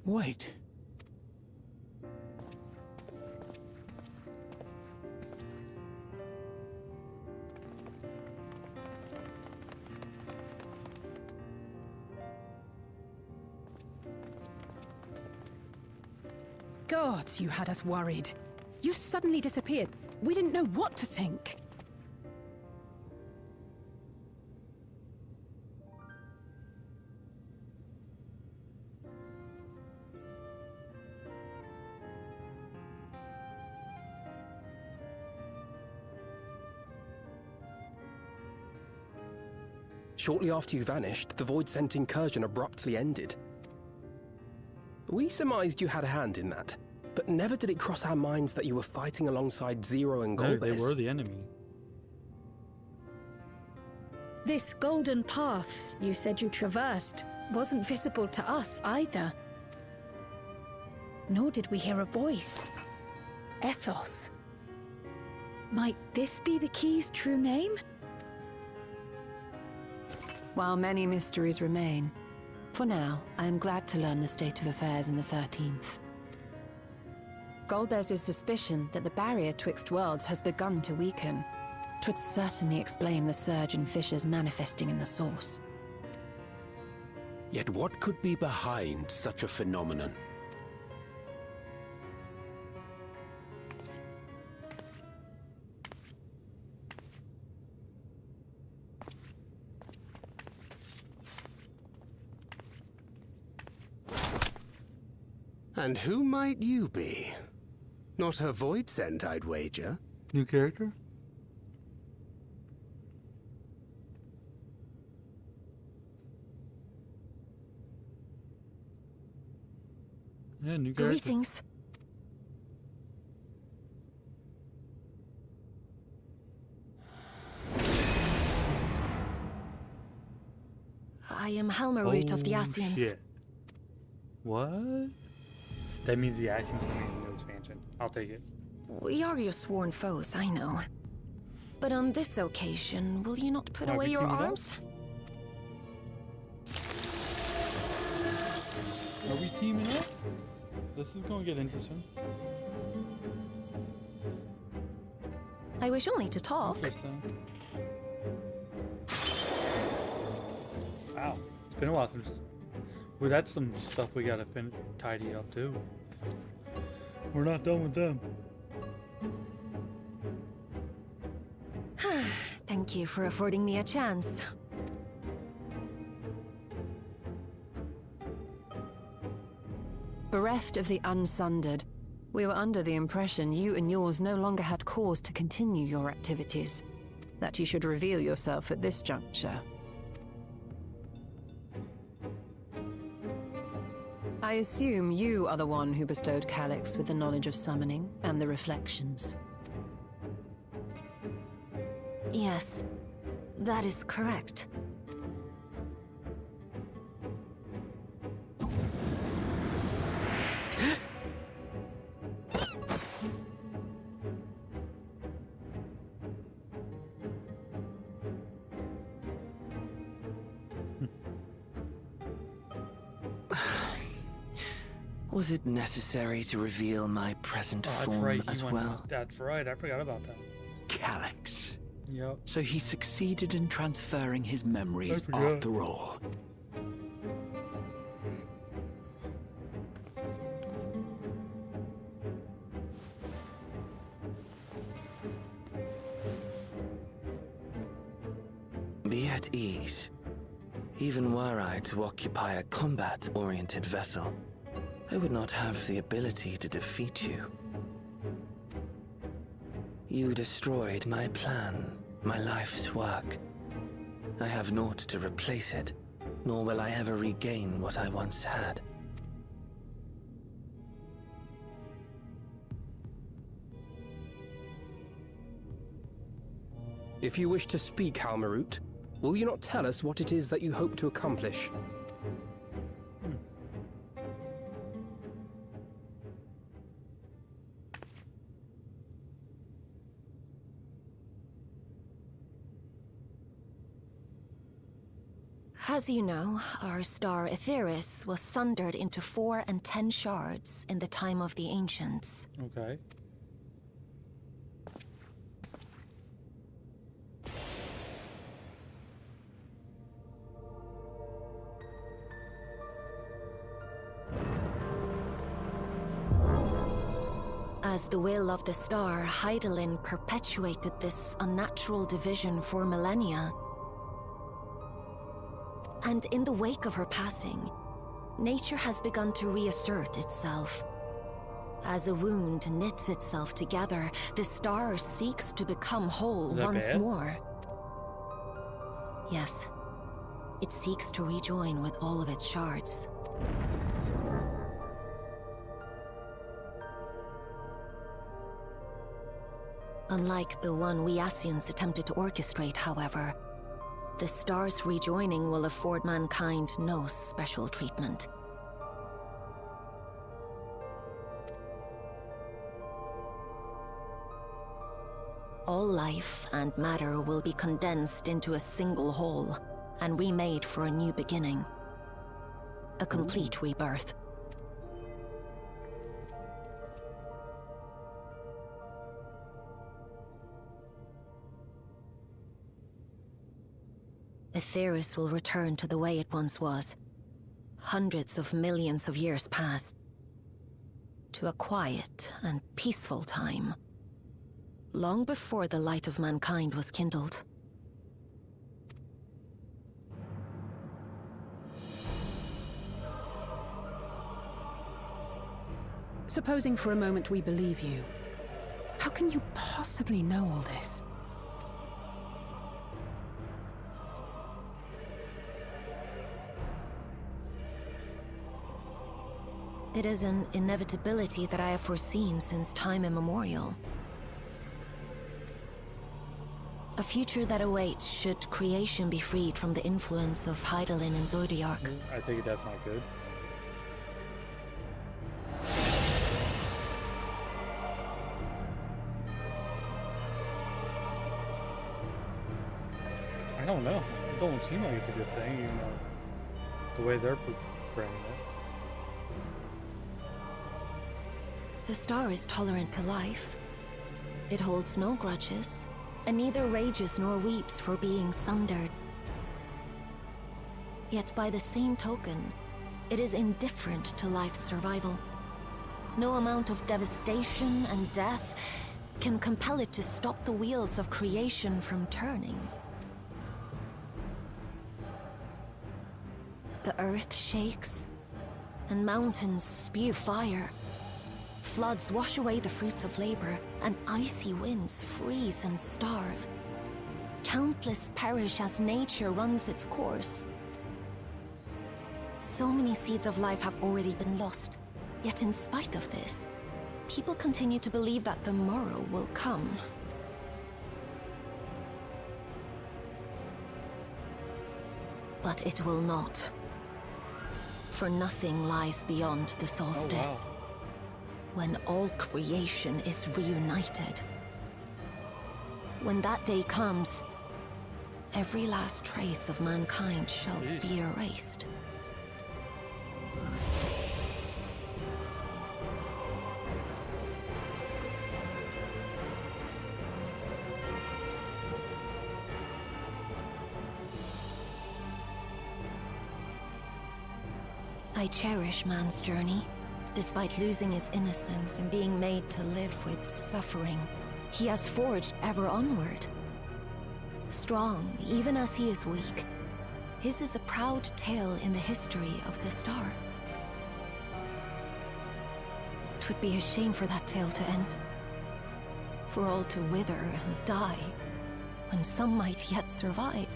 Wait. God, you had us worried. You suddenly disappeared. We didn't know what to think. Shortly after you vanished, the Void-sent incursion abruptly ended. We surmised you had a hand in that, but never did it cross our minds that you were fighting alongside Zero and No, Golbez. they were the enemy. This golden path you said you traversed wasn't visible to us either. Nor did we hear a voice. Ethos. Might this be the key's true name? While many mysteries remain, for now, I am glad to learn the state of affairs in the 13th. Gold bears his suspicion that the barrier twixt worlds has begun to weaken. 'Twould certainly explain the surge in fissures manifesting in the source. Yet what could be behind such a phenomenon? And who might you be? Not a void scent, I'd wager. New character? Yeah, new character. Greetings. I am Helmarut of the Asians. Shit. What? That means the Asians will need no expansion. I'll take it. We are your sworn foes, I know. But on this occasion, will you not put away your arms? Are we teaming up? This is gonna get interesting. I wish only to talk. Interesting. Wow, it's been a while since. Well, that's some stuff we gotta tidy up too. We're not done with them. Thank you for affording me a chance. Bereft of the Unsundered, we were under the impression you and yours no longer had cause to continue your activities. That you should reveal yourself at this juncture. I assume you are the one who bestowed Calyx with the knowledge of summoning and the reflections. Yes, that is correct. Was it necessary to reveal my present form right, as well? That's right, I forgot about that. Calyx. Yep. So he succeeded in transferring his memories after all. Be at ease. Even were I to occupy a combat-oriented vessel, I would not have the ability to defeat you. You destroyed my plan, my life's work. I have naught to replace it, nor will I ever regain what I once had. If you wish to speak, Helmarut, will you not tell us what it is that you hope to accomplish? As you know, our star Aetheris was sundered into 4 and 10 shards in the time of the Ancients. Okay. As the will of the star, Hydaelyn perpetuated this unnatural division for millennia. And in the wake of her passing, nature has begun to reassert itself. As a wound knits itself together, the star seeks to become whole once more. Yes, it seeks to rejoin with all of its shards. Unlike the one we Asians attempted to orchestrate, however, the star's rejoining will afford mankind no special treatment. All life and matter will be condensed into a single whole and remade for a new beginning. A complete rebirth. Aetheris will return to the way it once was. Hundreds of millions of years past. To a quiet and peaceful time. Long before the light of mankind was kindled. Supposing for a moment we believe you, how can you possibly know all this? It is an inevitability that I have foreseen since time immemorial. A future that awaits should creation be freed from the influence of Hydaelyn and Zodiark. I think that's not good. I don't know. It don't seem like it's a good thing, even though the way they're portraying it. The star is tolerant to life. It holds no grudges, and neither rages nor weeps for being sundered. Yet by the same token, it is indifferent to life's survival. No amount of devastation and death can compel it to stop the wheels of creation from turning. The earth shakes, and mountains spew fire. Floods wash away the fruits of labor, and icy winds freeze and starve. Countless perish as nature runs its course. So many seeds of life have already been lost, yet in spite of this, people continue to believe that the morrow will come. But it will not. For nothing lies beyond the solstice. Oh, wow. When all creation is reunited. When that day comes, every last trace of mankind shall be erased. I cherish man's journey. Despite losing his innocence and being made to live with suffering, he has forged ever onward. Strong, even as he is weak, his is a proud tale in the history of the star. It would be a shame for that tale to end. For all to wither and die, when some might yet survive.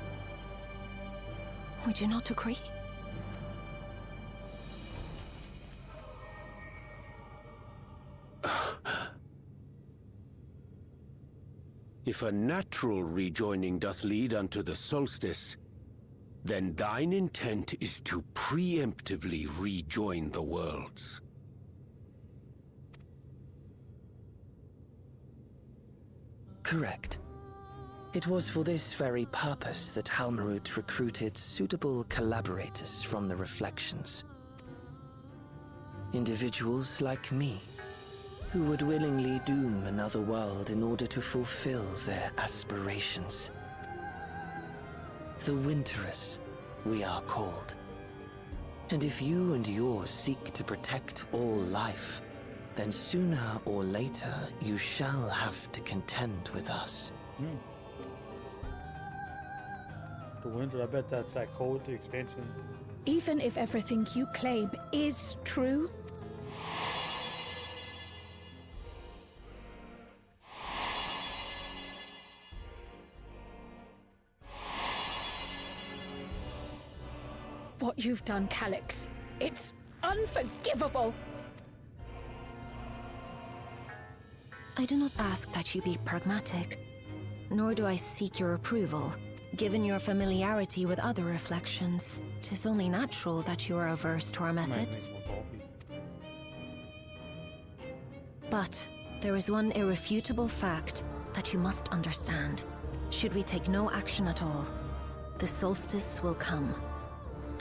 Would you not agree? If a natural rejoining doth lead unto the solstice, then thine intent is to preemptively rejoin the worlds. Correct. It was for this very purpose that Halmarut recruited suitable collaborators from the Reflections. Individuals like me, who would willingly doom another world in order to fulfill their aspirations. The Winterers, we are called. And if you and yours seek to protect all life, then sooner or later you shall have to contend with us. The Winter, I bet that's that cold, the expansion. Even if everything you claim is true, what you've done, Calyx, it's unforgivable! I do not ask that you be pragmatic, nor do I seek your approval. Given your familiarity with other reflections, 'tis only natural that you are averse to our methods. But there is one irrefutable fact that you must understand. Should we take no action at all, the solstice will come,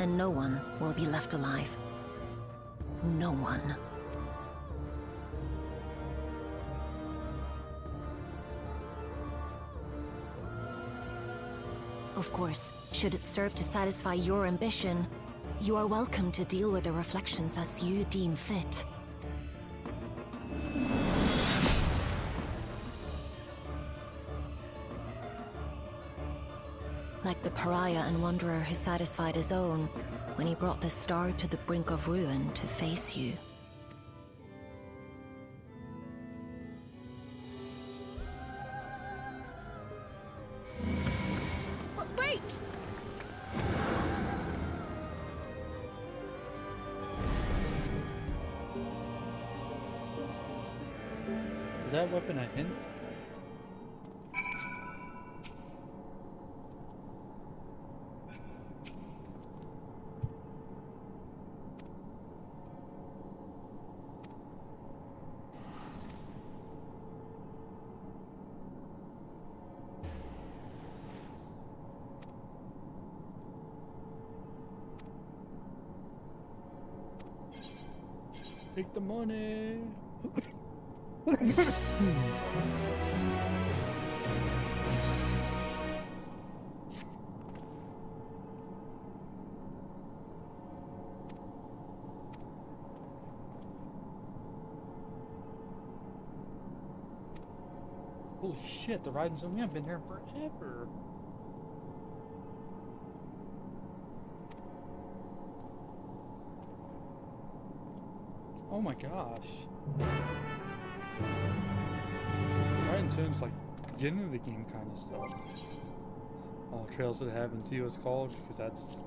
and no one will be left alive. No one. Of course, should it serve to satisfy your ambition, you are welcome to deal with the reflections as you deem fit. Like the pariah and wanderer who satisfied his own when he brought the star to the brink of ruin to face you. Wait! Is that weapon a hint? Take the money. Holy shit, the riding zone, we haven't been here forever. Oh my gosh. Right in terms like beginning of the game kind of stuff. Oh, Trails of Heaven, see what it's called? Because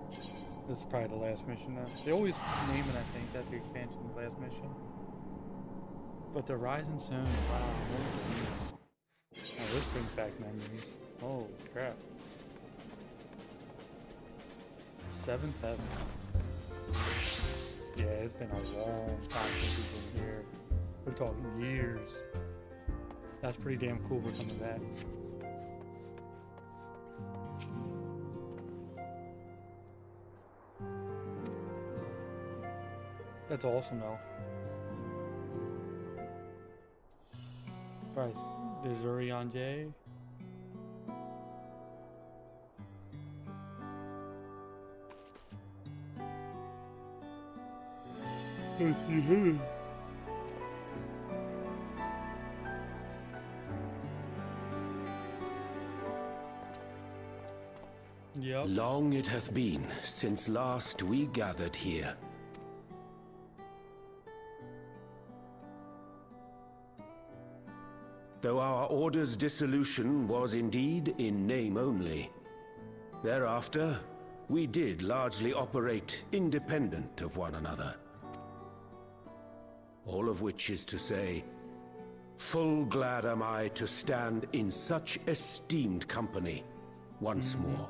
this is probably the last mission now. They always name it, I think, that's the expansion of the last mission. But the Rising Sun, wow. Now this brings back memories. Holy crap. Seventh Heaven. Yeah, it's been a long time since we've been here. We're talking years. That's pretty damn cool we're coming back. That's awesome though. Right, there's Urian J. Yep. Long it hath been since last we gathered here. Though our order's dissolution was indeed in name only, thereafter we did largely operate independent of one another. All of which is to say, full glad am I to stand in such esteemed company once more.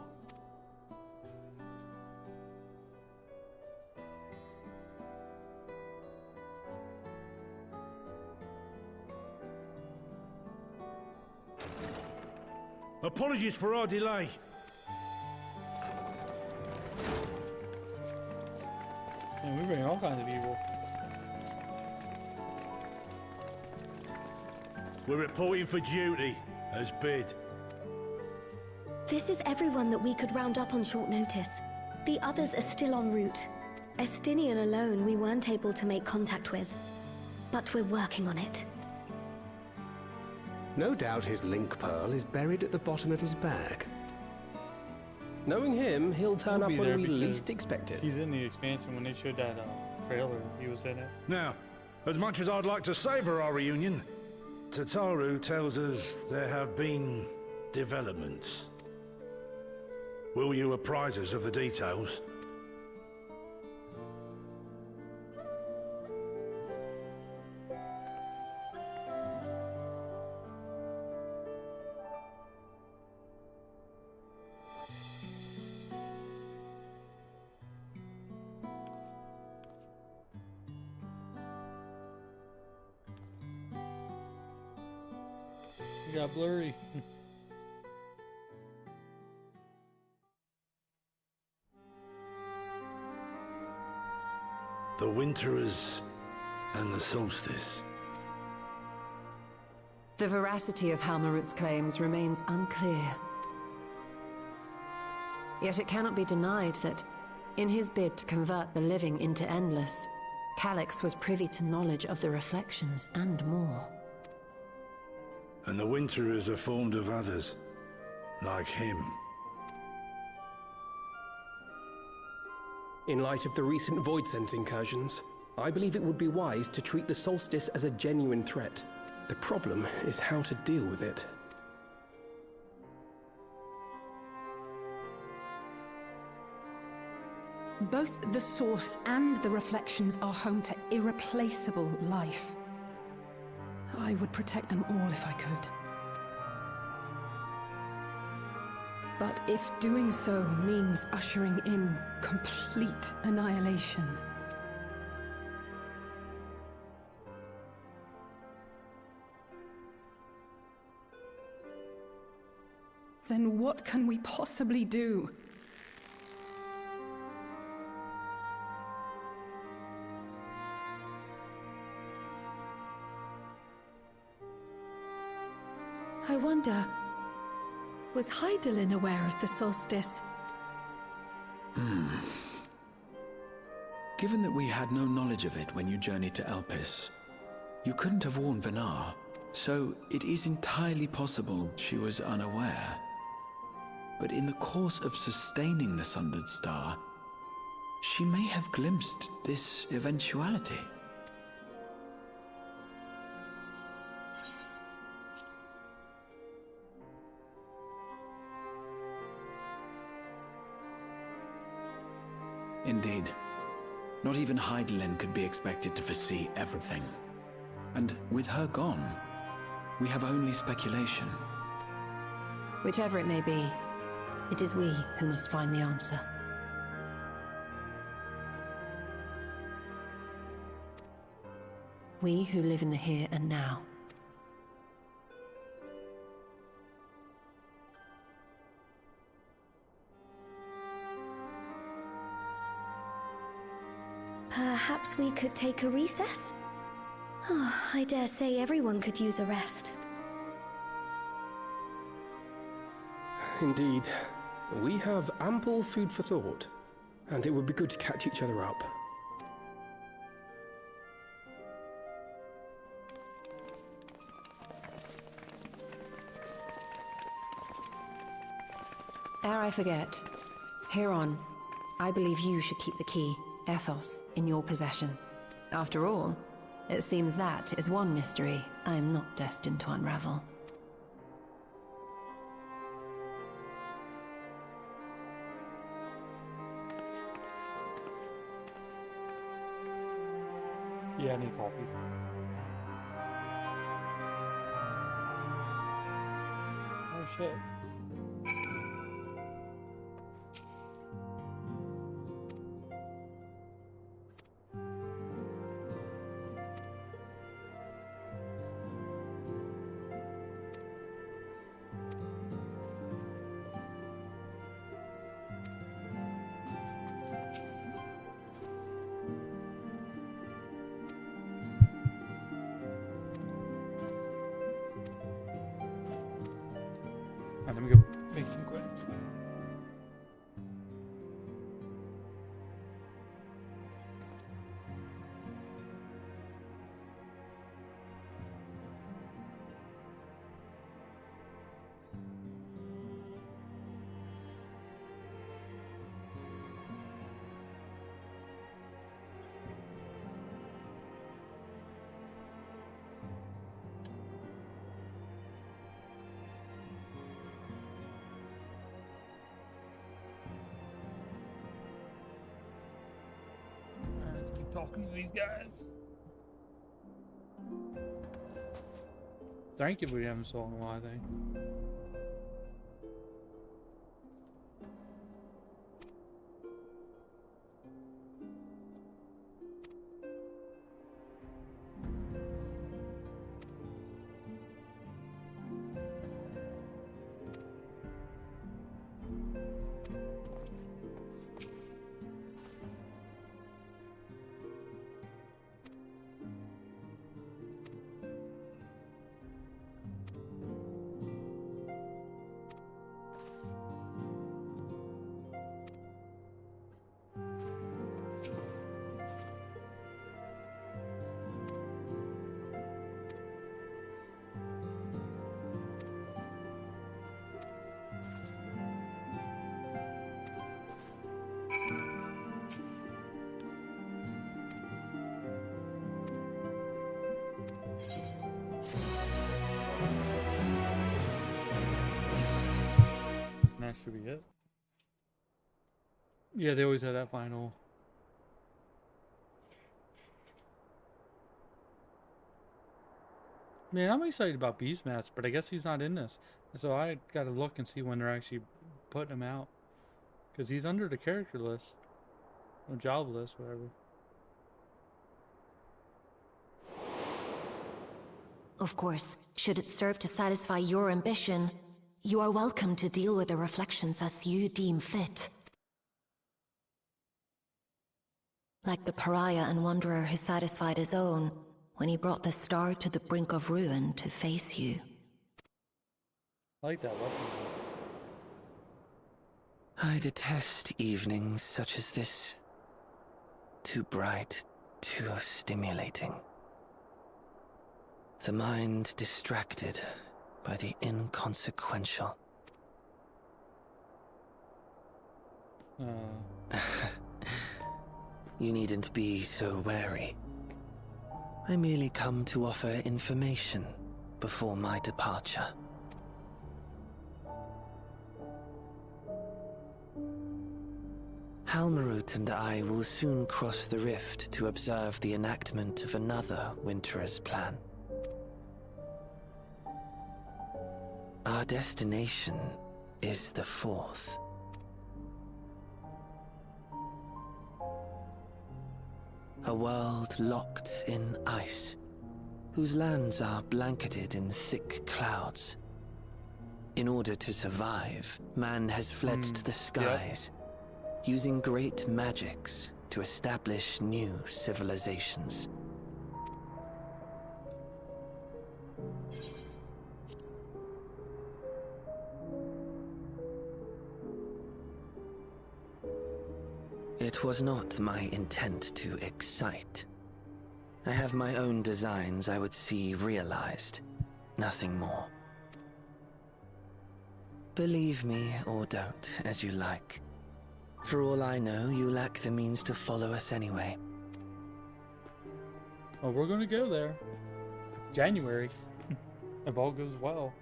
Apologies for our delay. And we bring all kinds of people. We're reporting for duty, as bid. This is everyone that we could round up on short notice. The others are still en route. Estinian alone we weren't able to make contact with. But we're working on it. No doubt his link pearl is buried at the bottom of his bag. Knowing him, he'll turn up when we least expect it. He's in the expansion when they showed that trailer. He was in it. Now, as much as I'd like to savor our reunion, Tataru tells us there have been developments. Will you apprise us of the details? It got blurry. The Winterers and the Solstice. The veracity of Halmarut's claims remains unclear. Yet it cannot be denied that, in his bid to convert the living into endless, Calyx was privy to knowledge of the reflections and more. And the Winterers are formed of others, like him. In light of the recent Voidsent incursions, I believe it would be wise to treat the solstice as a genuine threat. The problem is how to deal with it. Both the source and the reflections are home to irreplaceable life. I would protect them all if I could. But if doing so means ushering in complete annihilation, then what can we possibly do? I wonder, was Hydaelyn aware of the solstice? Given that we had no knowledge of it when you journeyed to Elpis, you couldn't have warned Venar, so it is entirely possible she was unaware. But in the course of sustaining the Sundered Star, she may have glimpsed this eventuality. Indeed. Not even Hydaelyn could be expected to foresee everything. And with her gone, we have only speculation. Whichever it may be, it is we who must find the answer. We who live in the here and now. Perhaps we could take a recess? Oh, I dare say everyone could use a rest. Indeed. We have ample food for thought, and it would be good to catch each other up. Ere I forget, Heron, I believe you should keep the key, Ethos, in your possession. After all, it seems that is one mystery I am not destined to unravel. Yeah, I need coffee. Oh shit. Let me go make some quick. Let's keep talking to these guys. Thank you for having so long, I think. should be it. Yeah, they always have that final. Man, I'm excited about Beastmaster, but I guess he's not in this. So I gotta look and see when they're actually putting him out. Because he's under the character list. Or job list, whatever. Of course, should it serve to satisfy your ambition, you are welcome to deal with the reflections as you deem fit. Like the pariah and wanderer who satisfied his own when he brought the star to the brink of ruin to face you. I like that weapon. I detest evenings such as this. Too bright, too stimulating. The mind distracted by the inconsequential. You needn't be so wary. I merely come to offer information before my departure. Halmarut and I will soon cross the rift to observe the enactment of another Winterer's plan. Our destination is the fourth. A world locked in ice, whose lands are blanketed in thick clouds. In order to survive, man has fled to the skies, using great magics to establish new civilizations. It was not my intent to excite. I have my own designs I would see realized, nothing more. Believe me or don't, as you like. For all I know, you lack the means to follow us anyway. Oh, we're gonna go there. January. If all goes well.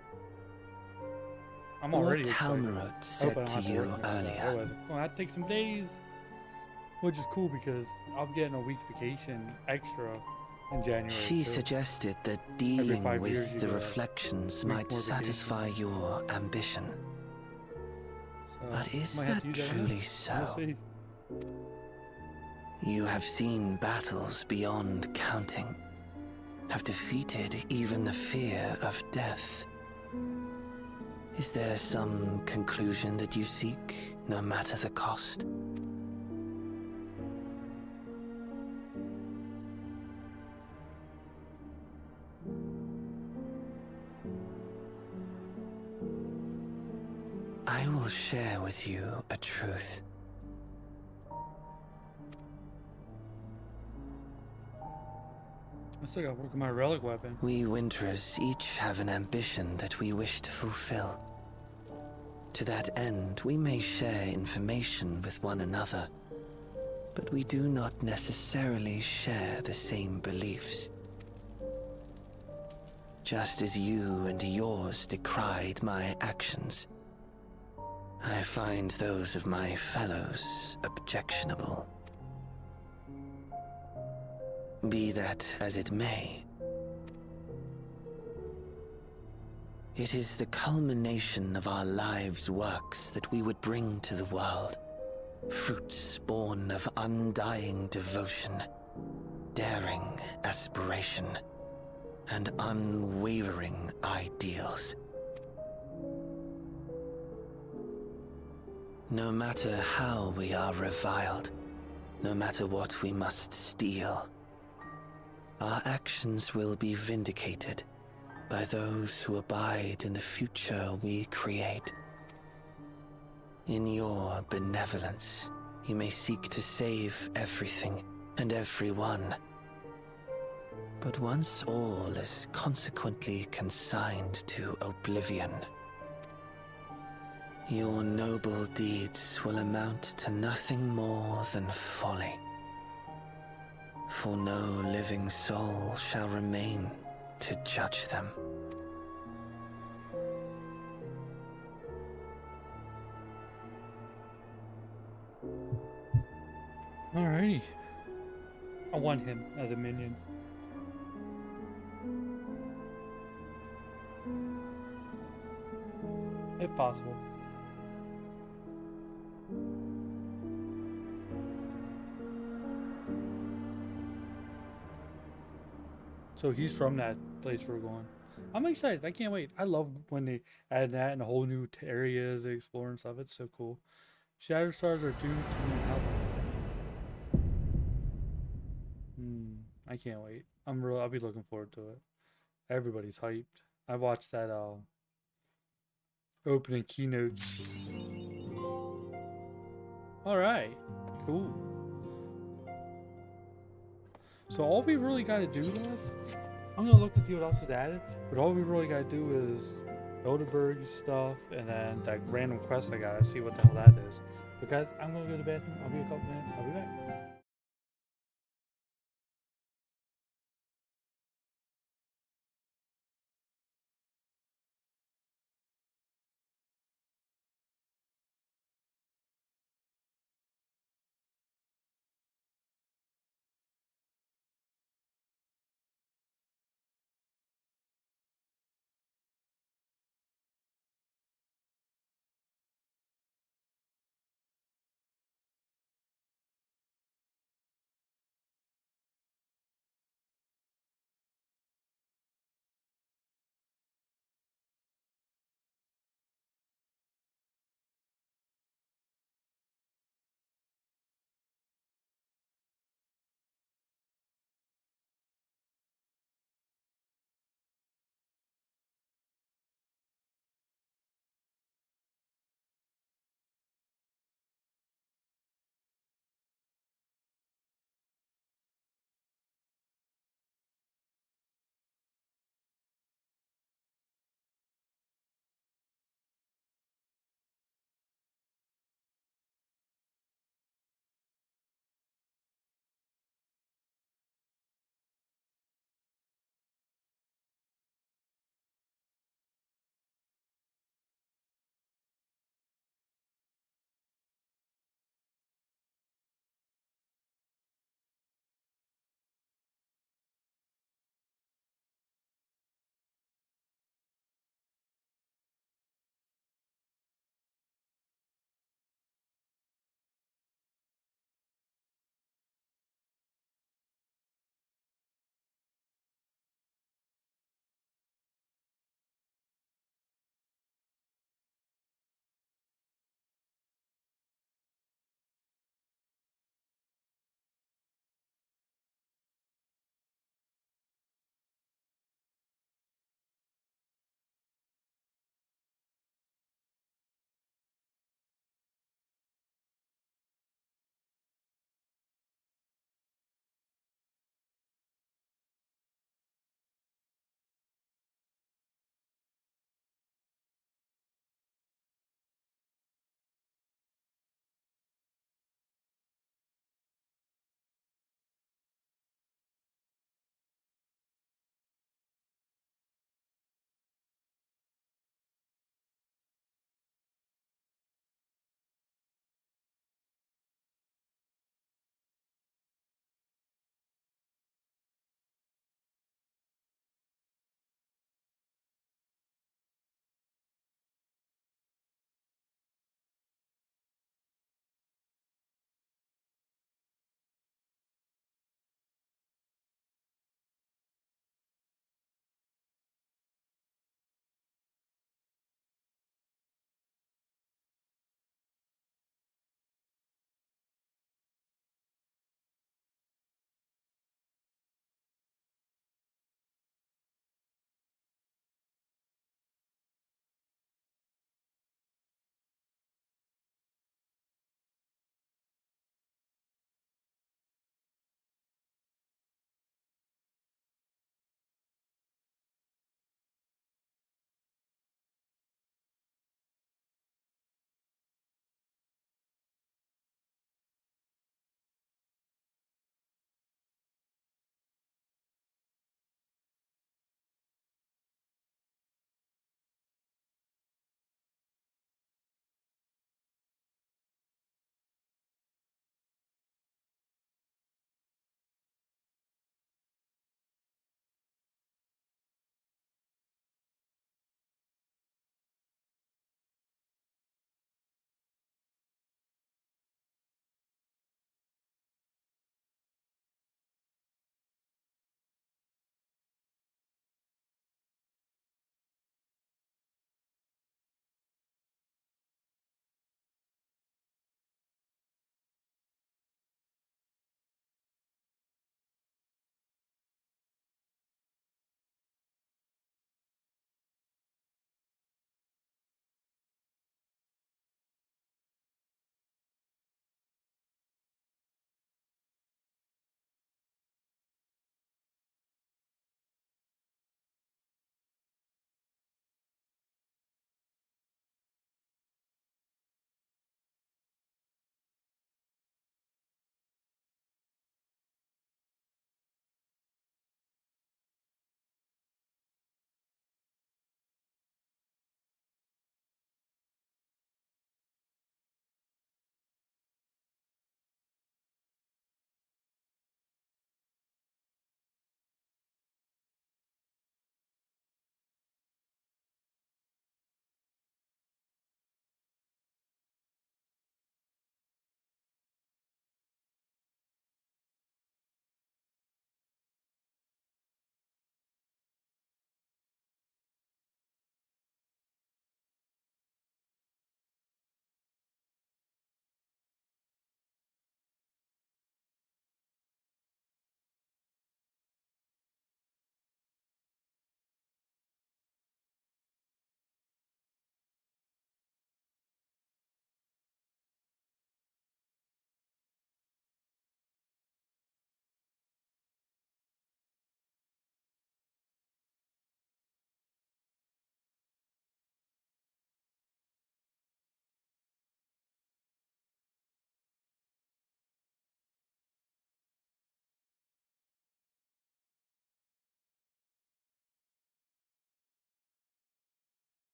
I'm already What Halmarut said to you earlier. Otherwise, I'm gonna have to take some days. Which is cool because I'm getting a week vacation extra in January. She suggested that dealing with the reflections might satisfy your ambition. But is that truly so? You have seen battles beyond counting, have defeated even the fear of death. Is there some conclusion that you seek, no matter the cost? I will share with you a truth. I still gotta work on my relic weapon. We Winterers each have an ambition that we wish to fulfill. To that end, we may share information with one another, but we do not necessarily share the same beliefs. Just as you and yours decried my actions, I find those of my fellows objectionable. Be that as it may, it is the culmination of our lives' works that we would bring to the world. Fruits born of undying devotion, daring aspiration, and unwavering ideals. No matter how we are reviled, no matter what we must steal, our actions will be vindicated by those who abide in the future we create. In your benevolence, you may seek to save everything and everyone. But once all is consequently consigned to oblivion, your noble deeds will amount to nothing more than folly. For no living soul shall remain to judge them. Alrighty. I want him as a minion. If possible. So he's from that place we're going. I'm excited. I can't wait. I love when they add that and whole new areas they explore and stuff. It's so cool. Shattered stars are doomed to help. I can't wait. I'll be looking forward to it. Everybody's hyped. I watched that opening keynotes. Alright. Cool. So all we really gotta do though, I'm gonna look and see what else is added, but all we really gotta do is Elderberg stuff and then that random quest I gotta see what the hell that is. But guys, I'm gonna go to the bathroom. I'll be a couple minutes. I'll be back.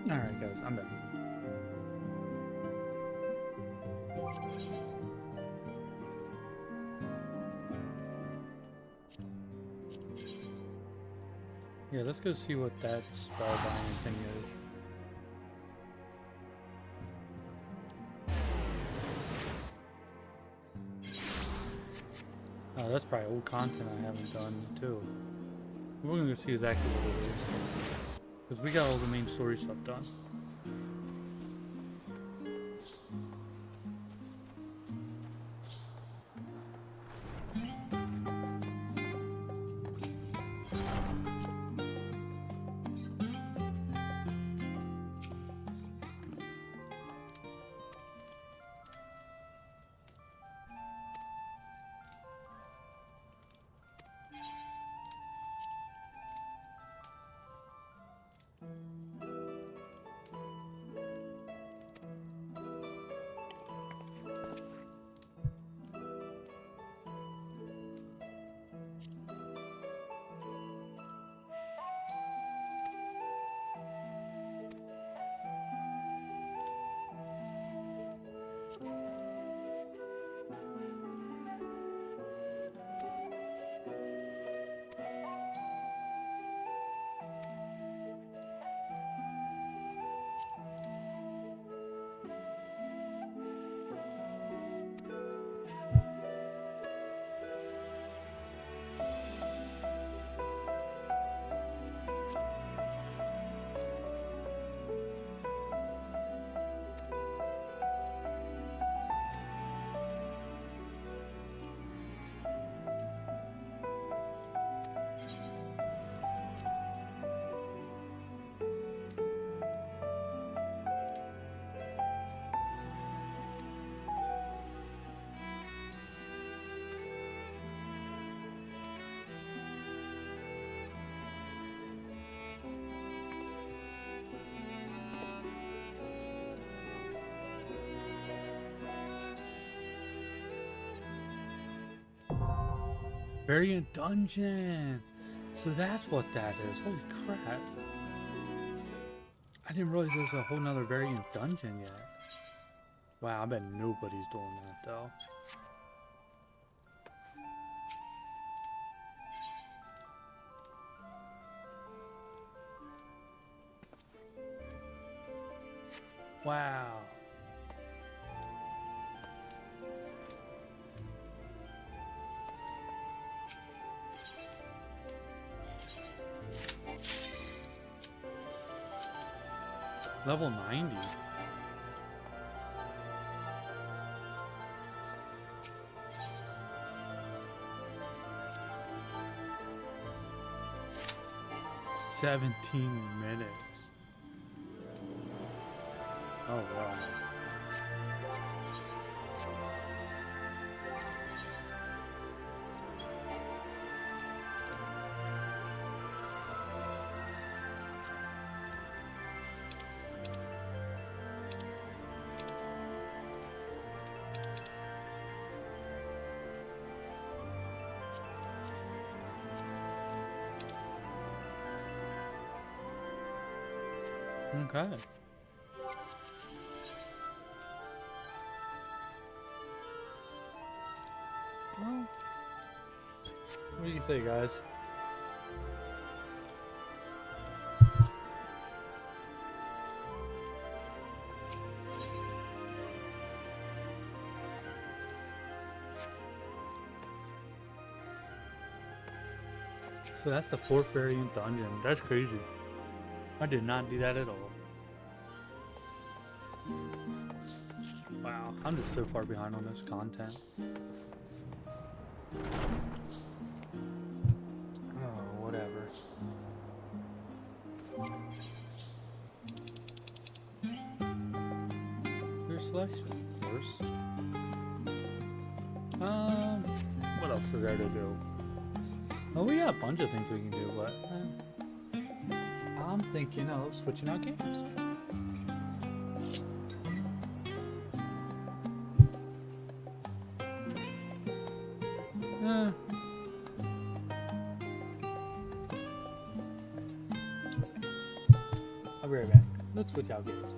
Alright guys, I'm back. Yeah, let's go see what that spellbinding thing is. Oh, that's probably old content I haven't done too. We're gonna go see exactly what it is. Because we got all the main story stuff done. Variant dungeon! So that's what that is. Holy crap. I didn't realize there's a whole nother variant dungeon yet. Wow, I bet nobody's doing that though. Wow. Level 90. $17 minutes. Oh wow. Okay. Well, what do you say, guys? So that's the 4th variant dungeon. That's crazy. I did not do that at all. Wow, I'm just so far behind on this content. Oh, whatever. Your selection, of course. What else is there to do? Oh, we got a bunch of things we can do, but I'm thinking of switching out games. I'll be right back. let's switch out games.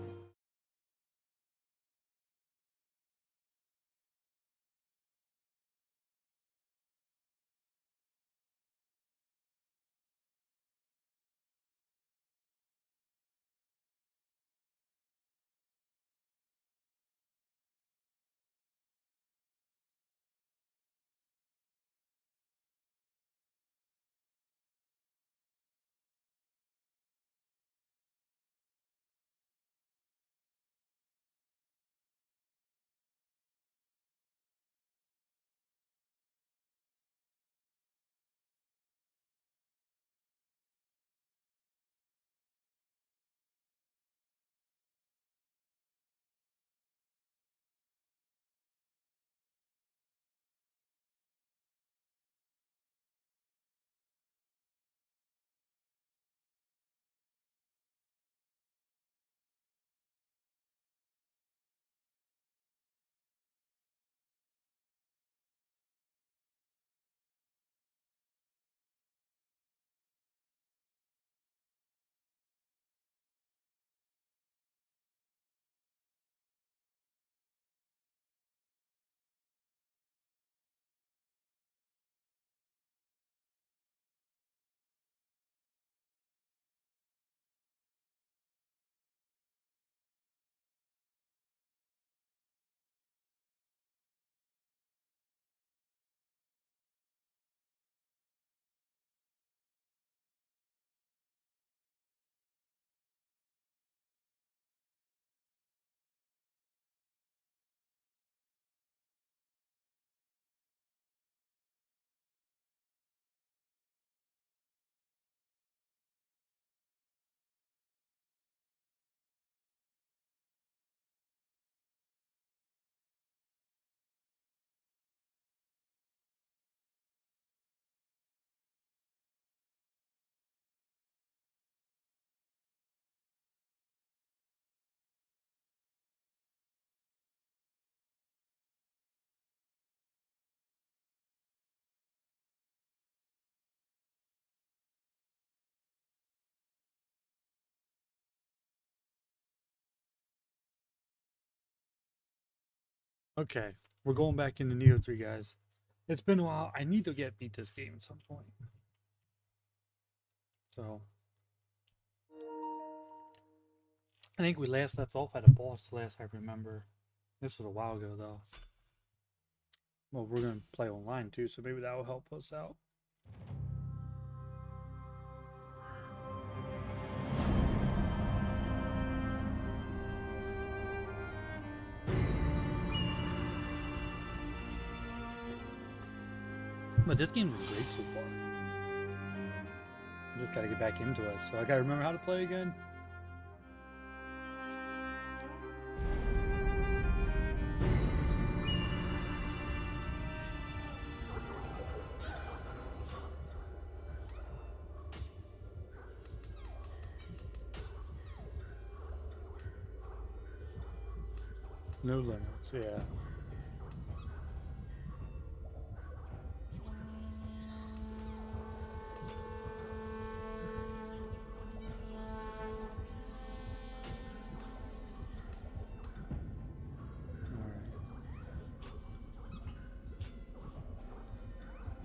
Okay, we're going back into Neo 3, guys. It's been a while. I need to beat this game at some point. So, I think we last left off at a boss last I remember. This was a while ago, though. Well, we're going to play online, too, so maybe that will help us out. But this game is great so far. I just gotta get back into it, so I gotta remember how to play again. No limits, yeah.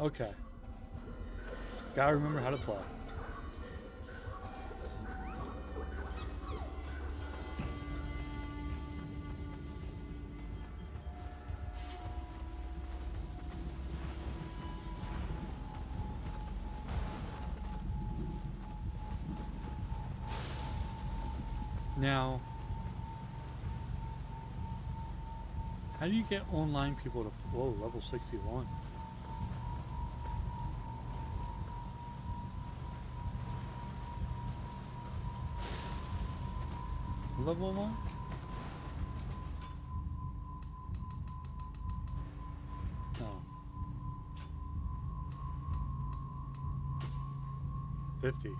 Okay. Gotta remember how to play. Now, how do you get online people to... Whoa, level 61. Level 1? No. 50.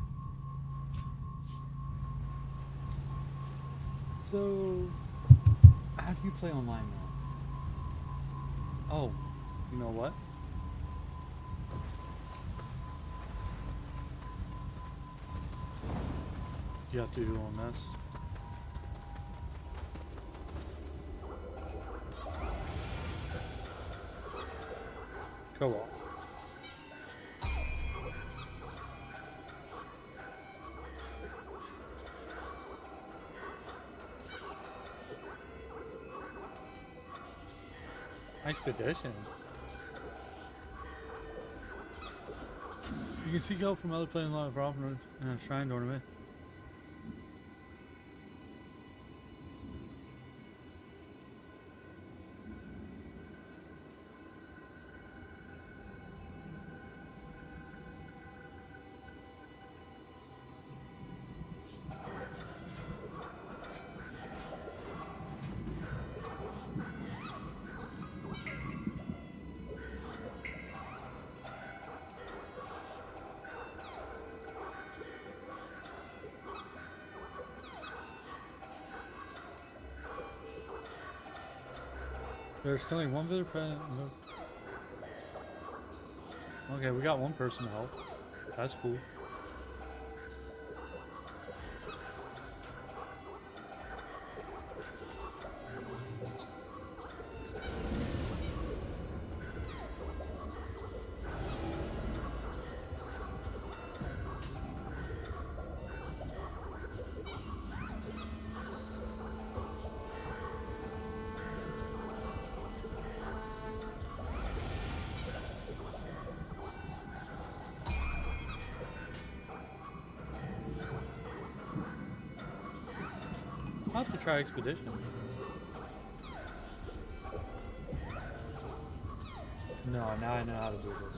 So, how do you play online now? Oh, you know what? You have to do on this. Go on. Expedition. You can seek help from other playing live provenance and a shrine ornament. There's killing one villager present. Okay, we got one person to help. That's cool. I'll have to try expedition. No, now I know how to do this.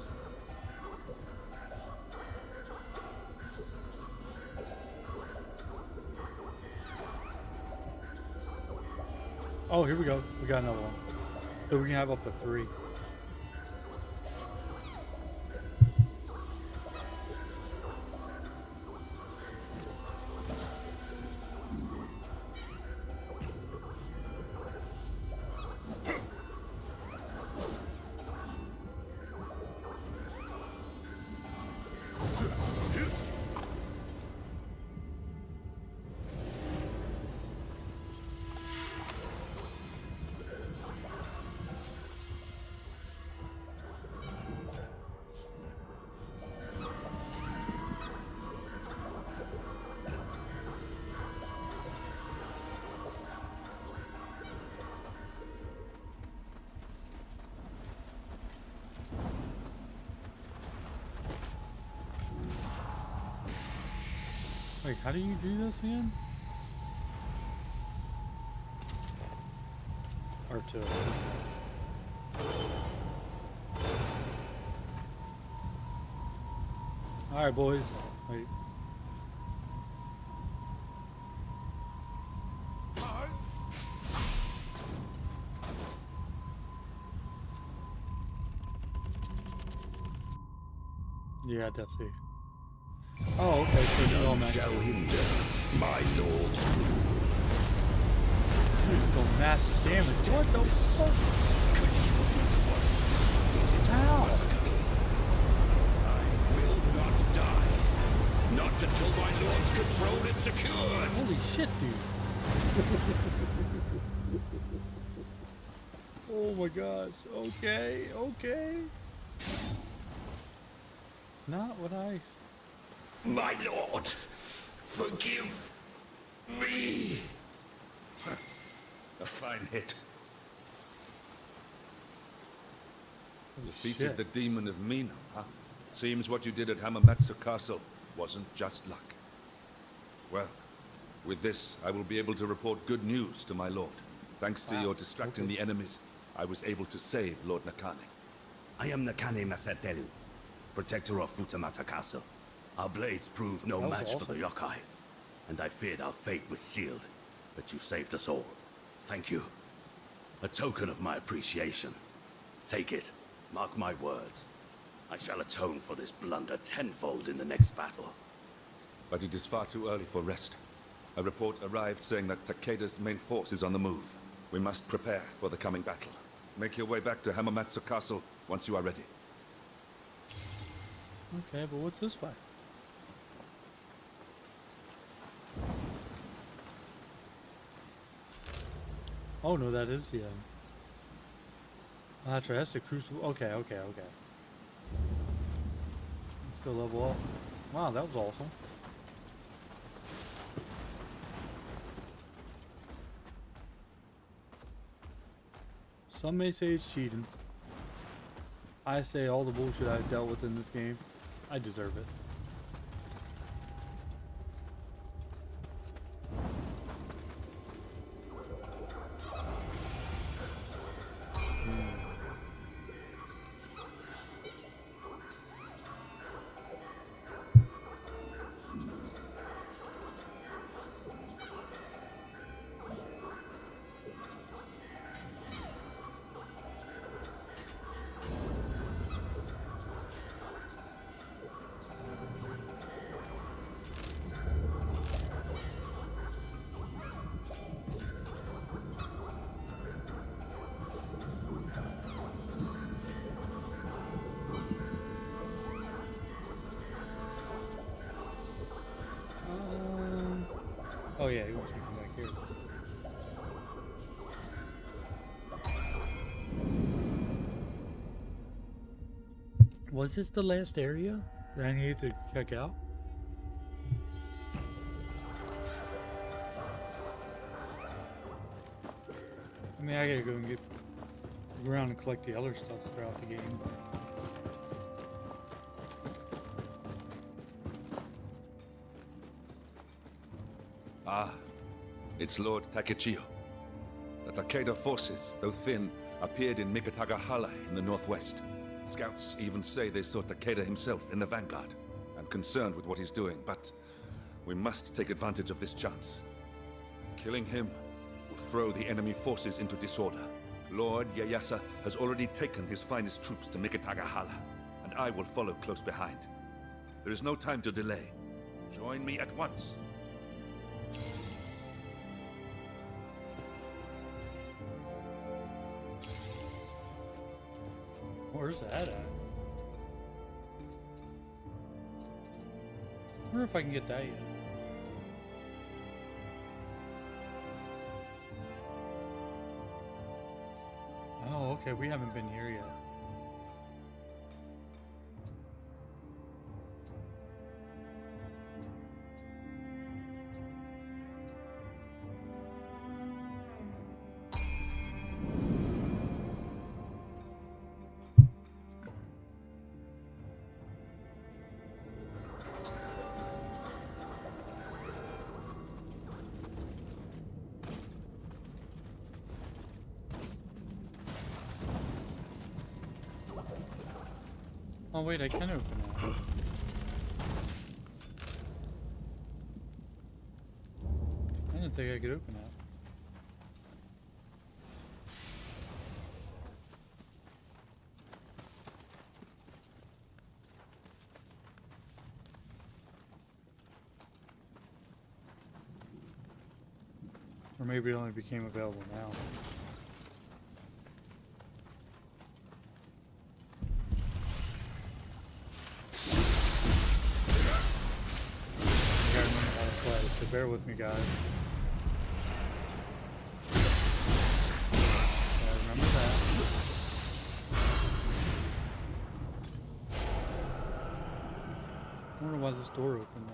Oh, here we go. We got another one. So we can have up to 3. Wait, how do you do this again? R2. Alright, boys. Wait. Yeah, that's it. Oh, okay, so it's all max. Shall hinder my lord's rule. The massive damage. What the fuck? Ow! I will not die. Not until my lord's control is secured. Holy shit, dude. Oh my gosh. Okay, okay. Not what I... My lord, forgive me. A fine hit. Defeated the demon of Mina, huh? Seems what you did at Hamamatsu Castle wasn't just luck. Well, with this, I will be able to report good news to my lord. Thanks to your distracting the enemies, I was able to save Lord Nakane. I am Nakane Masateru, protector of Futamata Castle. Our blades proved no match for the yokai, and I feared our fate was sealed, but you saved us all. Thank you. A token of my appreciation. Take it. Mark my words. I shall atone for this blunder tenfold in the next battle. But it is far too early for rest. A report arrived saying that Takeda's main force is on the move. We must prepare for the coming battle. Make your way back to Hamamatsu Castle once you are ready. Okay, but what's this way? Oh no, that is the end. Oh, that's right, that's the crucible. Okay, okay, okay. Go level up. Wow, that was awesome. Some may say it's cheating. I say all the bullshit I've dealt with in this game, I deserve it. Oh yeah, he wants me to come back here. Was this the last area that I needed to check out? I mean, I gotta go and get around and collect the other stuff throughout the game. Ah, it's Lord Takechiyo. The Takeda forces, though thin, appeared in Mikitagahala in the northwest. Scouts even say they saw Takeda himself in the vanguard. I'm concerned with what he's doing, but we must take advantage of this chance. Killing him will throw the enemy forces into disorder. Lord Ieyasu has already taken his finest troops to Mikitagahala, and I will follow close behind. There is no time to delay. Join me at once. Where's that at? I wonder if I can get that yet. Oh, okay, we haven't been here yet. Oh wait, I can open that. I didn't think I could open that. Or maybe it only became available now. So bear with me, guys. Gotta remember that. I wonder why this door open now.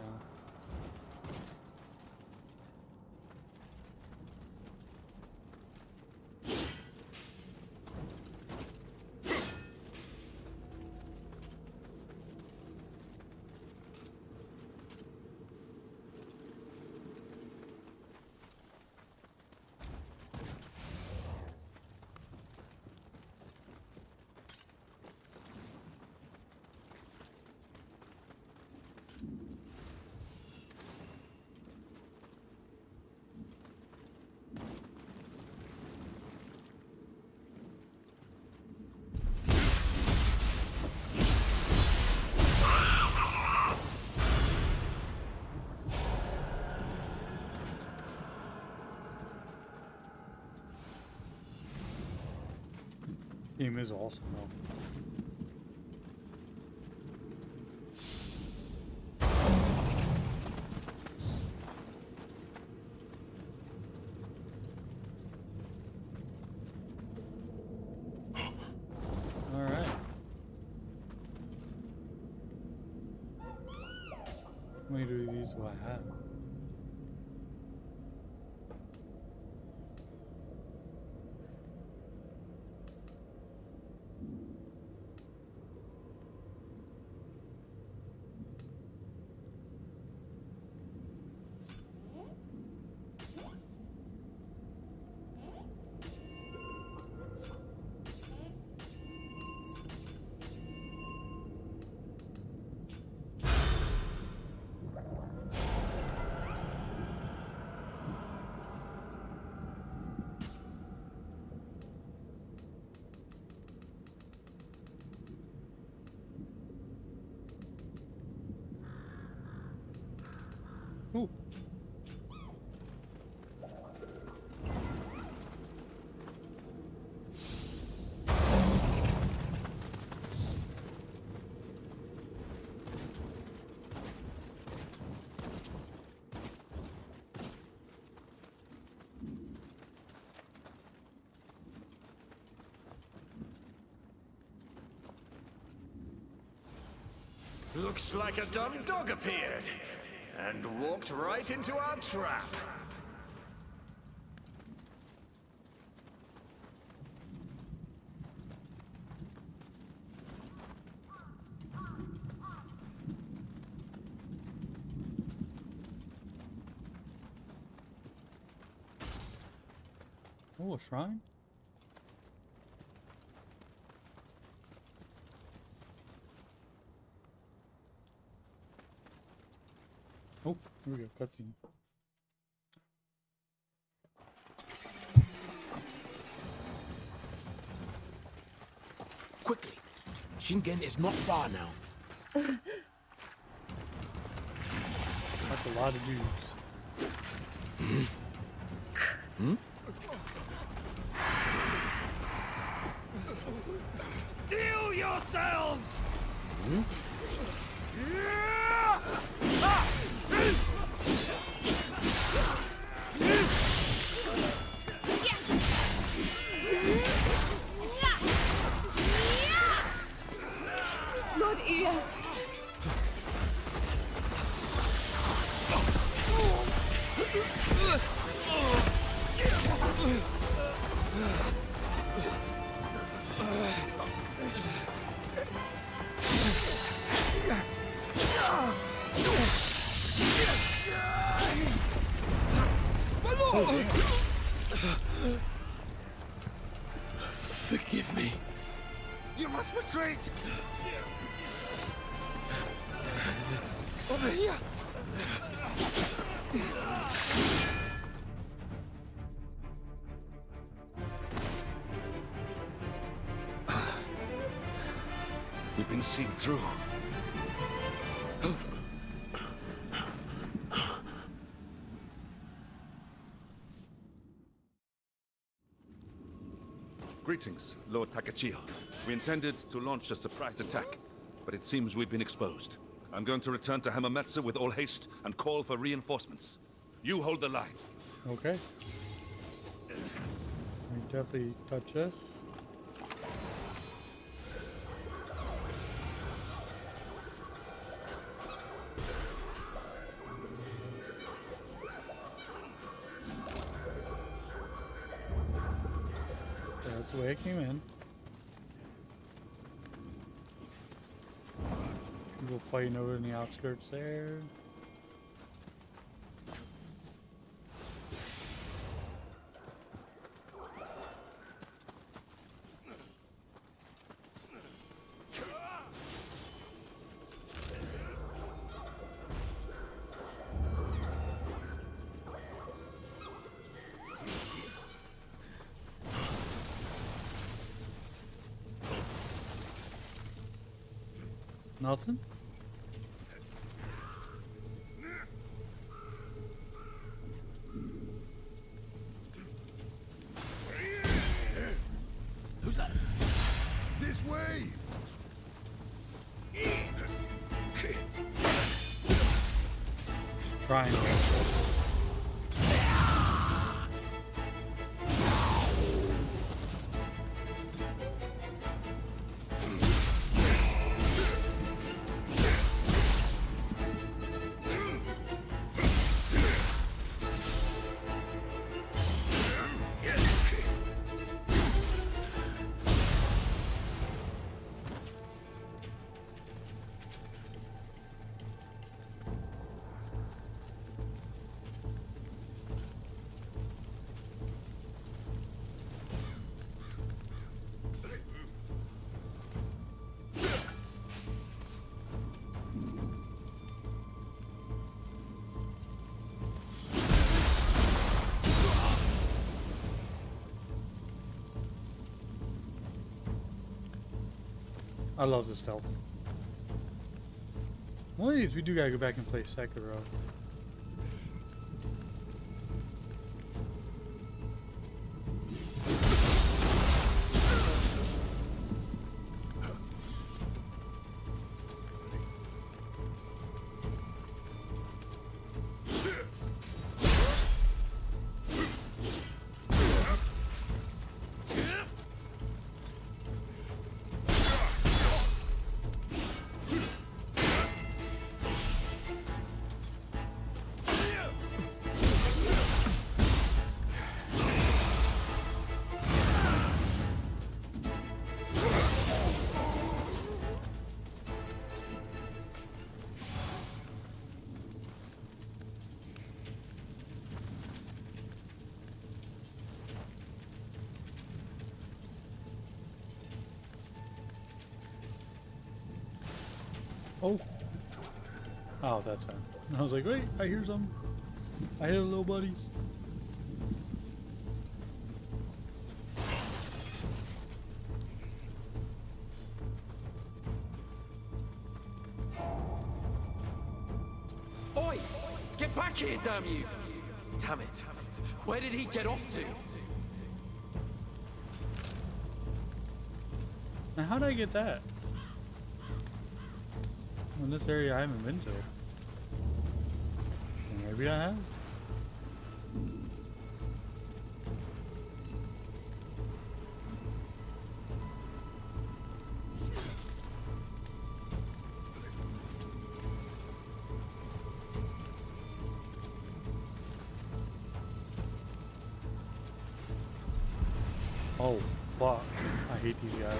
Game is awesome though. How many of these do I have? Ooh. Looks like a dumb dog appeared and walked right into our trap. Oh, a shrine? Oh, here we go, cutscene. Quickly! Shingen is not far now. That's a lot of dudes. Hmm? Deal yourselves! Hmm? Lord Eos! Forgive me. You must retreat! Over here! We've been seen through. Greetings, Lord Takachio. We intended to launch a surprise attack, but it seems we've been exposed. I'm going to return to Hamamatsu with all haste and call for reinforcements. You hold the line. Okay. I definitely touch this. That's the way it came in. People fighting over in the outskirts there. Nothing? Who's that? This way! Triangle. I love the stealth. One of these, we do gotta go back and play Sekiro. Oh. Oh, that's him. I was like, wait, I hear some. I hear little buddies. Oi! Get back here, damn you! Damn it. Where did he get off to? Now, how did I get that? In this area I haven't been to. Maybe I have. Oh, fuck. I hate these guys.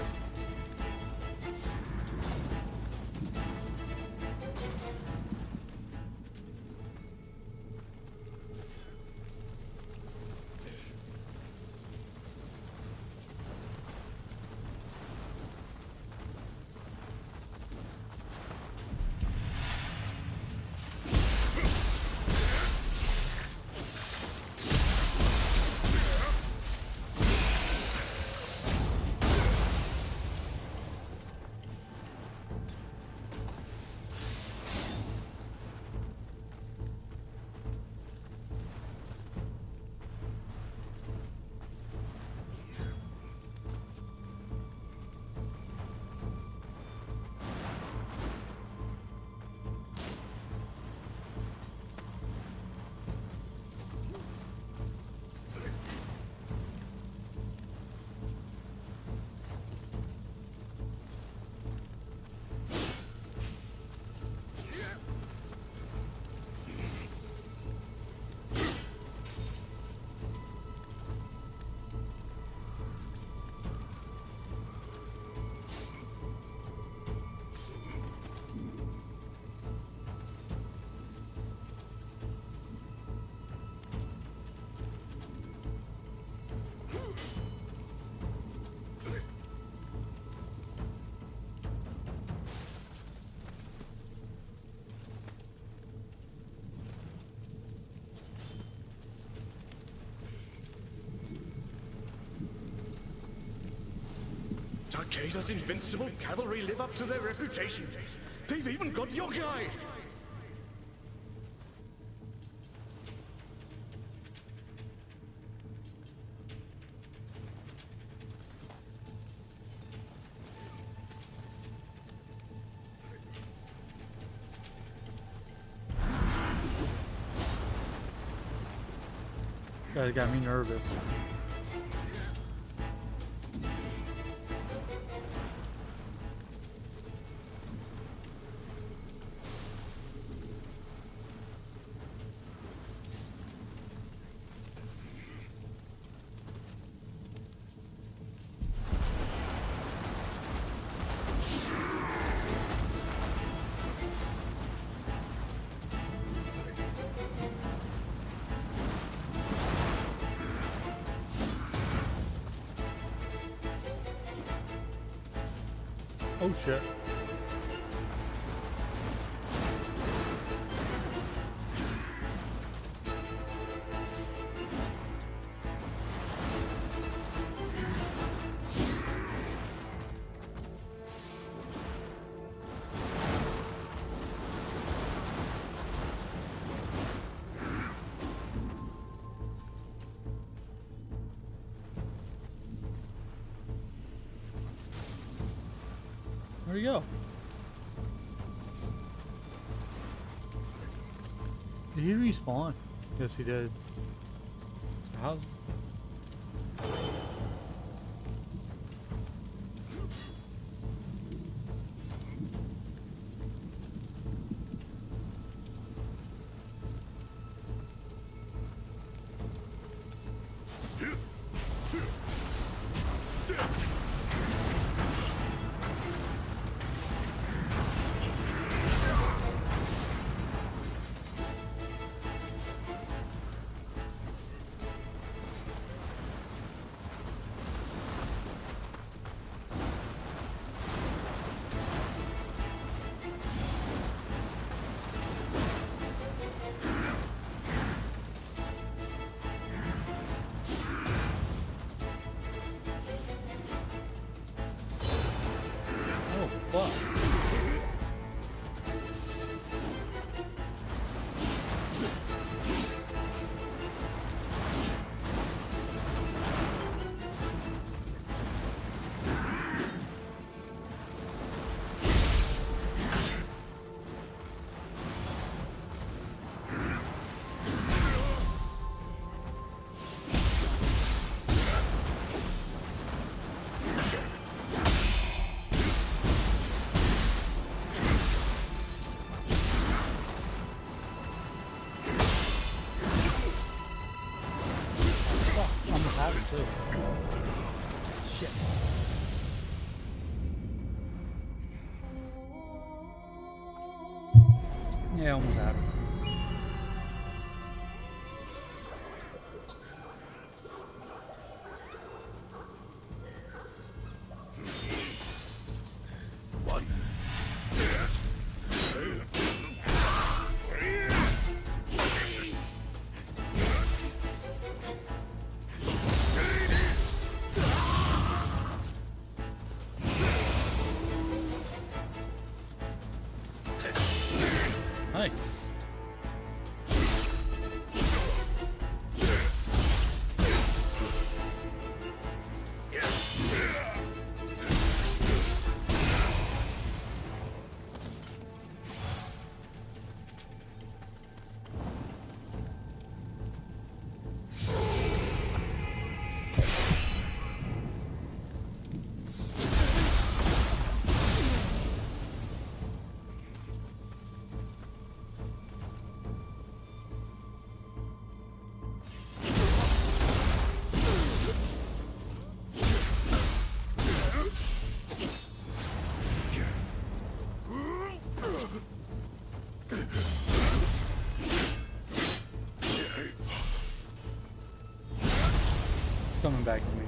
Takeda's invincible cavalry live up to their reputation. They've even got yokai! That got me nervous. Oh shit. Where'd he go? Did he respawn? Yes, he did. So how's... Fuck. Shit. Yeah, almost had it. Nice. It's coming back to me.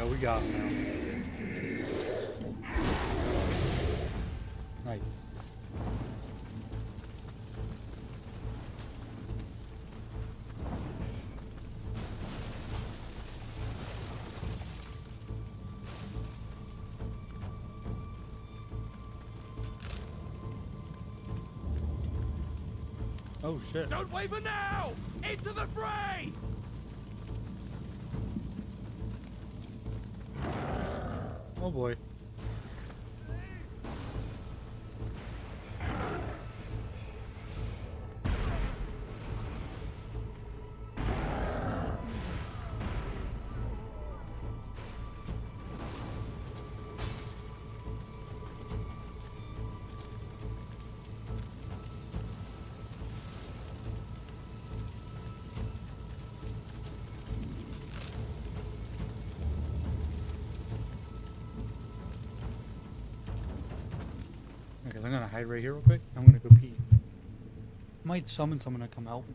We got him now. Nice. Oh shit. Don't waver now! Into the fray! Oh boy. I'm gonna hide right here real quick. I'm gonna go pee. Might summon someone to come help me.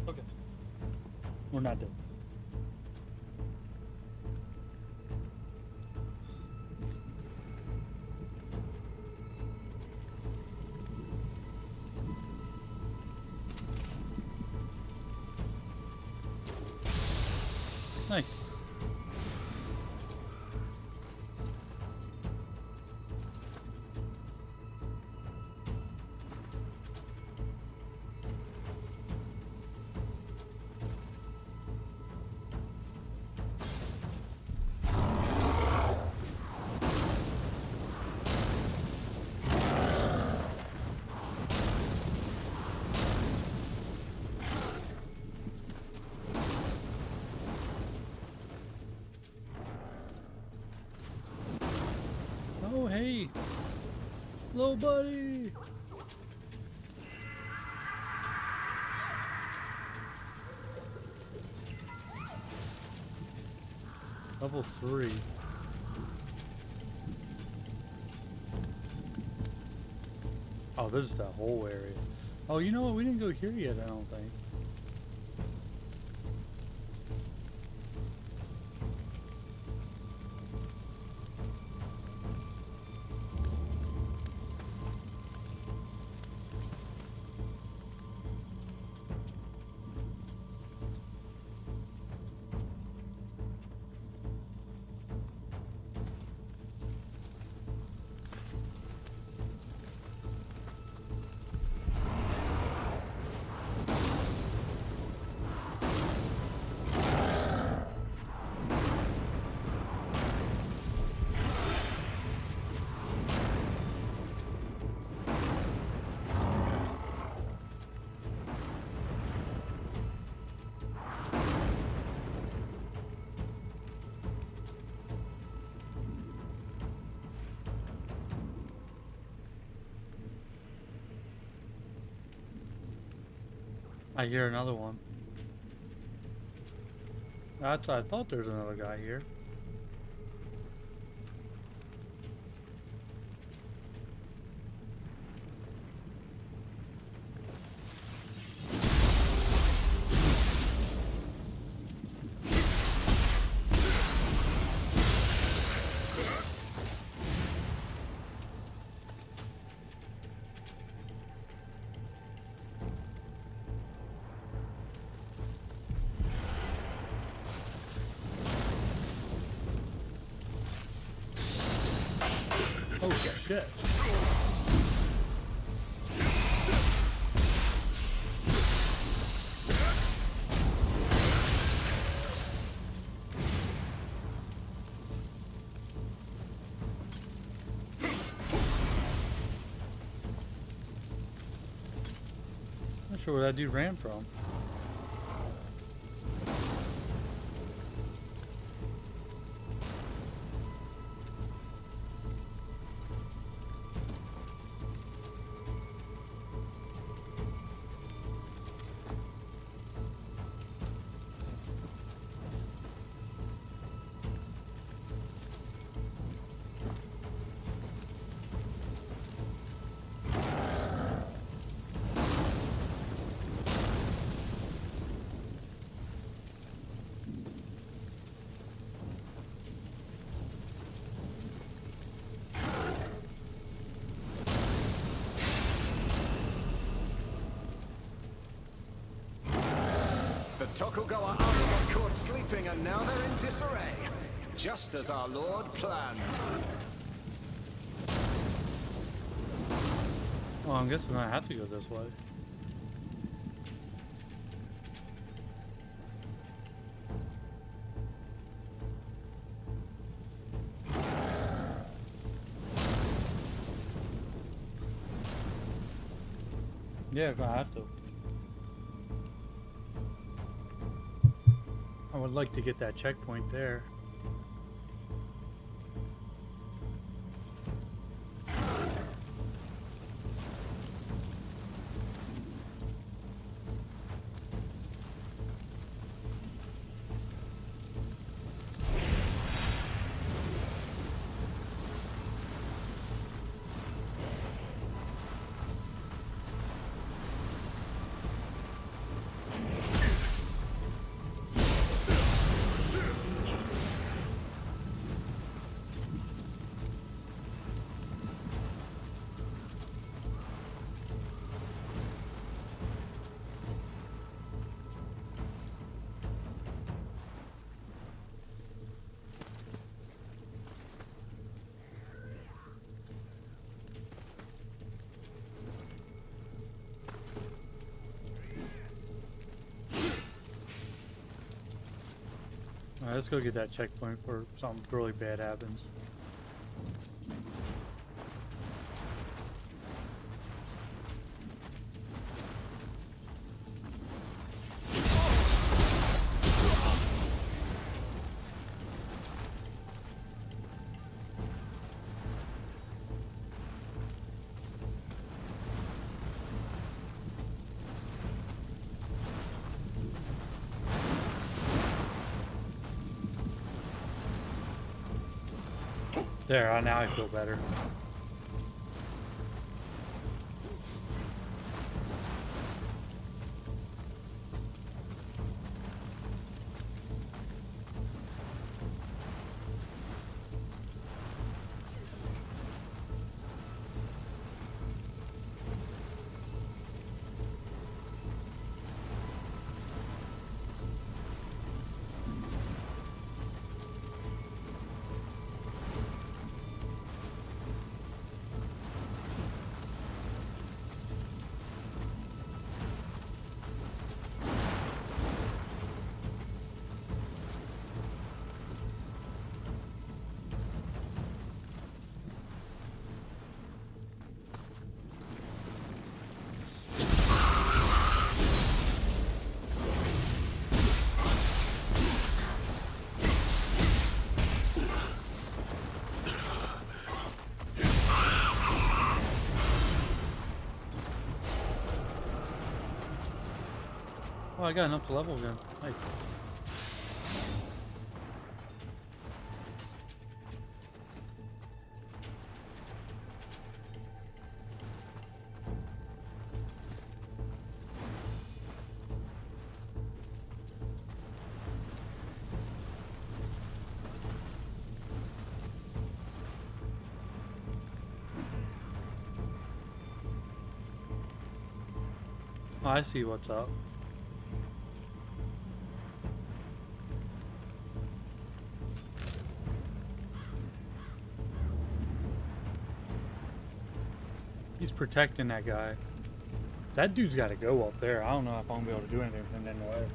Okay. We're not dead. Nice. Oh, hey. Little buddy. Level 3. Oh, this is that whole area. Oh, you know what? We didn't go here yet, I don't think. I hear another one. I thought there's another guy here. Oh shit. Not sure where that dude ran from. Tokugawa army got caught sleeping and now they're in disarray. Just as our lord planned. Well, I guess we're gonna have to go this way. Yeah, we're gonna have to. I would like to get that checkpoint there. Alright, let's go get that checkpoint before something really bad happens. There, now I feel better. Oh, I got enough to level again. Nice. Oh, I see what's up. He's protecting that guy. That dude's got to go up there. I don't know if I'm gonna be able to do anything with him anyway.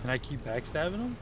Can I keep backstabbing him?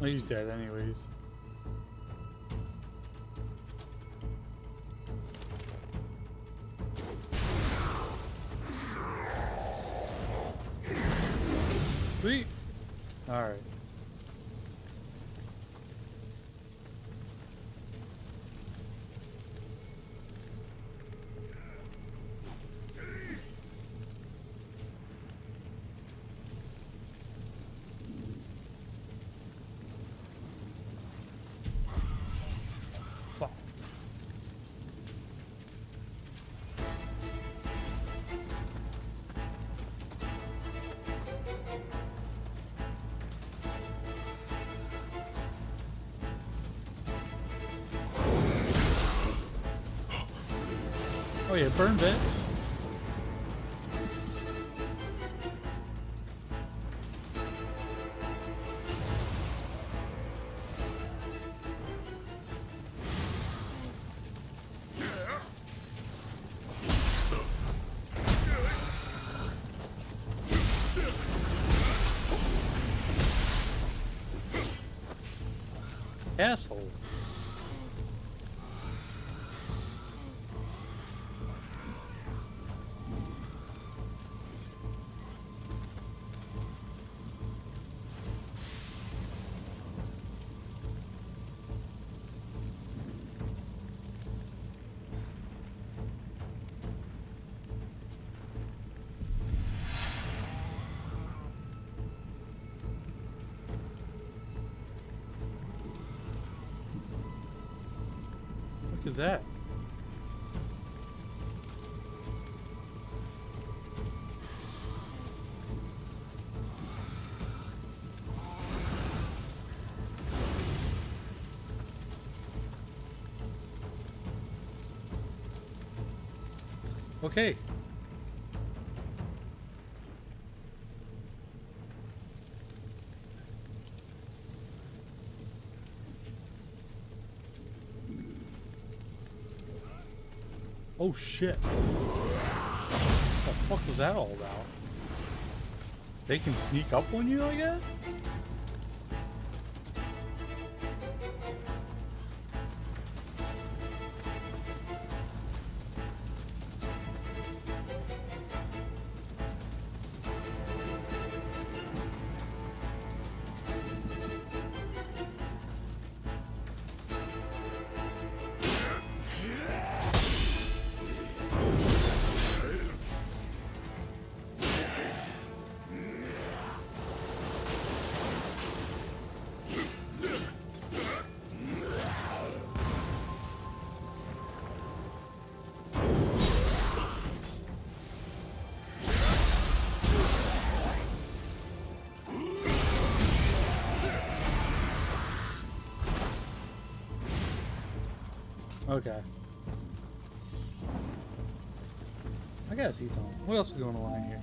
Oh, he's dead anyways. Sweet. All right. Fuck. Oh yeah, burn bit. Asshole. What is that? Okay. Oh shit. What the fuck was that all about? They can sneak up on you like that? Okay. I gotta see something. What else is going on here?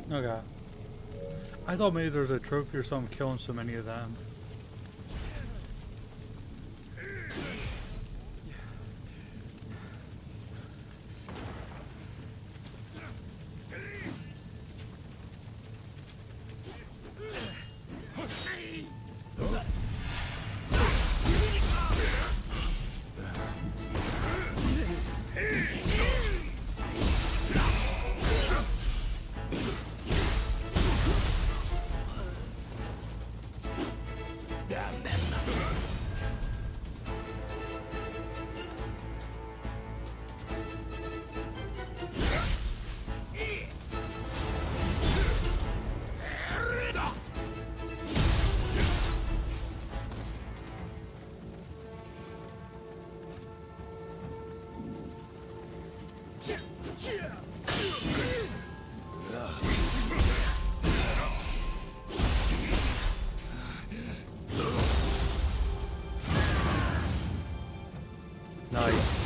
Okay. I thought maybe there was a trophy or something killing so many of them. Nice.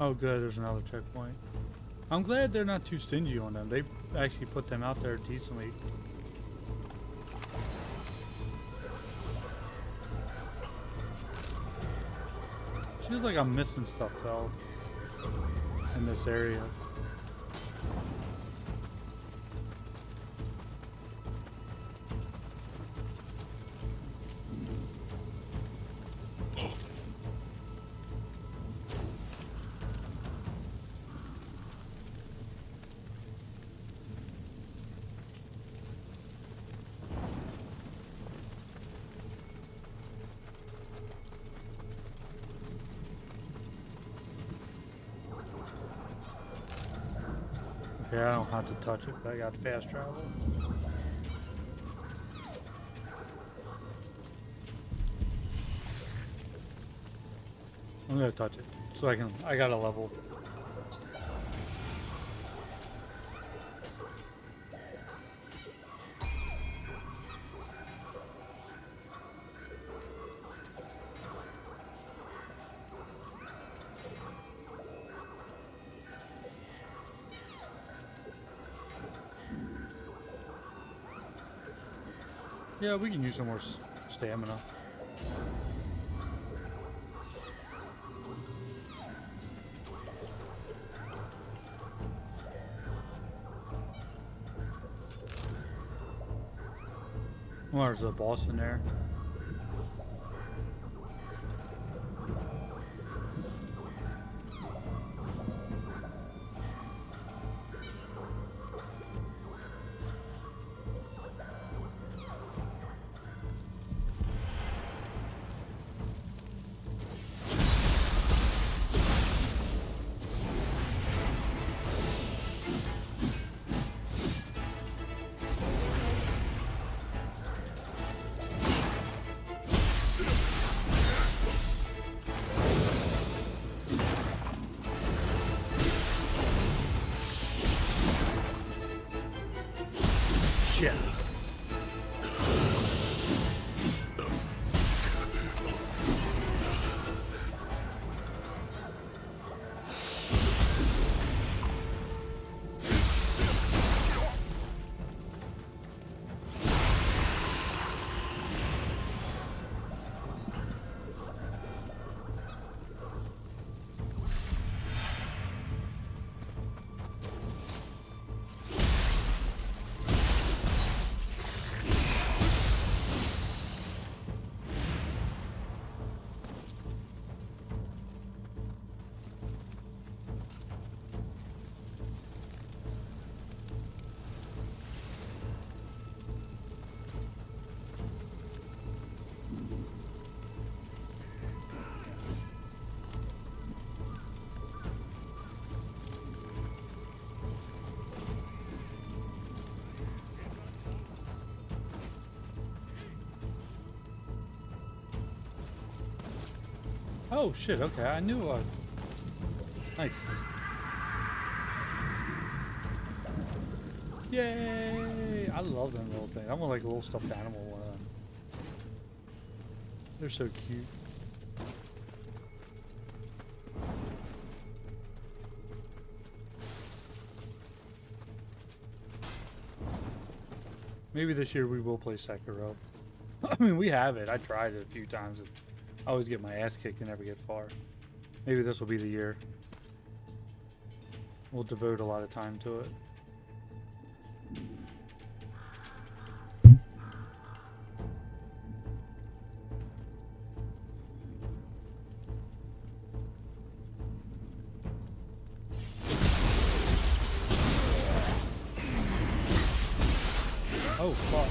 Oh good, there's another checkpoint. I'm glad they're not too stingy on them. They actually put them out there decently. Feels like I'm missing stuff though in this area. Yeah, I don't have to touch it, but I got fast travel. I'm gonna touch it so I got a level. Yeah, we can use some more stamina. Oh, there's a boss in there. Shit. Oh shit, okay, I knew nice. Yay! I love them little things. I want like a little stuffed animal one of them. They're so cute. Maybe this year we will play Sekiro. I mean, we have it. I tried it a few times. I always get my ass kicked and never get far. Maybe this will be the year. We'll devote a lot of time to it. Oh, fuck.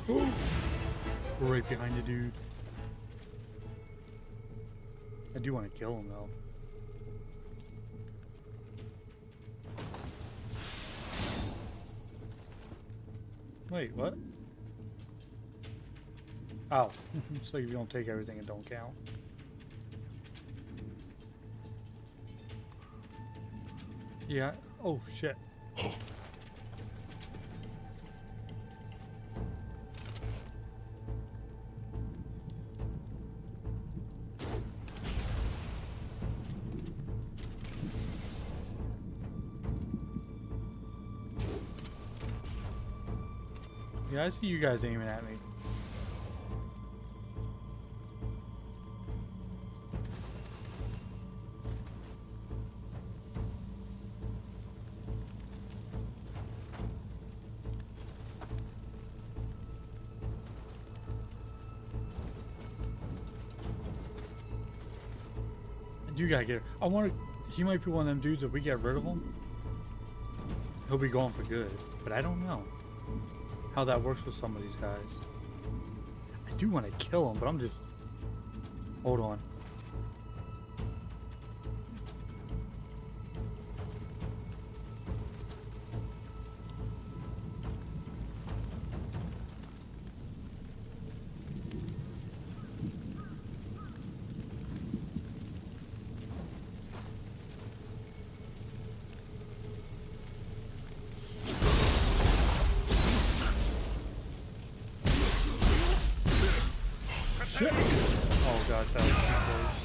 We're right behind the dude. I do want to kill him though. Wait, what? Oh, so if you don't take everything, it don't count. Yeah. Oh shit. Yeah, I see you guys aiming at me. You gotta get. I want to. He might be one of them dudes. If we get rid of him, he'll be gone for good. But I don't know how that works with some of these guys. I do want to kill him, but I'm just. Hold on. Shit. Oh gosh, that was too close.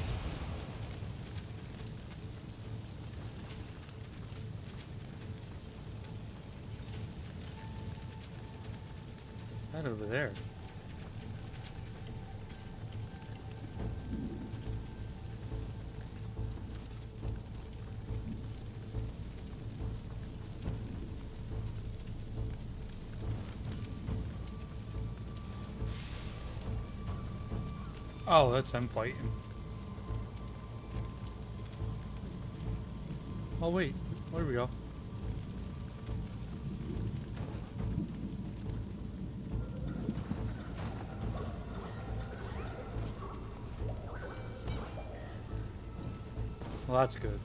What's that over there? Oh, that's them fighting. Oh wait, where do we go? Well, that's good.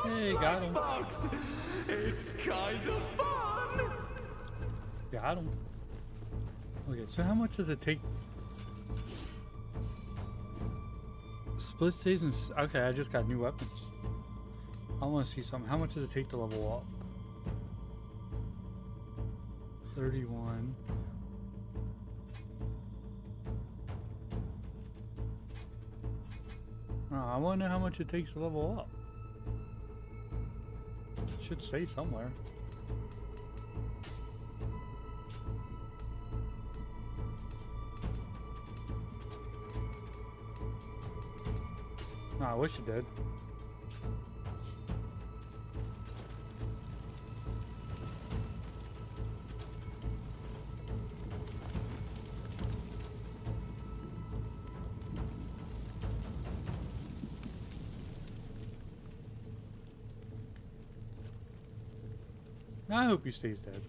Hey, got him. It's kind of fun. Got him. Okay, so how much does it take? Split stations. Okay, I just got new weapons. I want to see something. How much does it take to level up? 31. Oh, I want to know how much it takes to level up. It should say somewhere. No, I wish it did. I hope he stays dead.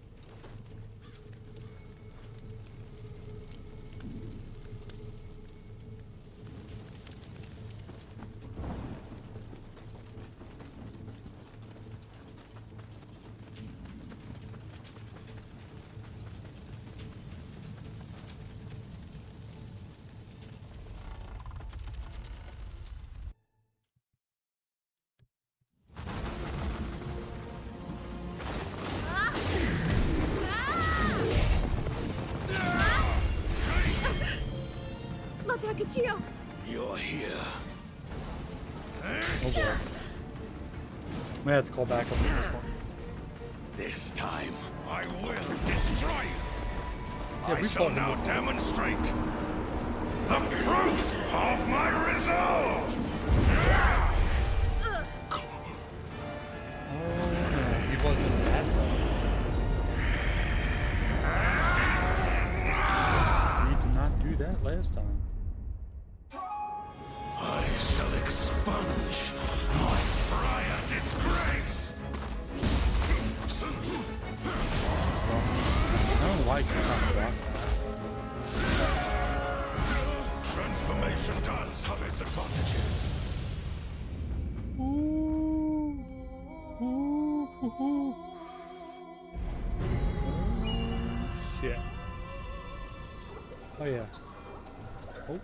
Takachio! You're here. Oh boy. May have to call back up on this one. This time, I will destroy you. Yeah, I shall now demonstrate the proof of my resolve. Oh no, he wasn't that bad. He did not do that last time. I shall expunge my prior disgrace. I don't know why he can't block that. Transformation does have its advantages. Shit. Oh yeah. Oh.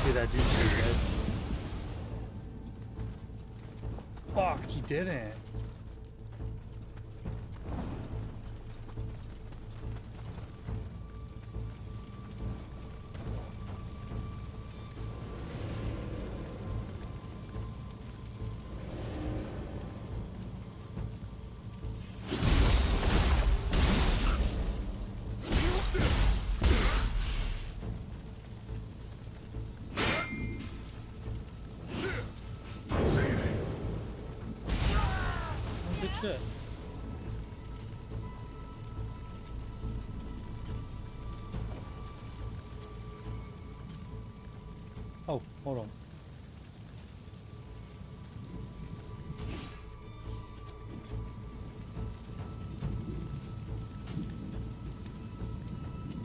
See that dude pretty dead. Fuck, he didn't. Good shit. Oh, hold on.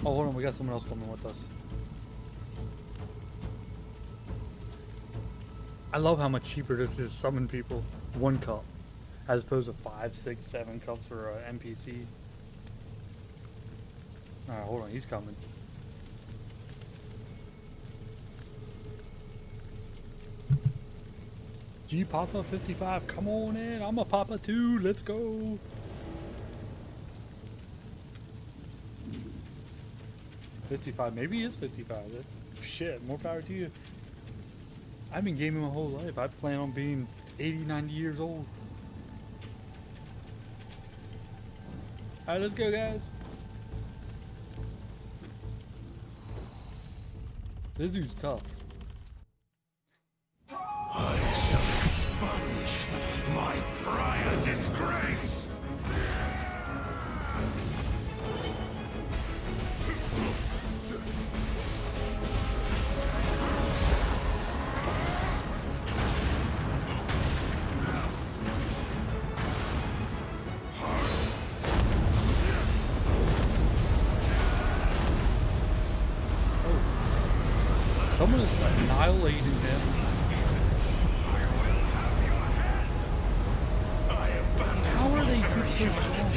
Oh, hold on, we got someone else coming with us. I love how much cheaper this is to summon people. 1 cup. As opposed to 5, 6, 7 cups for an NPC. Alright, hold on, he's coming. G Papa 55, come on in. I'm a Papa too. Let's go. $55, maybe he is 55. Shit, more power to you. I've been gaming my whole life. I plan on being 80, 90 years old. Alright, let's go, guys. This dude's tough. I shall expunge my prior disgrace. Someone is annihilating him. How are they so strong?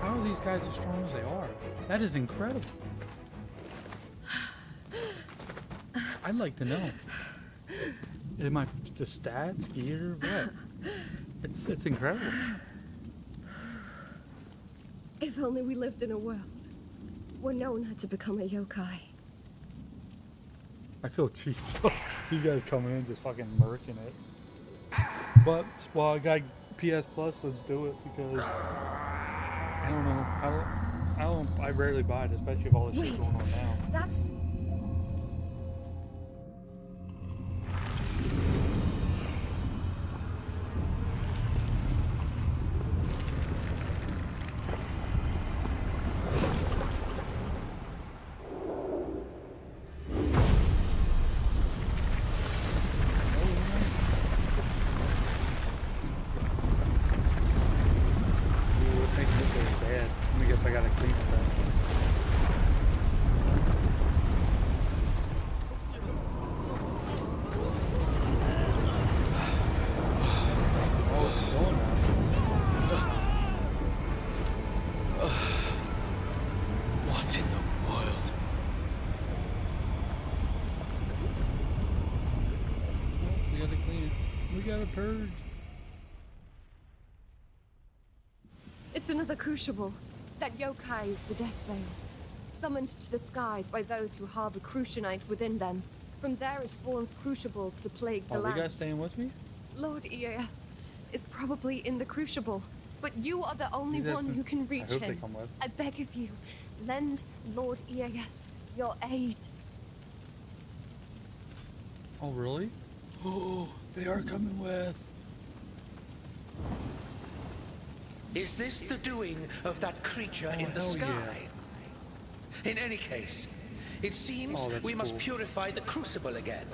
How are these guys as strong as they are? That is incredible. I'd like to know. Am I the stats, gear, what? It's incredible. If only we lived in a world where no one had to become a yokai. I feel cheap. These guys coming in just fucking murking it. But, well, I got PS Plus, let's do it, because I don't know. I rarely buy it, especially with all this shit going on now. That's... It's another crucible. That yokai is the Death Veil, summoned to the skies by those who harbor Crucianite within them. From there it spawns crucibles to plague the land. You guys staying with me? Lord EAS is probably in the crucible, but you are the only one who can reach him. I beg of you, lend Lord EAS your aid. Oh, really? Oh, they are coming with. Is this the doing of that creature in the sky? In any case, it seems we must purify the crucible again.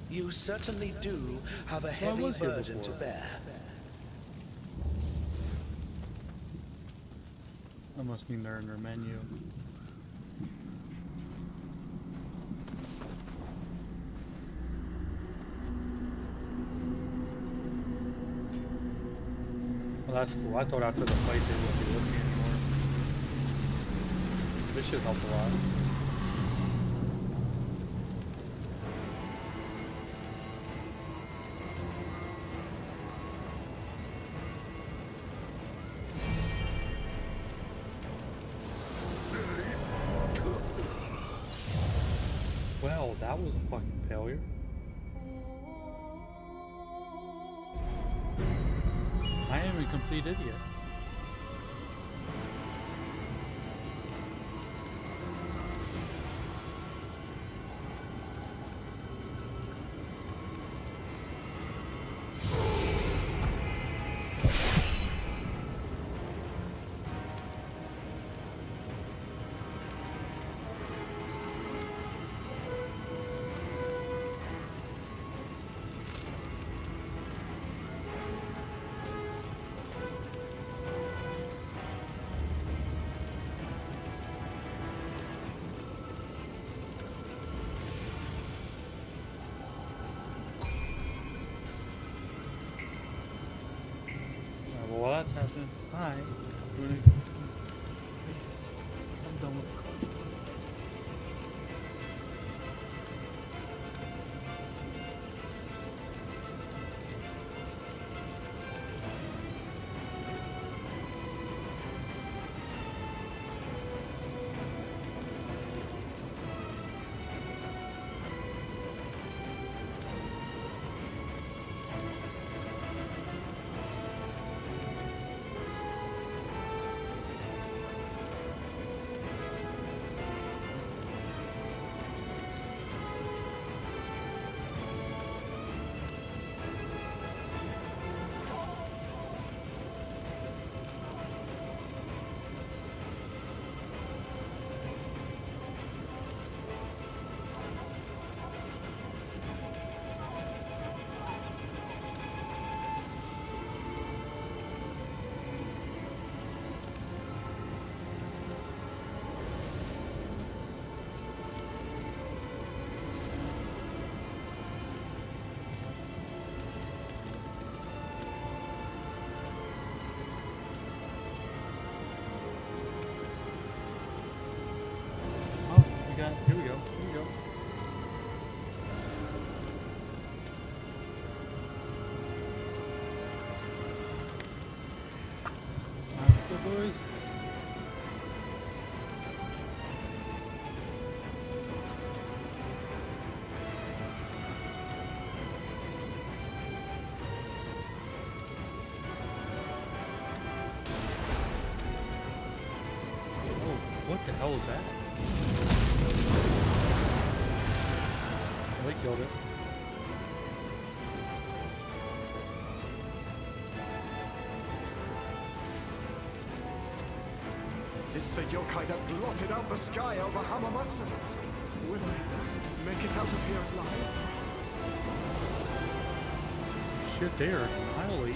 You certainly do have a heavy burden to bear. That must mean they're in their menu. Well, that's cool. I thought after the fight they wouldn't be with me anymore. This should help a lot. Well, that was a fucking failure. I am a complete idiot. Well, that's happening. Hi. I'm done with the call. Here we go. Here we go. Let's go, boys. Oh, what the hell is that? They killed it. It's the yokai that blotted out the sky over Hamamatsu. Will I make it out of here alive? Shit, they are annihilating.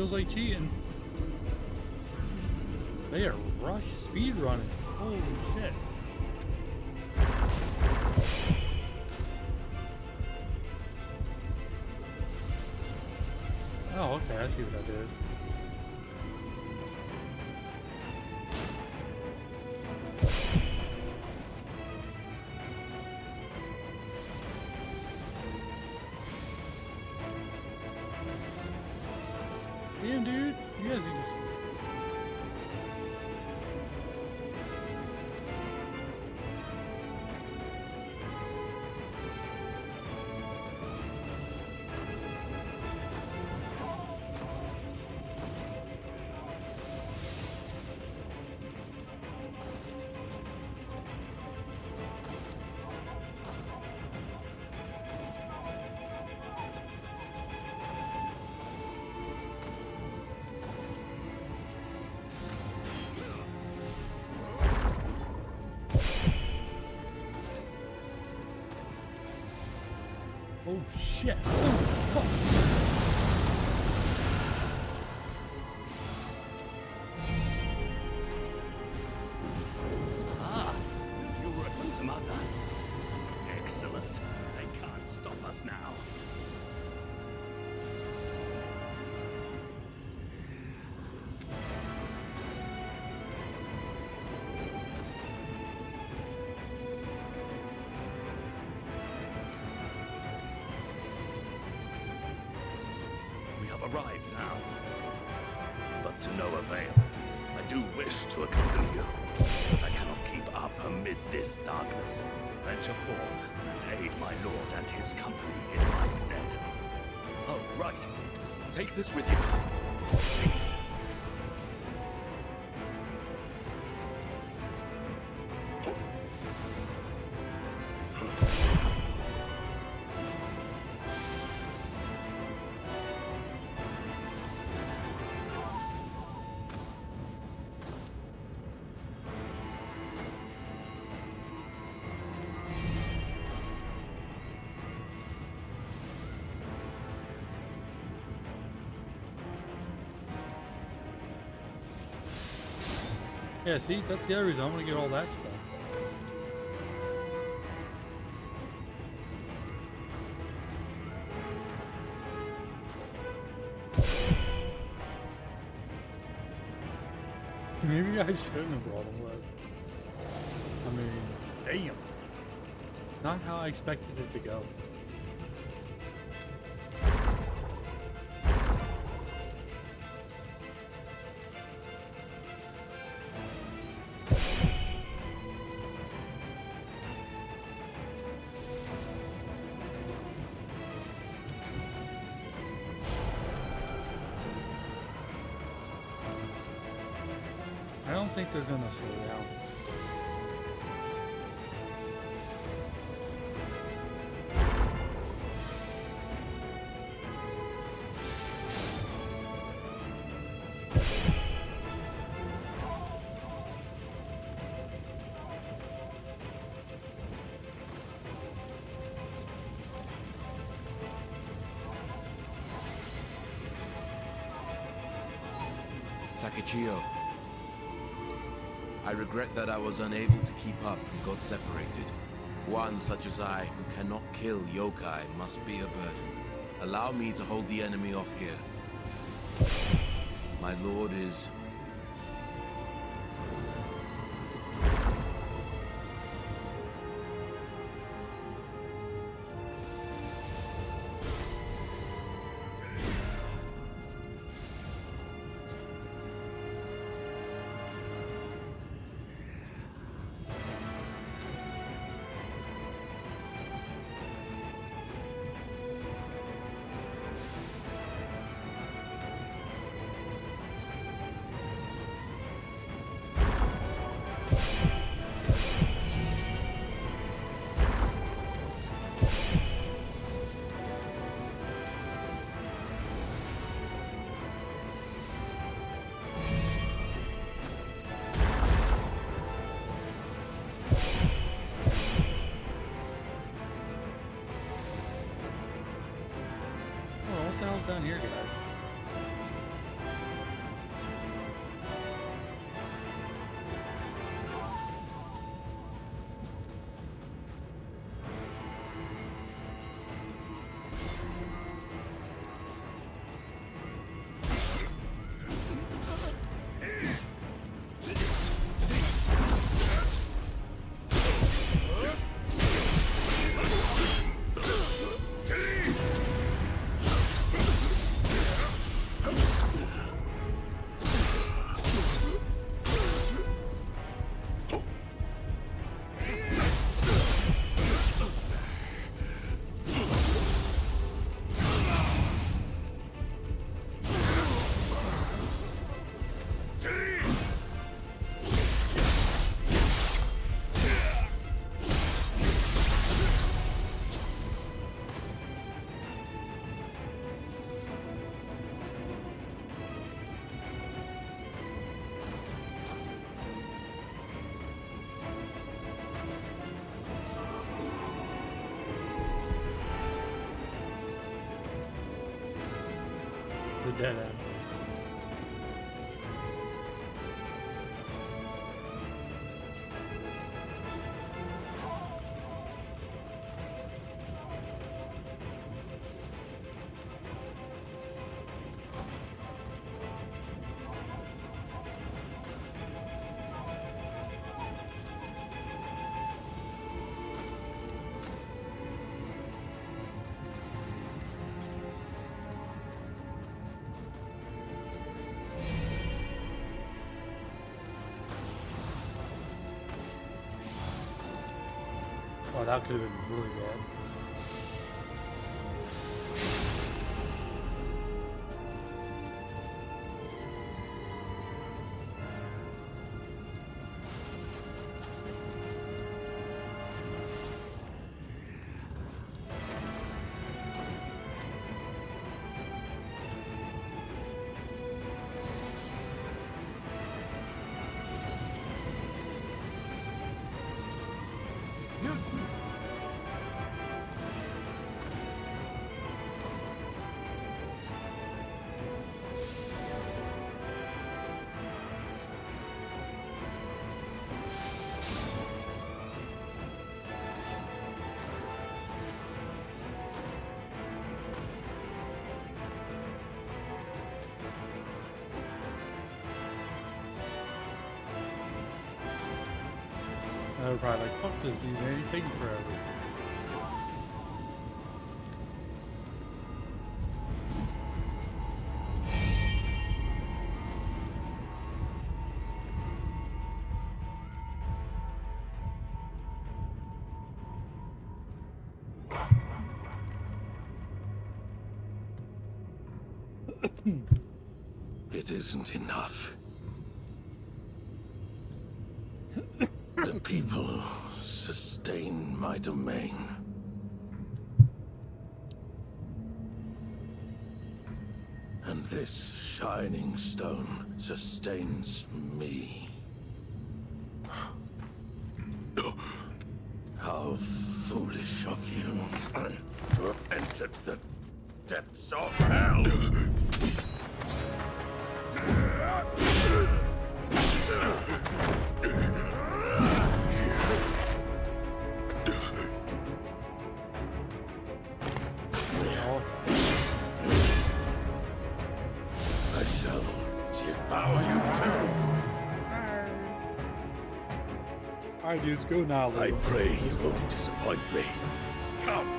feels like cheating. They are rush speed running. Holy shit. Oh, okay, I see what that is. Damn, dude, you guys need to see. Oh shit. Oh, fuck. Ah, you were at Automata. Excellent. They can't stop us now. Arrived now, but to no avail. I do wish to accompany you, but I cannot keep up amid this darkness. Venture forth and aid my lord and his company in my stead. Oh, right. Take this with you, please. Yeah, see, that's the other reason I'm gonna get all that stuff. Maybe I shouldn't have brought him with. I mean, damn. Not how I expected it to go. I don't think they're gonna slow down. Takechiyo. I regret that I was unable to keep up and got separated. One such as I, who cannot kill yokai, must be a burden. Allow me to hold the enemy off here. My lord is... Down here, guys. The dead end. Oh, that could have been really bad. And they were probably like, fuck this dude, man, he's taking forever. It isn't enough. The people sustain my domain. And this shining stone sustains me. How foolish of you to have entered the depths of hell! I shall devour you too. Alright dudes, go now. I pray you won't disappoint me. Come!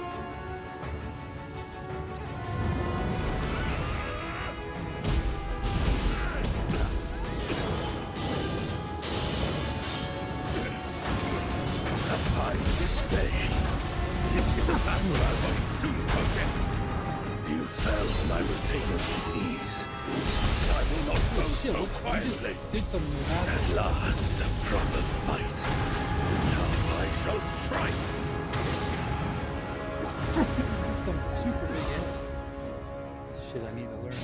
This is a battle I won't soon forget. You fell and I repay it with ease. I will not go so quietly. At last, a proper fight. Now I shall strike. Some super big enemy. That's shit I need to learn.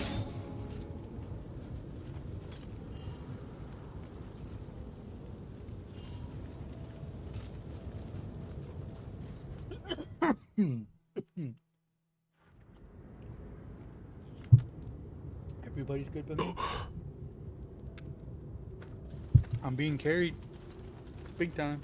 Everybody's good but me. I'm being carried. Big time.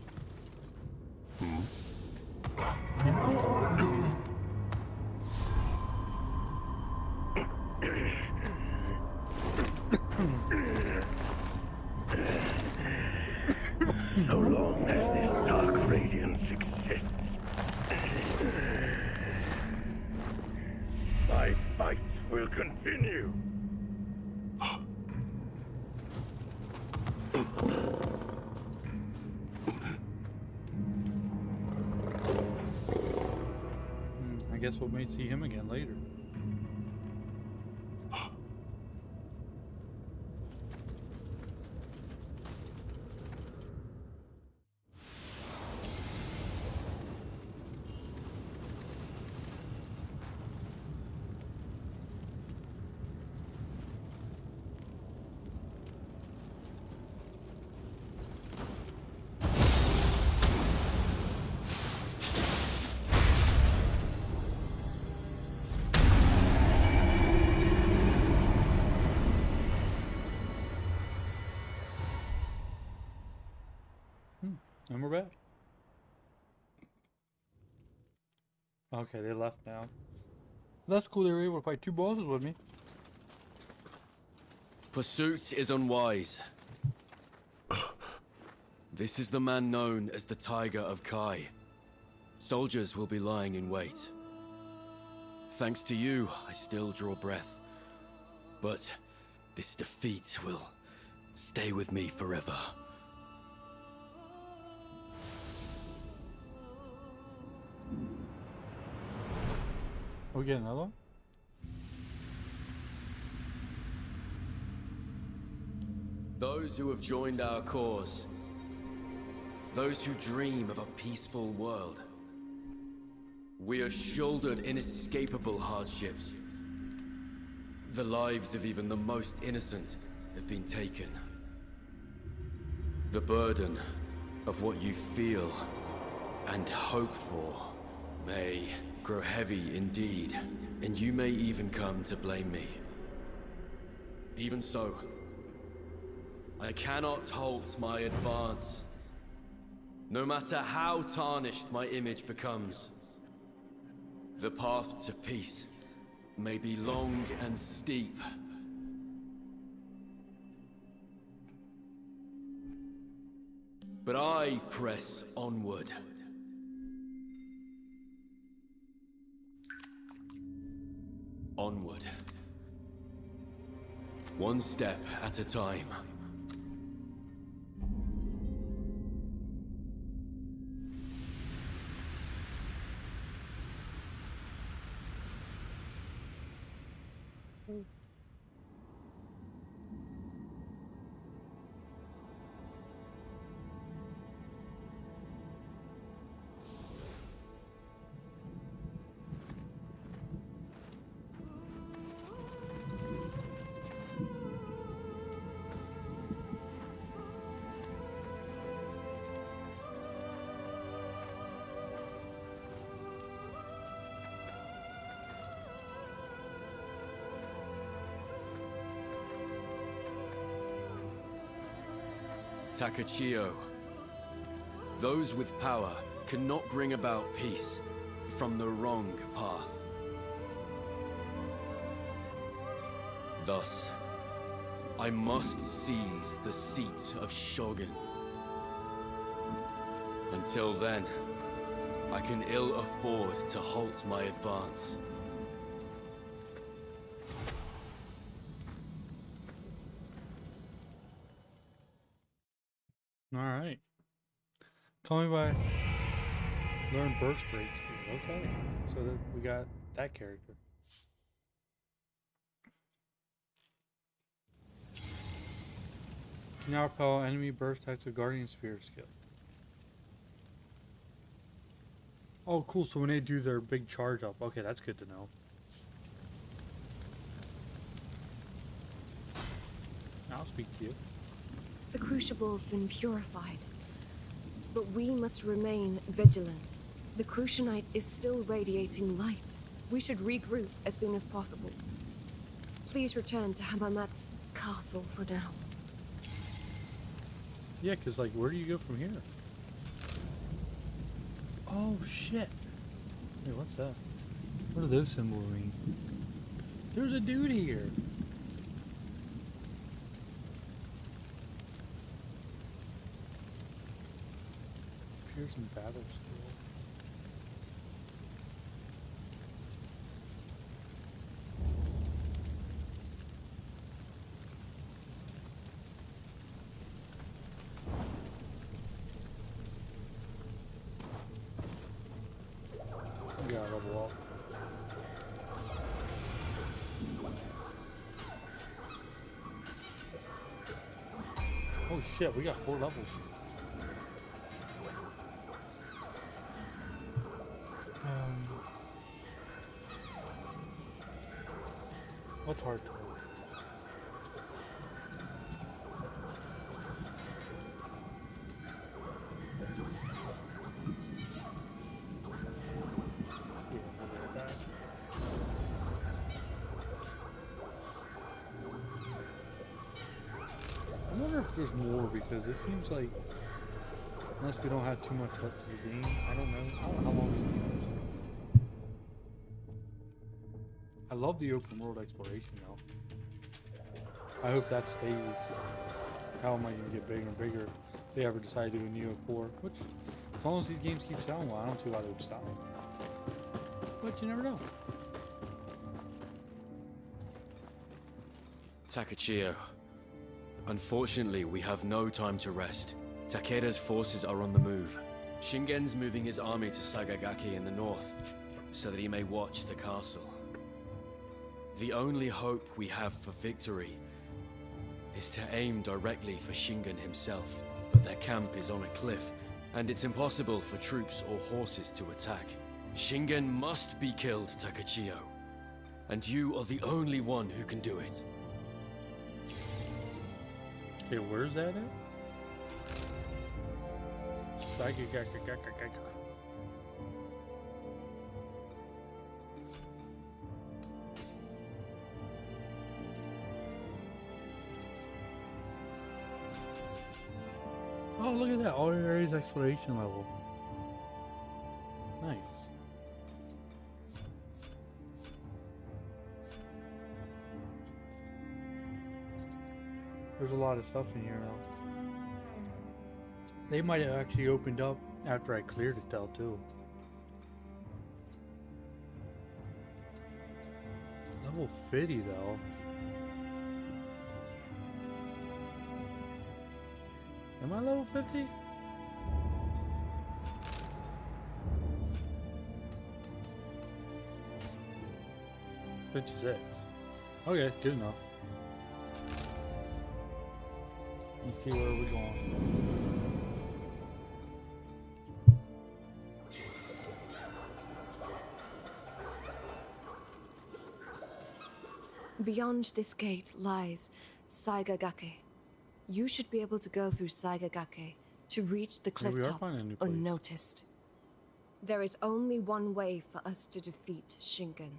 So long as this dark radiance exists, my fight will continue. I guess we may see him again later. And we're back. Okay, they left now. That's cool, they were able to fight 2 bosses with me. Pursuit is unwise. This is the man known as the Tiger of Kai. Soldiers will be lying in wait. Thanks to you, I still draw breath. But this defeat will stay with me forever. We get another one? Those who have joined our cause, those who dream of a peaceful world, we have shouldered inescapable hardships. The lives of even the most innocent have been taken. The burden of what you feel and hope for may grow heavy indeed, and you may even come to blame me. Even so, I cannot halt my advance. No matter how tarnished my image becomes, the path to peace may be long and steep. But I press onward. Onward. One step at a time. Takachio. Those with power cannot bring about peace from the wrong path. Thus, I must seize the seat of Shogun. Until then, I can ill afford to halt my advance. Alright. Call me by learn burst break speed. Okay. So that we got that character. Now repel enemy burst types of Guardian Sphere skill. Oh cool, so when they do their big charge up, okay, that's good to know. I'll speak to you. The Crucible's been purified, but we must remain vigilant. The Crucianite is still radiating light. We should regroup as soon as possible. Please return to Hamamat's castle for now. Yeah, because, like, where do you go from here? Oh, shit. Hey, what's that? What do those symbols mean? There's a dude here. Pearson battle skill. We gotta level up. Oh shit, we got 4 levels. What's hard to I wonder if there's more, because it seems like Unless we don't have too much left to the game. I don't know. I don't know how long this game is. I love the open world exploration though. I hope that stays. How am I going to get bigger and bigger if they ever decide to do a Neo 4? Which, as long as these games keep selling well, I don't see why they would stop. But you never know. Takachio. Unfortunately, we have no time to rest. Takeda's forces are on the move. Shingen's moving his army to Sagagaki in the north, so that he may watch the castle. The only hope we have for victory is to aim directly for Shingen himself, but their camp is on a cliff, and it's impossible for troops or horses to attack. Shingen must be killed, Takachio, and you are the only one who can do it. Okay, where's that at? Oh, look at that. All areas exploration level. Nice. There's a lot of stuff in here now. They might have actually opened up after I cleared it though, too. Level 50 though. Am I level 50? $56. Okay, good enough. Let's see where we're going. Beyond this gate lies Saigagake. You should be able to go through Saigagake to reach the cliff tops unnoticed. There is only one way for us to defeat Shingen.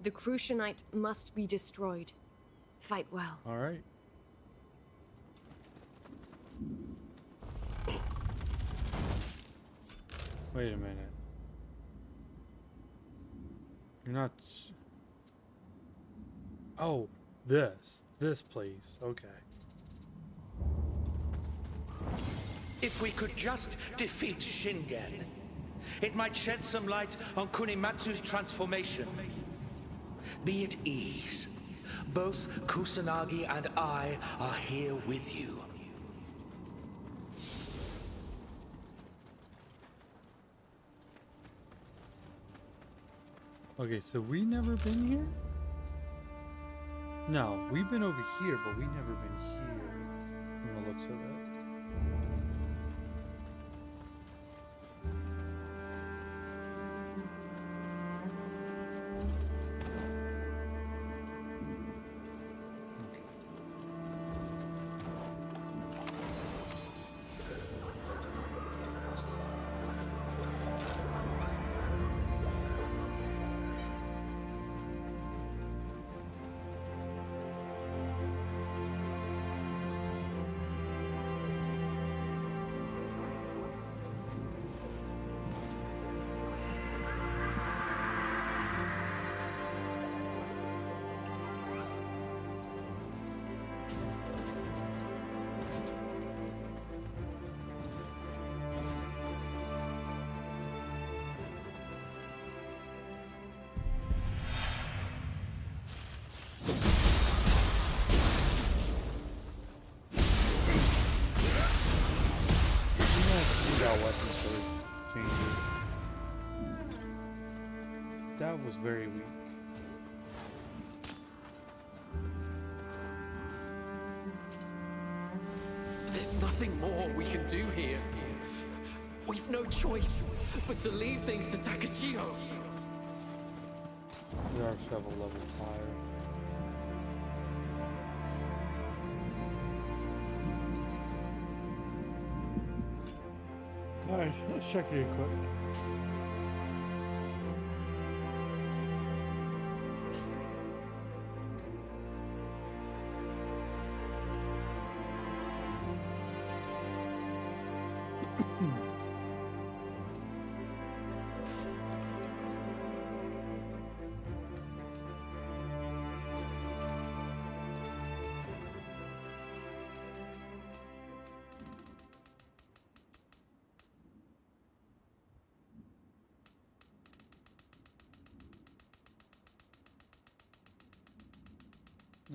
The Crucianite must be destroyed. Fight well. All right. Wait a minute. You're not... Oh, this place. Okay. If we could just defeat Shingen, it might shed some light on Kunimatsu's transformation. Be at ease. Both Kusanagi and I are here with you. Okay, so we never been here? No, we've been over here, but we never been here from the looks of it. That was very weak. There's nothing more we can do here. We've no choice but to leave things to Takachio. There are several levels higher. Alright, let's check the equipment.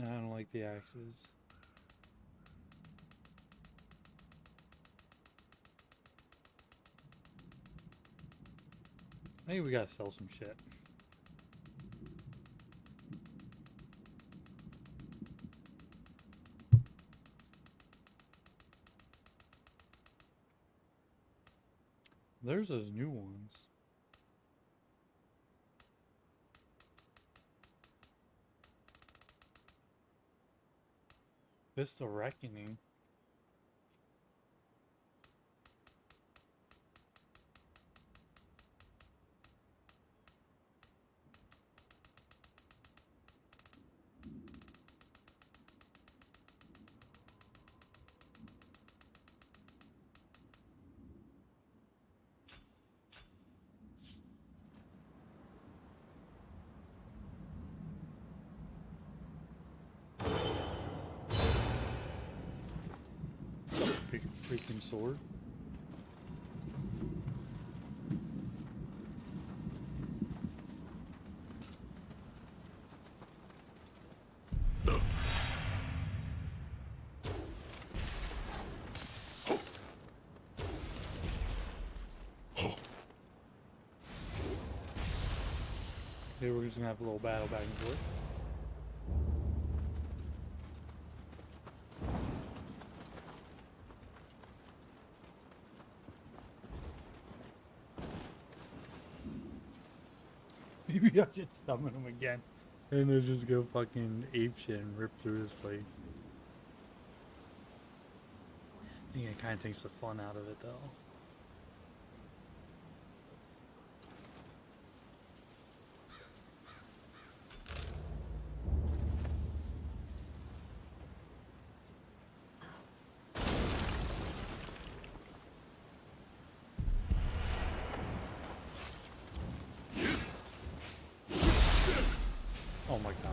I don't like the axes. I think we gotta sell some shit. There's those new ones. Vista Reckoning. Big freaking sword. Okay, we're just gonna have a little battle back and forth. Maybe I should summon him again. And then just go fucking ape shit and rip through this place. I think it kind of takes the fun out of it though. Oh my gosh.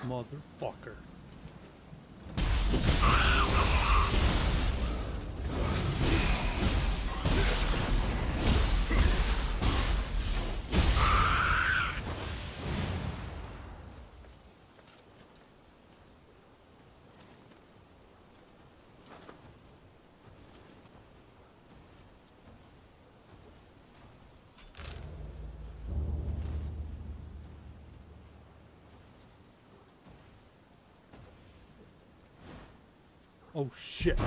Motherfucker. Oh shit.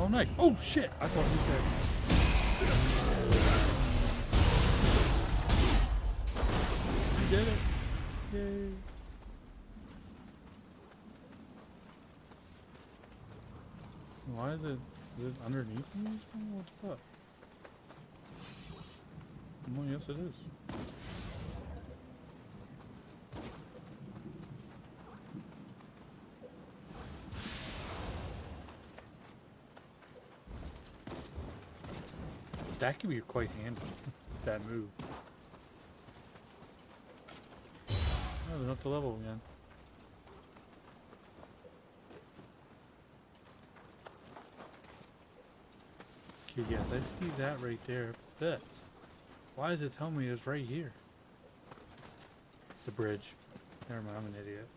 Oh nice. Oh shit. I thought he was dead. We did it. Yay. Why is it underneath me? What the fuck? Well, yes it is. That could be quite handy. That move. Oh, they're up to level again. Okay, yes, I see that right there. This. Why does it tell me it's right here? The bridge. Never mind, I'm an idiot.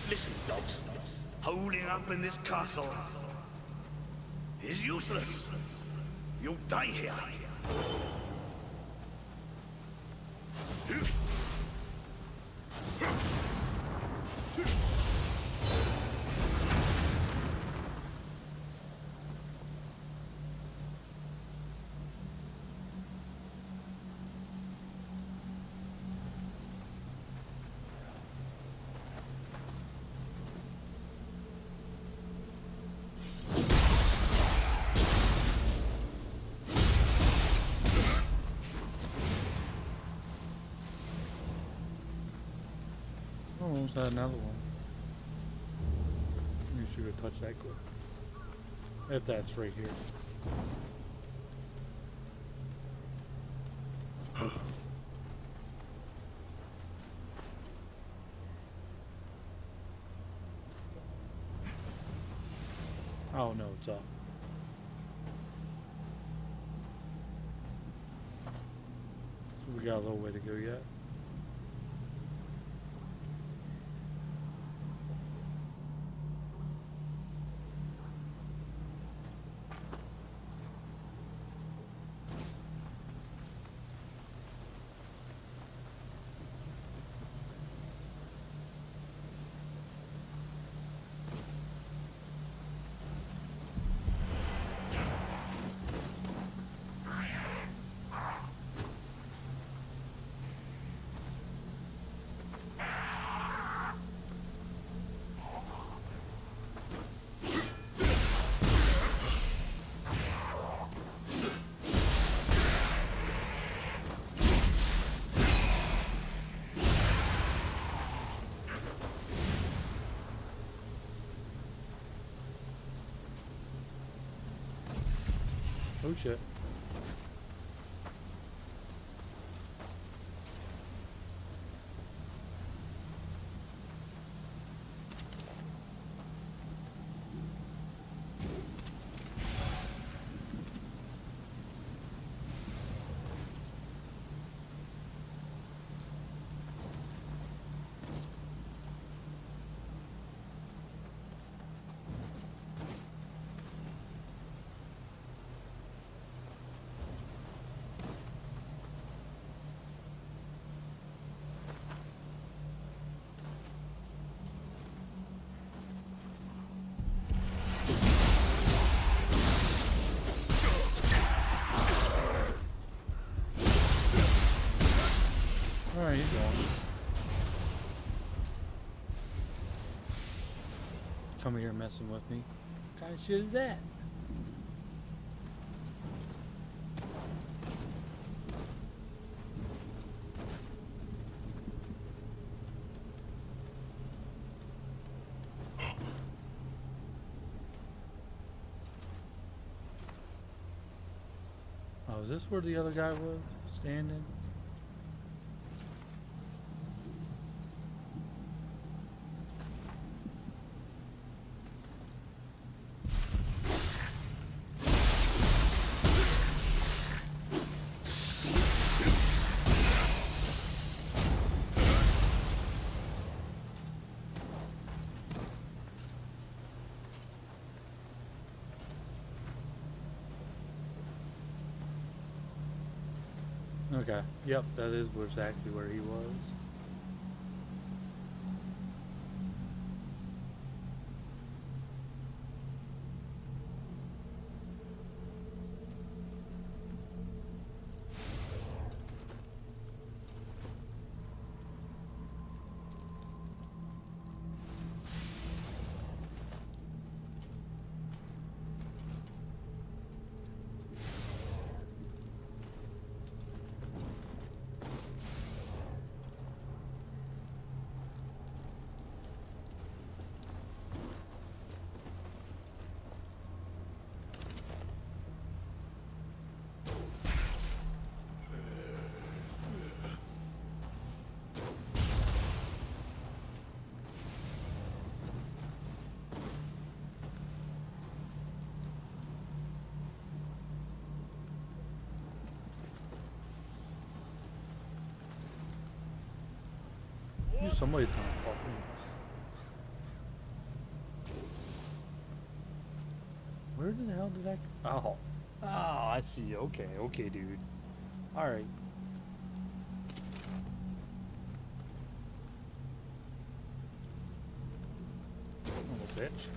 Listen, dogs. Holding up in this castle is useless. You'll die here. Oh, is that another one? You should have touched that quick. If that's right here. Oh no, it's up. So we got a little way to go yet. Oh shit. Alright, he's gone. Come here messing with me. What kind of shit is that? Oh, is this where the other guy was standing? Okay. Yep, that is exactly where he was. Somebody's gonna fuck me. Where the hell did that? Oh, I see. Okay, dude. All right. Little bitch.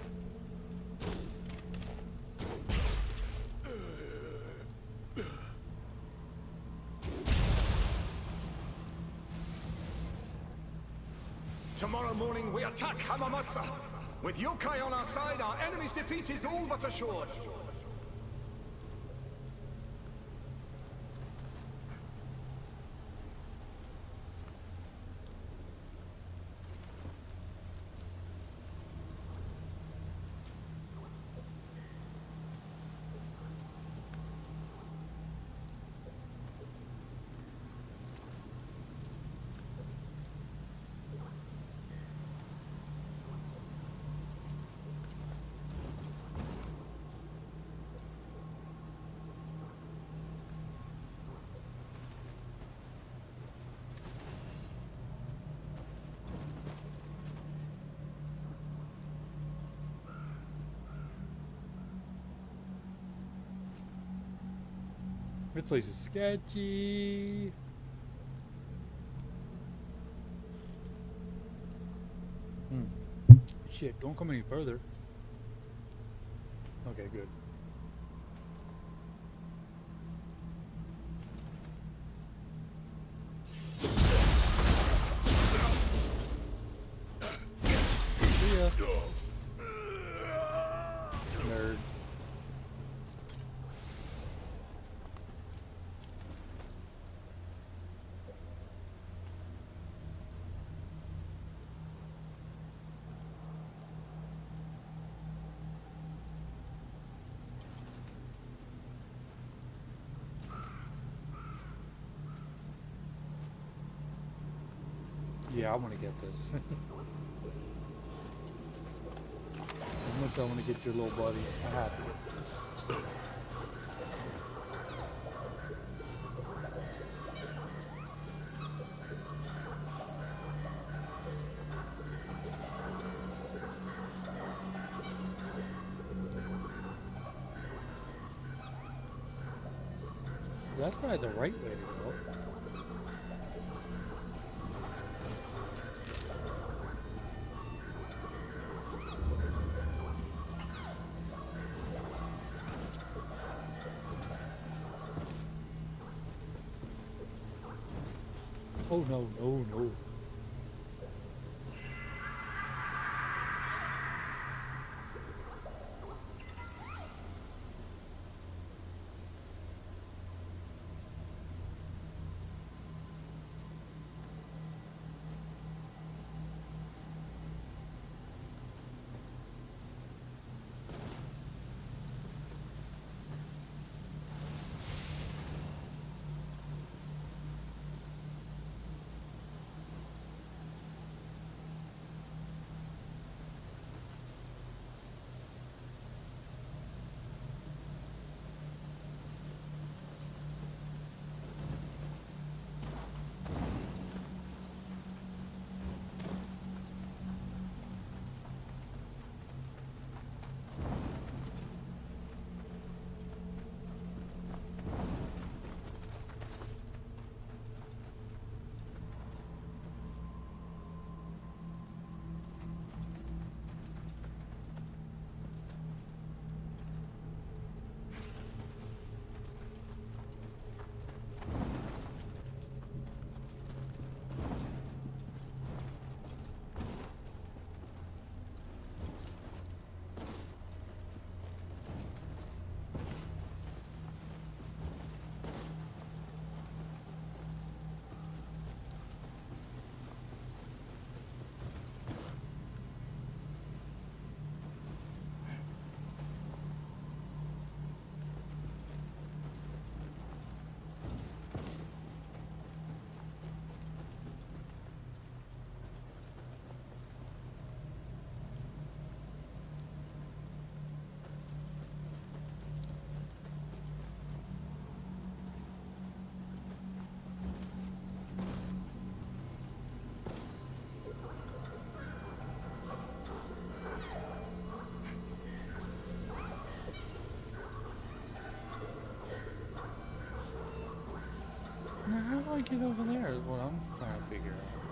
Tomorrow morning, we attack Hamamatsu. With yokai on our side, our enemy's defeat is all but assured. This place is sketchy. Shit, don't come any further. Okay, good. See ya. Nerd. Yeah, I want to get this. As much as I want to get your little buddy, I have to get this. That's probably the right way to go. Oh no, no, no. what I'm trying to figure out.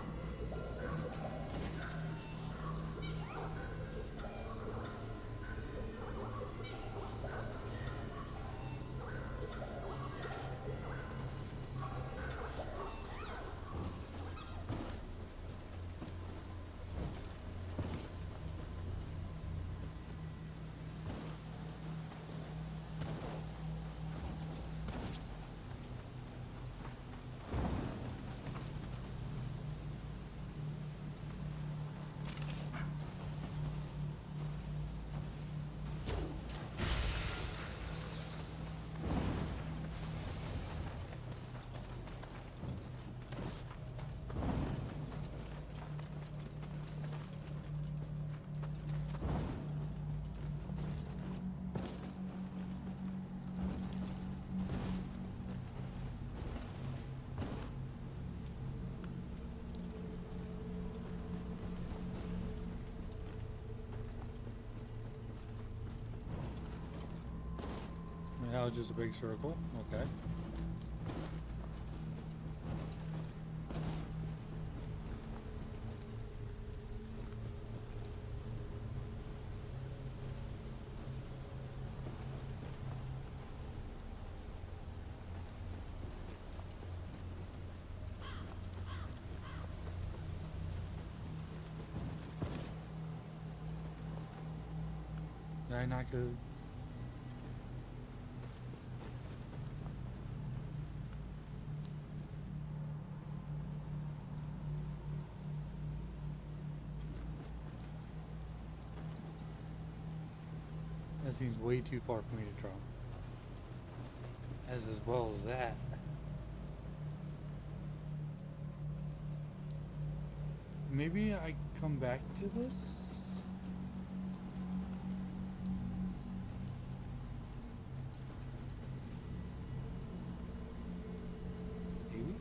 Now it's just a big circle. Okay. Did I not go? That seems way too far for me to drop. As well as that. Maybe I come back to this? Maybe?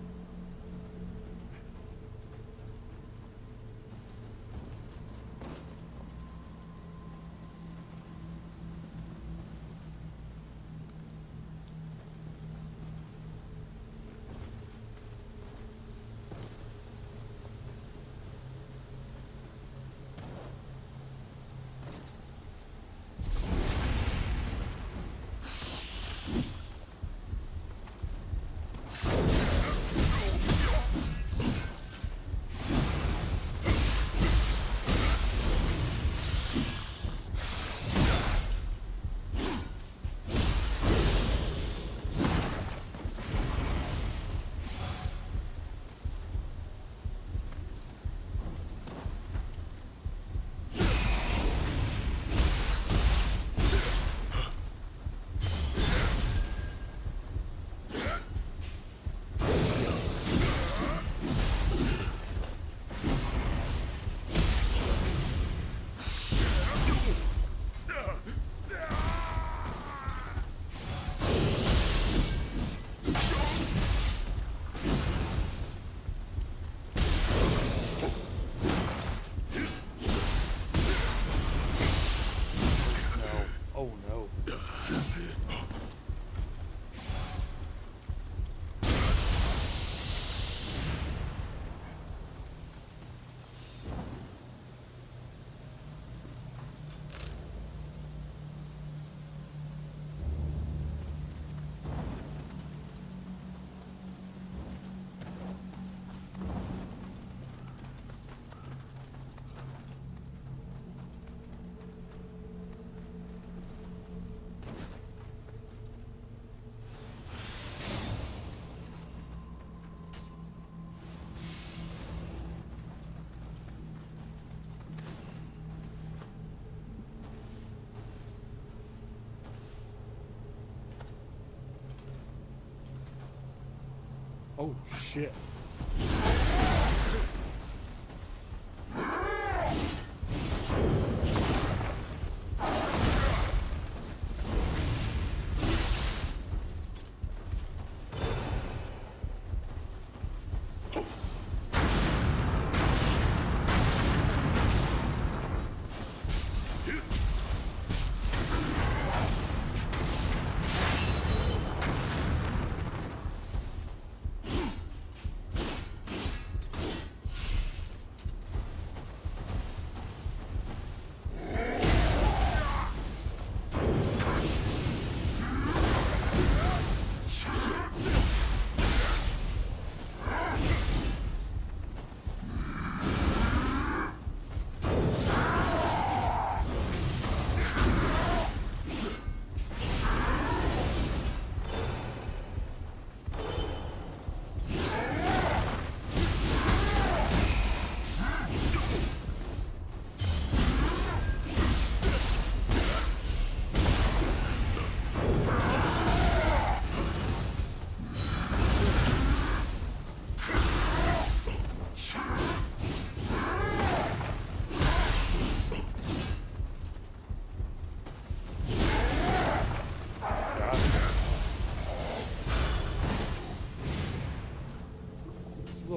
Oh shit.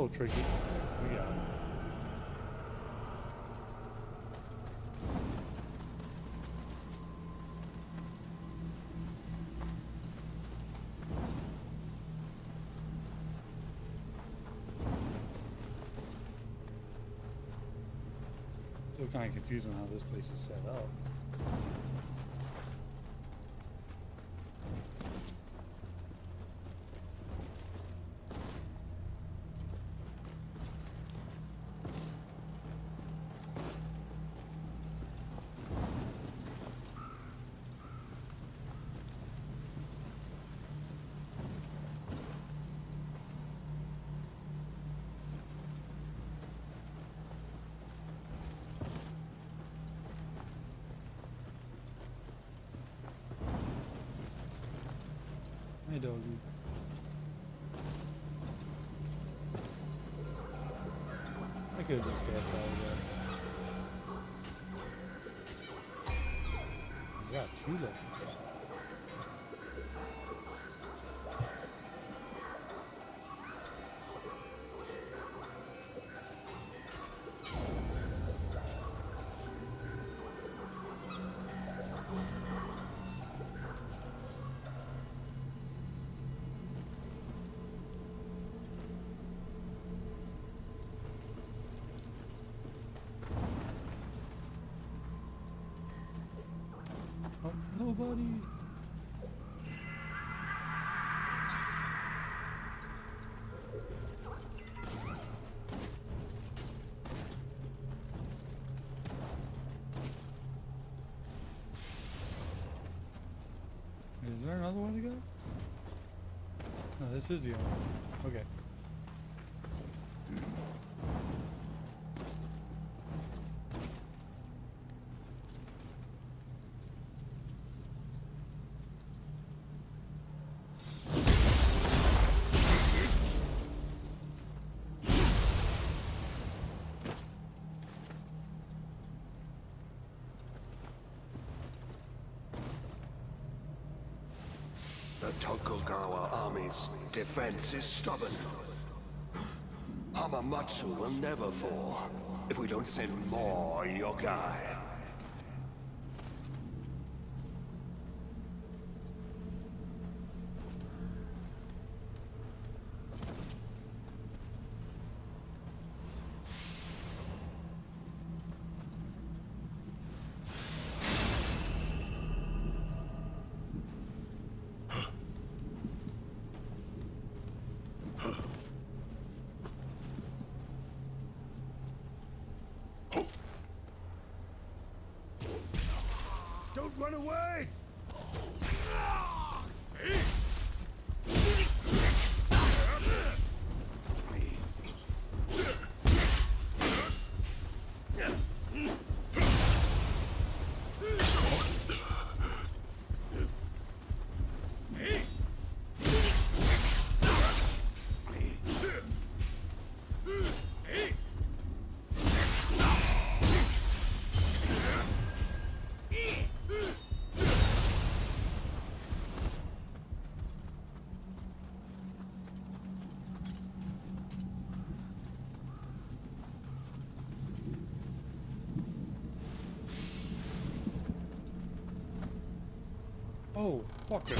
little tricky. We got it. Still kind of confusing how this place is set up. Hey, doggy. I could have just got that again. We got 2 left. Oh, nobody. Is there another one to go? No, this is the only one. Okay. The Tokugawa army's defense is stubborn. Hamamatsu will never fall if we don't send more yokai. Don't run away! Oh, fuck it.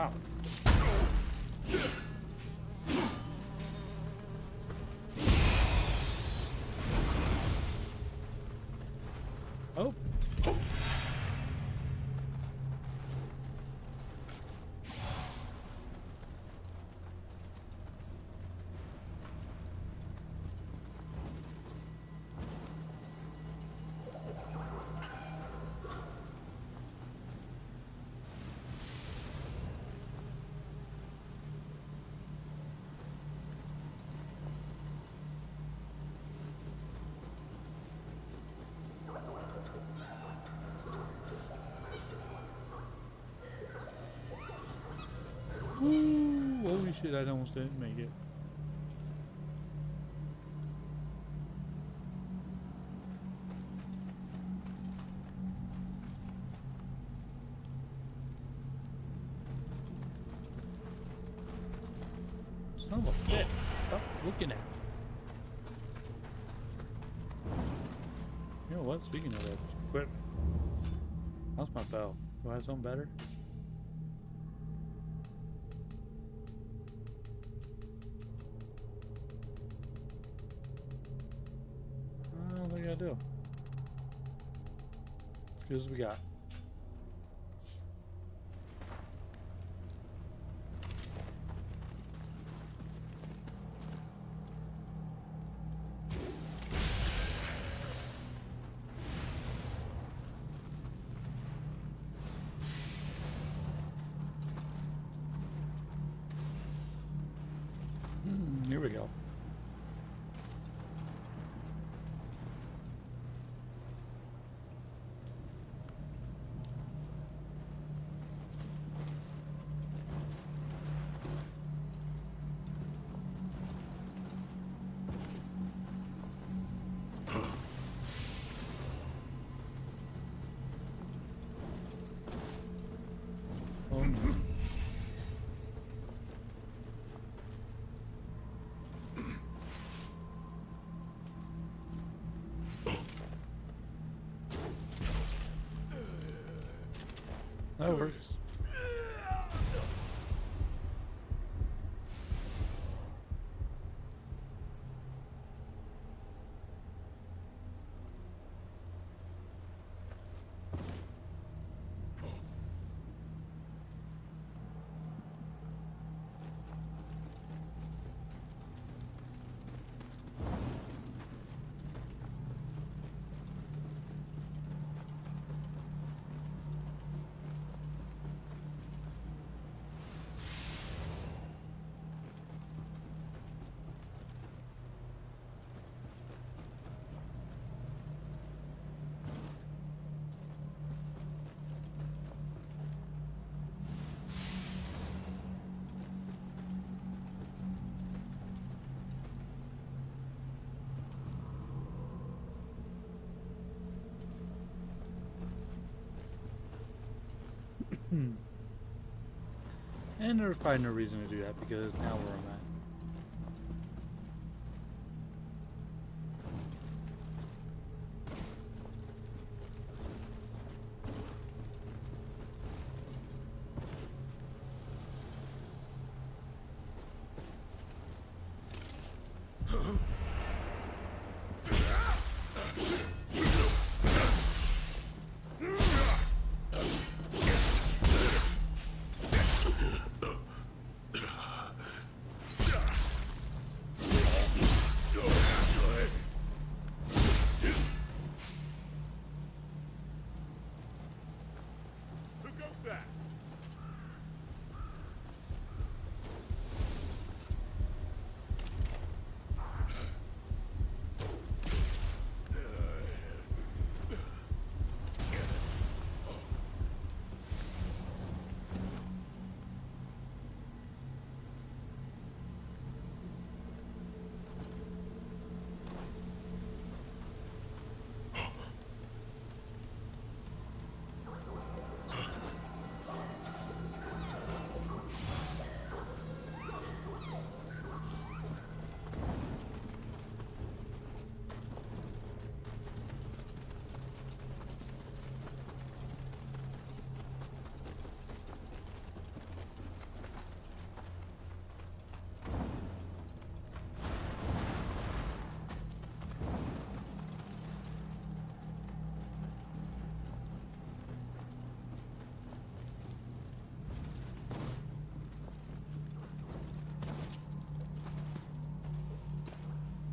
Wow. Oh. Ooh, holy shit, I almost didn't make it. Son of a bitch. Stop looking at me. You know what? Speaking of that, quit. That's my bell. Do I have something better? I don't think I do. As good as we got. Here we go. Oh no. That works. And there's probably no reason to do that because now where I'm at.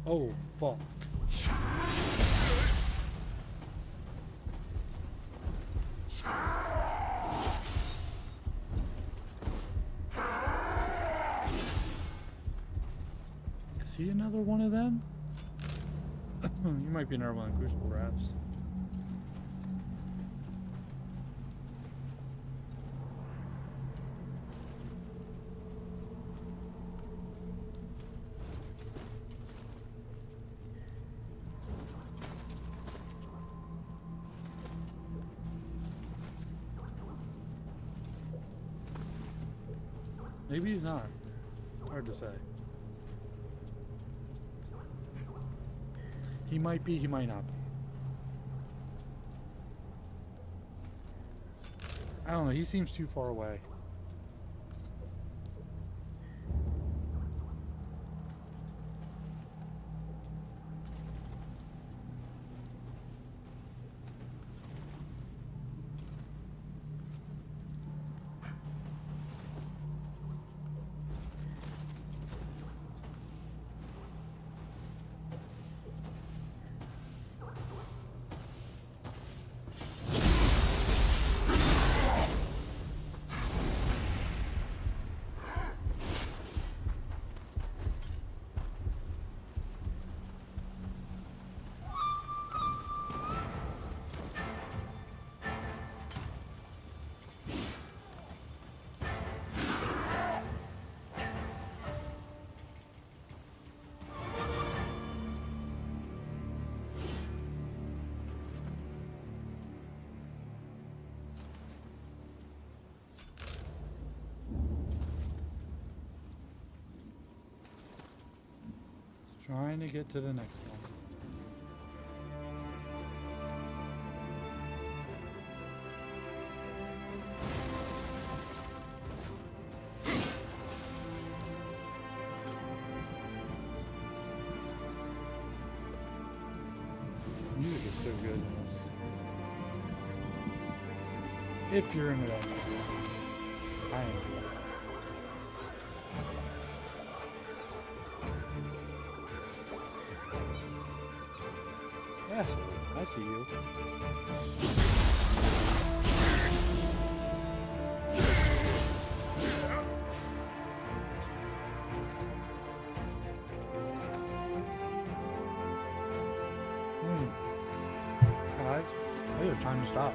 Oh, fuck. Is he another one of them? You might be another one of the Crucible Rats. Maybe he's not. Hard to say. He might be, he might not be. I don't know, he seems too far away. Trying to get to the next one. Music is so good in this. If you're into that music, I am. Yes, I see you. Guys, I think it's time to stop.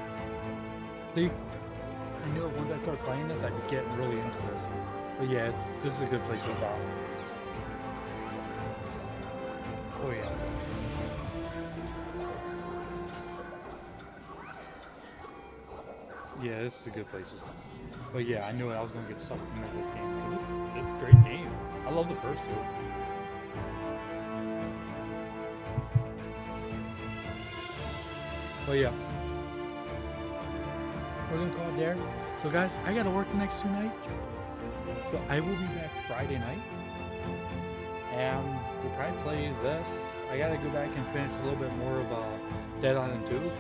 See, I knew once I started playing this, I could get really into this. But yeah, this is a good place to stop. Oh yeah. Yeah, this is a good place to start. But yeah, I knew I was going to get sucked into this game. It's a great game. I love the first two. But yeah. We're going to call it there. So guys, I got to work the next 2 nights. So I will be back Friday night. And we'll probably play this. I got to go back and finish a little bit more of Dead Island 2.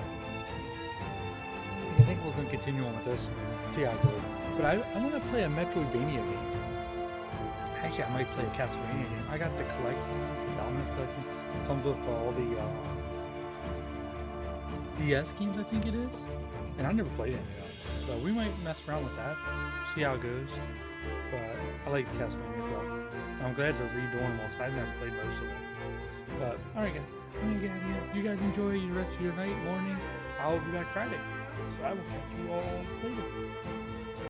I think we're going to continue on with this, see how it goes. But I want to play a Metroidvania game. Actually, I might play a Castlevania game. I got the collection, the Dominus collection. It comes with all the DS games, I think it is. And I never played any of them. So we might mess around with that, see how it goes. But I like the Castlevania stuff. I'm glad they're redoing them all, because I've never played most of them. But, alright guys, I'm going to get out of here. You guys enjoy the rest of your night, morning. I'll be back Friday. So I will catch you all later.